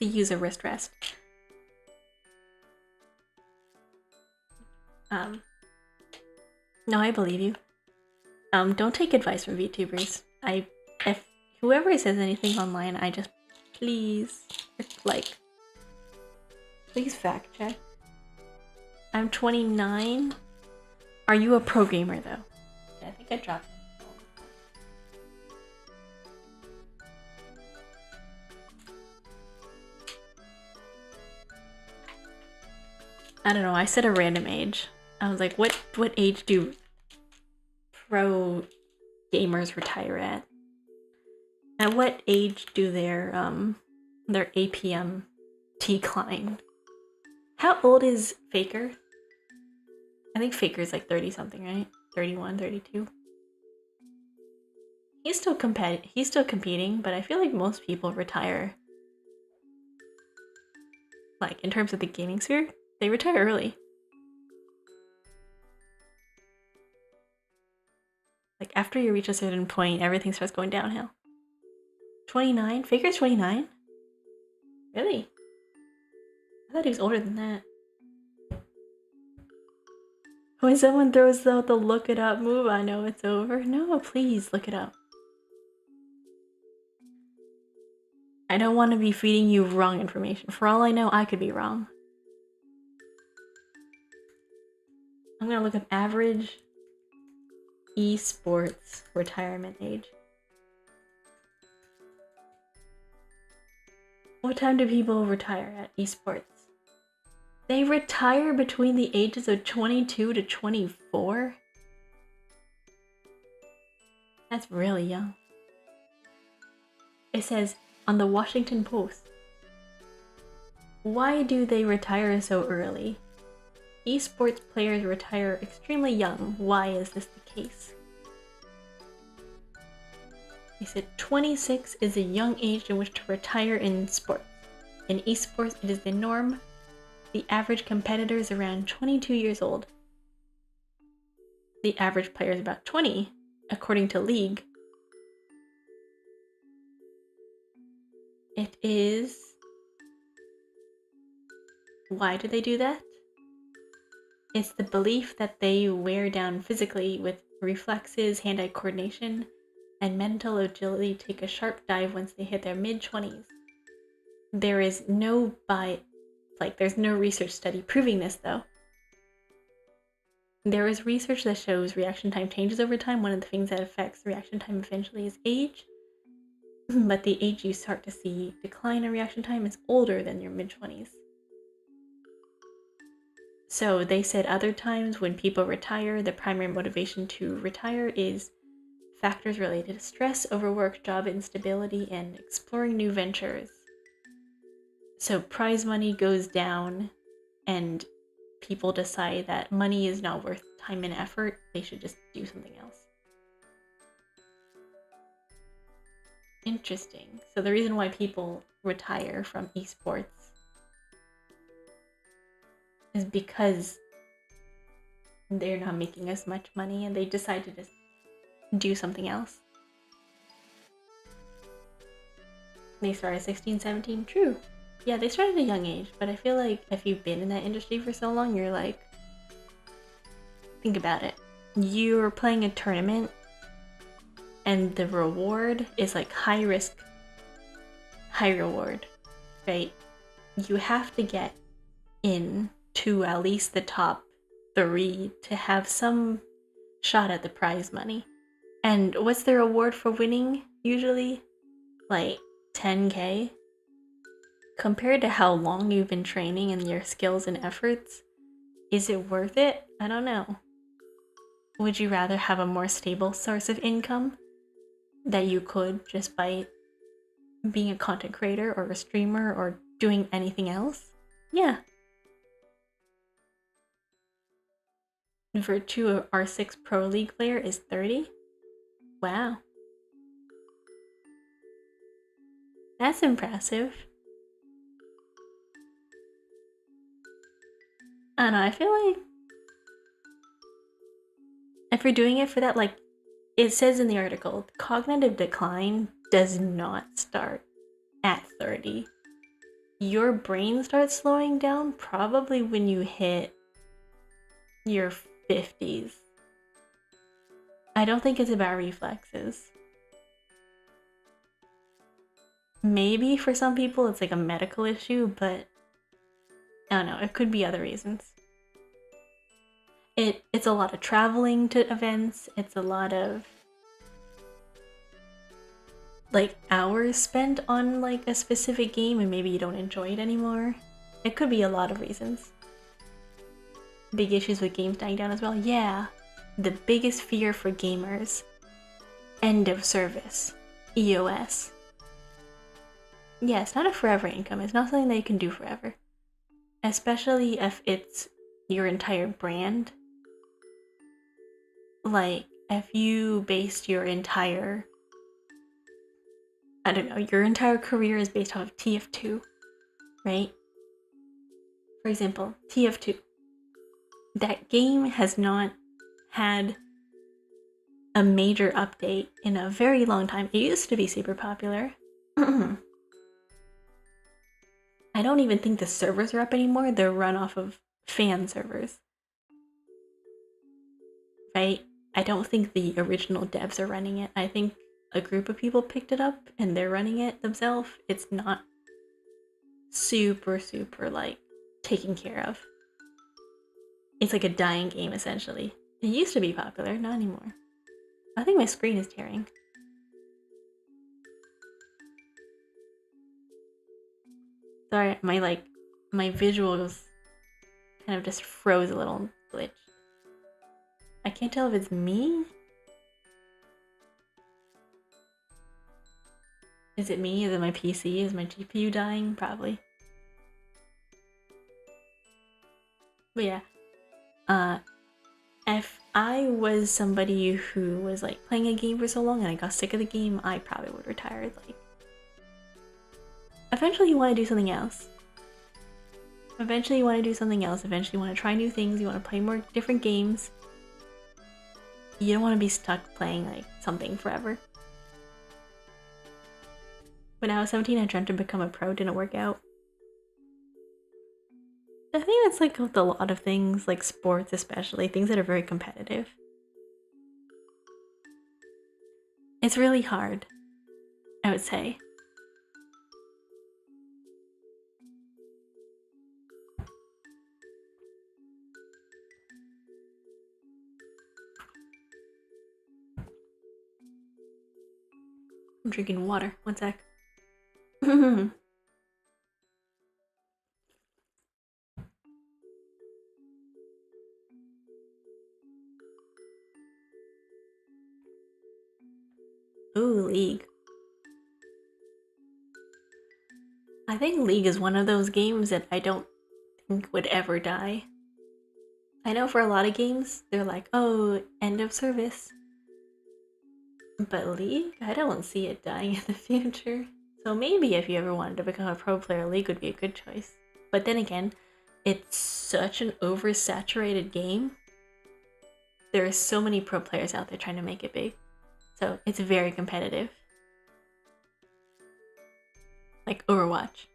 to use a wrist rest. No, I believe you. Don't take advice from VTubers. If whoever says anything online, I just please fact check. I'm 29. Are you a pro gamer though? I think I dropped it. I don't know, I said a random age. I was like, what age do pro gamers retire at? At what age do their APM decline? How old is Faker? I think Faker's like 30 something, right? 31, 32. He's still competing, but I feel like most people retire. Like in terms of the gaming sphere, they retire early. Like after you reach a certain point, everything starts going downhill. 29? Faker's 29? Really? I thought he was older than that. When someone throws out the look it up move, I know it's over. No, please look it up. I don't want to be feeding you wrong information. For all I know, I could be wrong. I'm gonna look up average esports retirement age. What time do people retire at esports? They retire between the ages of 22 to 24? That's really young. It says on the Washington Post, why do they retire so early? Esports players retire extremely young. Why is this the case? They said 26 is a young age in which to retire in sports. In esports, it is the norm. The average competitor is around 22 years old. The average player is about 20, according to League. It is... Why do they do that? It's the belief that they wear down physically with reflexes, hand-eye coordination, and mental agility take a sharp dive once they hit their mid-20s. There is no there's no research study proving this though. There is research that shows reaction time changes over time. One of the things that affects reaction time eventually is age. But the age you start to see decline in reaction time is older than your mid-20s. So they said other times when people retire, the primary motivation to retire is factors related to stress, overwork, job instability, and exploring new ventures. So prize money goes down and people decide that money is not worth time and effort. They should just do something else. Interesting. So the reason why people retire from esports is because they're not making as much money and they decide to just do something else. They started 16, 17, true. Yeah, they started at a young age, but I feel like if you've been in that industry for so long, you're like, think about it. You're playing a tournament and the reward is like high risk, high reward, right? you have to get in to at least the top 3 to have some shot at the prize money. And what's the reward for winning usually? Like 10k? Compared to how long you've been training and your skills and efforts, is it worth it? I don't know. Would you rather have a more stable source of income that you could just by being a content creator or a streamer or doing anything else? Yeah. Virtue R6 Pro League player is 30? Wow. That's impressive. I don't know, I feel like if you're doing it for that, like, it says in the article, cognitive decline does not start at 30. Your brain starts slowing down probably when you hit your 50s. I don't think it's about reflexes. Maybe for some people it's like a medical issue, but I don't know, it could be other reasons. It's a lot of traveling to events, it's a lot of like hours spent on like a specific game and maybe you don't enjoy it anymore. It could be a lot of reasons. Big issues with games dying down as well. Yeah, the biggest fear for gamers, end of service, EOS. Yeah, it's not a forever income. It's not something that you can do forever. Especially if it's your entire brand. Like, if you based your entire, I don't know, your entire career is based off of TF2, right? For example, TF2. That game has not had a major update in a very long time. It used to be super popular. I don't even think the servers are up anymore. They're run off of fan servers. Right? I don't think the original devs are running it. I think a group of people picked it up and they're running it themselves. It's not super like taken care of. It's like a dying game essentially. It used to be popular, not anymore. I think my screen is tearing. Sorry, my visuals kind of just froze a little, glitched. I can't tell if it's me. Is it me? Is it my PC? Is my GPU dying? Probably. But yeah. If I was somebody who was like playing a game for so long and I got sick of the game, I probably would retire. Like, eventually you want to do something else. Eventually you want to do something else. Eventually you want to try new things. You want to play more different games. You don't want to be stuck playing like something forever. When I was 17, I dreamt to become a pro. Didn't work out. I think that's like with a lot of things, like sports especially, things that are very competitive. It's really hard, I would say. I'm drinking water. One sec. Ooh, League. I think League is one of those games that I don't think would ever die. I know for a lot of games, they're like, oh, end of service. But League? I don't see it dying in the future. So maybe if you ever wanted to become a pro player, League would be a good choice. But then again, it's such an oversaturated game. There are so many pro players out there trying to make it big. So it's very competitive. Like Overwatch.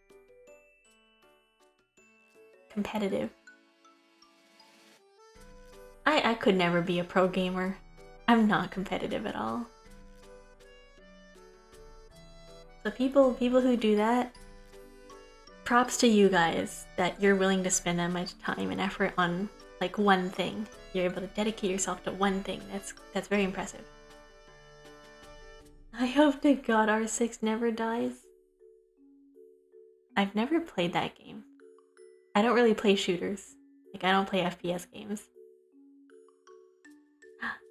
Competitive. I could never be a pro gamer. I'm not competitive at all. So people who do that, props to you guys that you're willing to spend that much time and effort on like one thing. You're able to dedicate yourself to one thing. That's very impressive. I hope to God R6 never dies. I've never played that game. I don't really play shooters. Like, I don't play FPS games.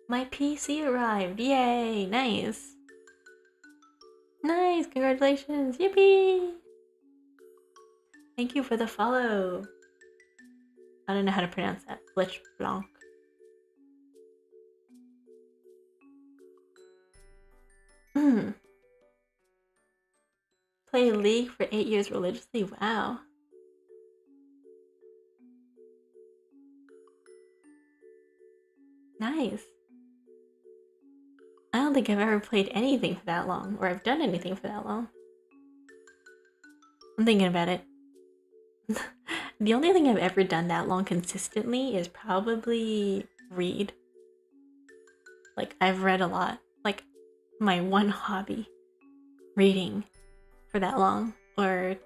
My PC arrived! Yay! Nice! Nice! Congratulations! Yippee! Thank you for the follow! I don't know how to pronounce that. Blitch Blanc. Play League for 8 years religiously? Wow. Nice. I don't think I've ever played anything for that long, or I've done anything for that long. I'm thinking about it. The only thing I've ever done that long consistently is probably read. Like, I've read a lot. Like, my one hobby. Reading for that long. Or...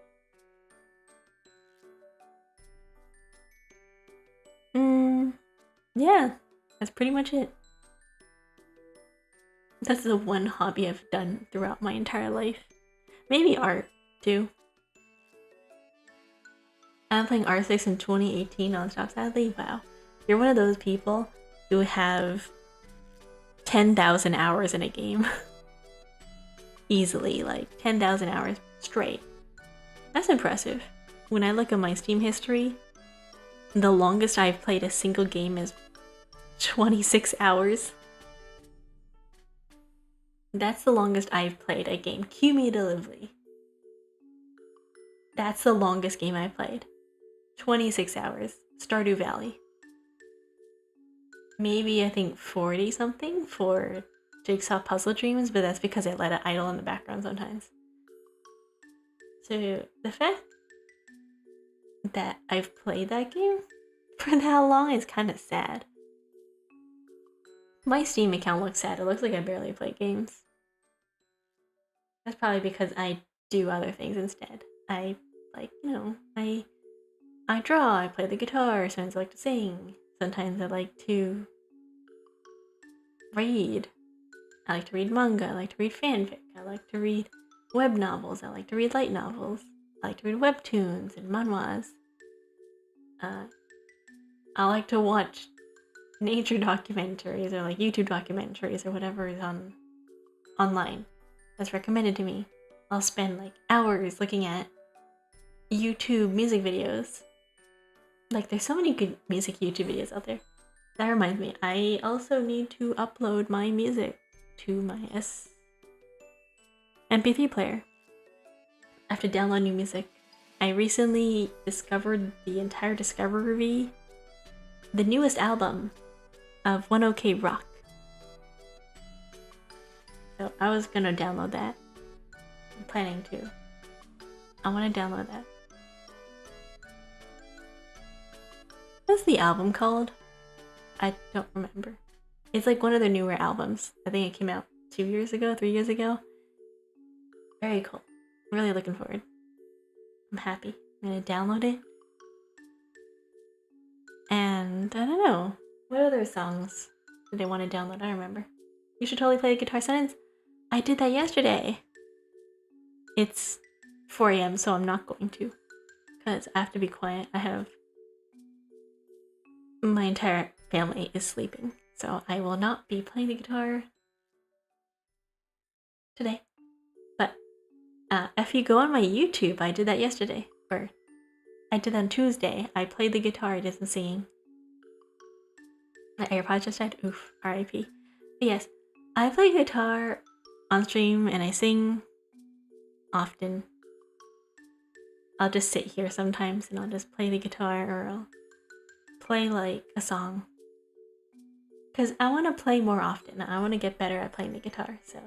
yeah, that's pretty much it. That's the one hobby I've done throughout my entire life. Maybe art, too. I'm playing R6 in 2018 nonstop, sadly. Wow. You're one of those people who have 10,000 hours in a game. Easily, like 10,000 hours straight. That's impressive. When I look at my Steam history, the longest I've played a single game is 26 hours. That's the longest I've played a game cumulatively. That's the longest game I've played. 26 hours. Stardew Valley. Maybe I think 40 something for Jigsaw Puzzle Dreams, but that's because I let it idle in the background sometimes. So the fact that I've played that game for that long is kind of sad. My Steam account looks sad. It looks like I barely play games. That's probably because I do other things instead. I, like, you know, I draw, I play the guitar, sometimes I like to sing, sometimes I like to read. I like to read manga, I like to read fanfic, I like to read web novels, I like to read light novels, I like to read webtoons and manhwas. I like to watch nature documentaries or like YouTube documentaries or whatever is online that's recommended to me. I'll spend like hours looking at YouTube music videos. Like, there's so many good music YouTube videos out there. That reminds me, I also need to upload my music to my MP3 player. I have to download new music. I recently discovered the entire discovery, the newest album of 1OK Rock. So I was gonna download that. I'm planning to. I want to download that. What's the album called? I don't remember. It's like one of their newer albums. I think it came out 2 years ago, 3 years ago. Very cool. I'm really looking forward. I'm happy. I'm gonna download it. And I don't know. What other songs did I want to download? I don't remember. You should totally play the guitar sentence. I did that yesterday. It's 4 a.m. so I'm not going to. Because I have to be quiet. I have... my entire family is sleeping. So I will not be playing the guitar today. But if you go on my YouTube, I did that yesterday. Or I did that on Tuesday. I played the guitar, I did some singing. My AirPods just died. Oof, RIP. But yes, I play guitar on stream and I sing often. I'll just sit here sometimes and I'll just play the guitar, or I'll play like a song. Because I want to play more often. I want to get better at playing the guitar, so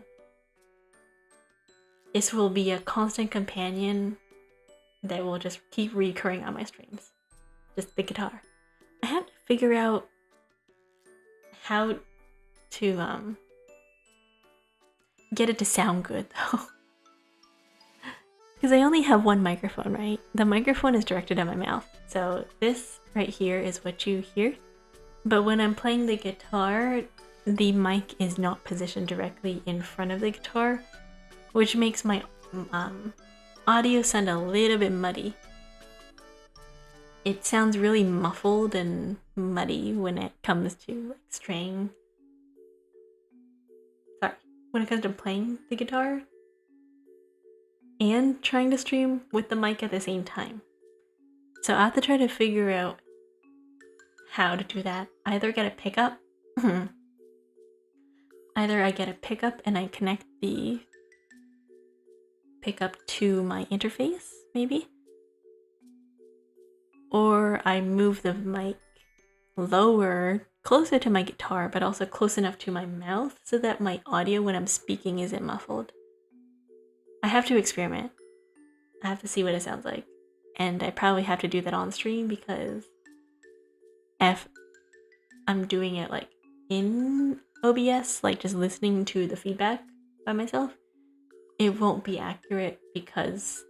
this will be a constant companion that will just keep recurring on my streams. Just the guitar. I have to figure out how to get it to sound good though. because I only have one microphone, right? The microphone is directed at my mouth. So this right here is what you hear. But when I'm playing the guitar, the mic is not positioned directly in front of the guitar, which makes my audio sound a little bit muddy. It sounds really muffled and muddy when it comes to like string. Sorry, when it comes to playing the guitar and trying to stream with the mic at the same time. So I have to try to figure out how to do that. Either get a pickup. Either I get a pickup and I connect the pickup to my interface, maybe. Or I move the mic lower, closer to my guitar, but also close enough to my mouth so that my audio when I'm speaking isn't muffled. I have to experiment. I have to see what it sounds like. And I probably have to do that on stream because if I'm doing it like in OBS, like just listening to the feedback by myself, it won't be accurate because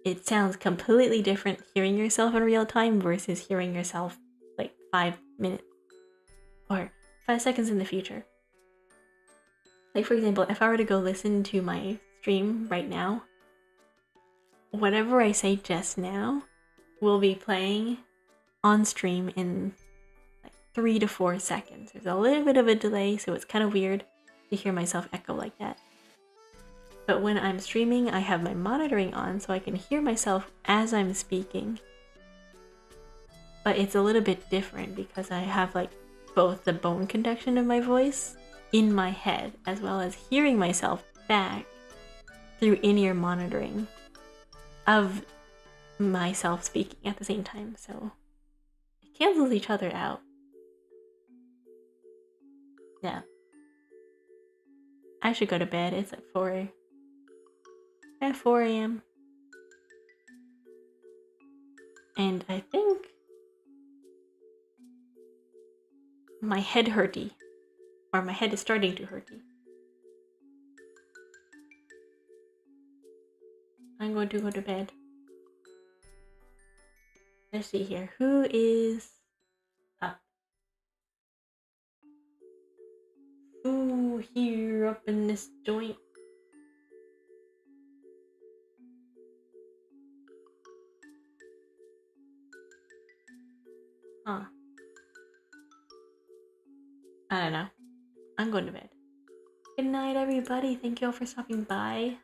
it sounds completely different hearing yourself in real time versus hearing yourself like 5 minutes or 5 seconds in the future. Like for example, if I were to go listen to my stream right now, whatever I say just now will be playing on stream in like 3 to 4 seconds. There's a little bit of a delay, so it's kind of weird to hear myself echo like that. But when I'm streaming, I have my monitoring on so I can hear myself as I'm speaking. But it's a little bit different because I have like both the bone conduction of my voice in my head as well as hearing myself back through in-ear monitoring of myself speaking at the same time. So it cancels each other out. Yeah. I should go to bed. It's like 4 a.m. And I think my head hurty. Or my head is starting to hurty. I'm going to go to bed. Let's see here. Who is up? Who here up in this joint? Huh. I don't know. I'm going to bed. Good night, everybody. Thank you all for stopping by.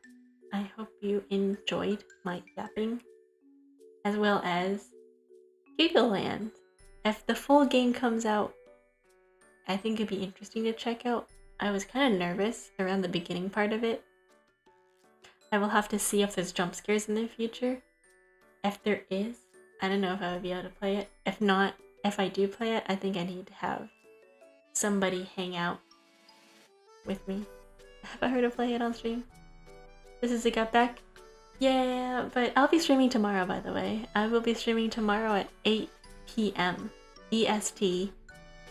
I hope you enjoyed my yapping, as well as Gigaland. If the full game comes out, I think it'd be interesting to check out. I was kind of nervous around the beginning part of it. I will have to see if there's jump scares in the future. If there is, I don't know if I would be able to play it. If not, if I do play it, I think I need to have somebody hang out with me. Have I heard of play it on stream? This is a Got Back? Yeah, but I'll be streaming tomorrow, by the way. I will be streaming tomorrow at 8 p.m. EST,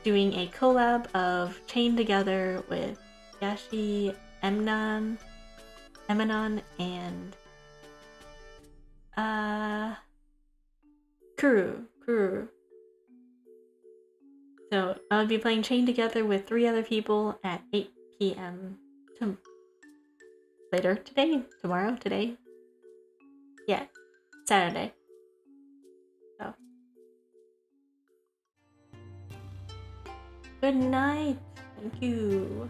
doing a collab of Chained Together with Yashi, Emanon, and Kuru. So I'll be playing Chained Together with 3 other people at 8 p.m. Later today, tomorrow, today. Yeah, Saturday. So good night. Thank you.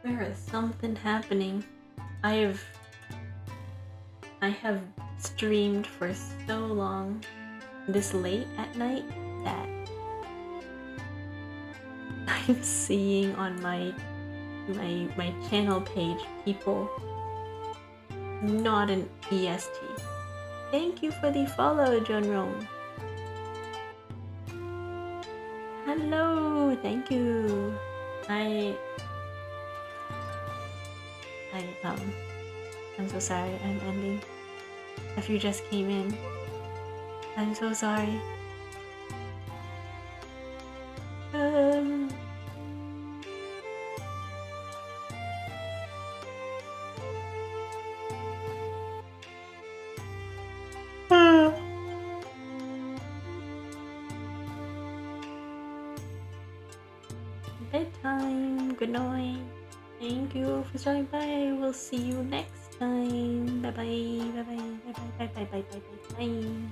There is something happening. I have streamed for so long this late at night that I'm seeing on my channel page people not an EST. Thank you for the follow, John Rome. Hello, thank you. I'm so sorry I'm ending. If you just came in, I'm so sorry. bedtime. Good night. Thank you for stopping by. We'll see you next time. Bye bye. Bye bye. Bye bye. Bye bye. Bye bye. Bye bye. Bye.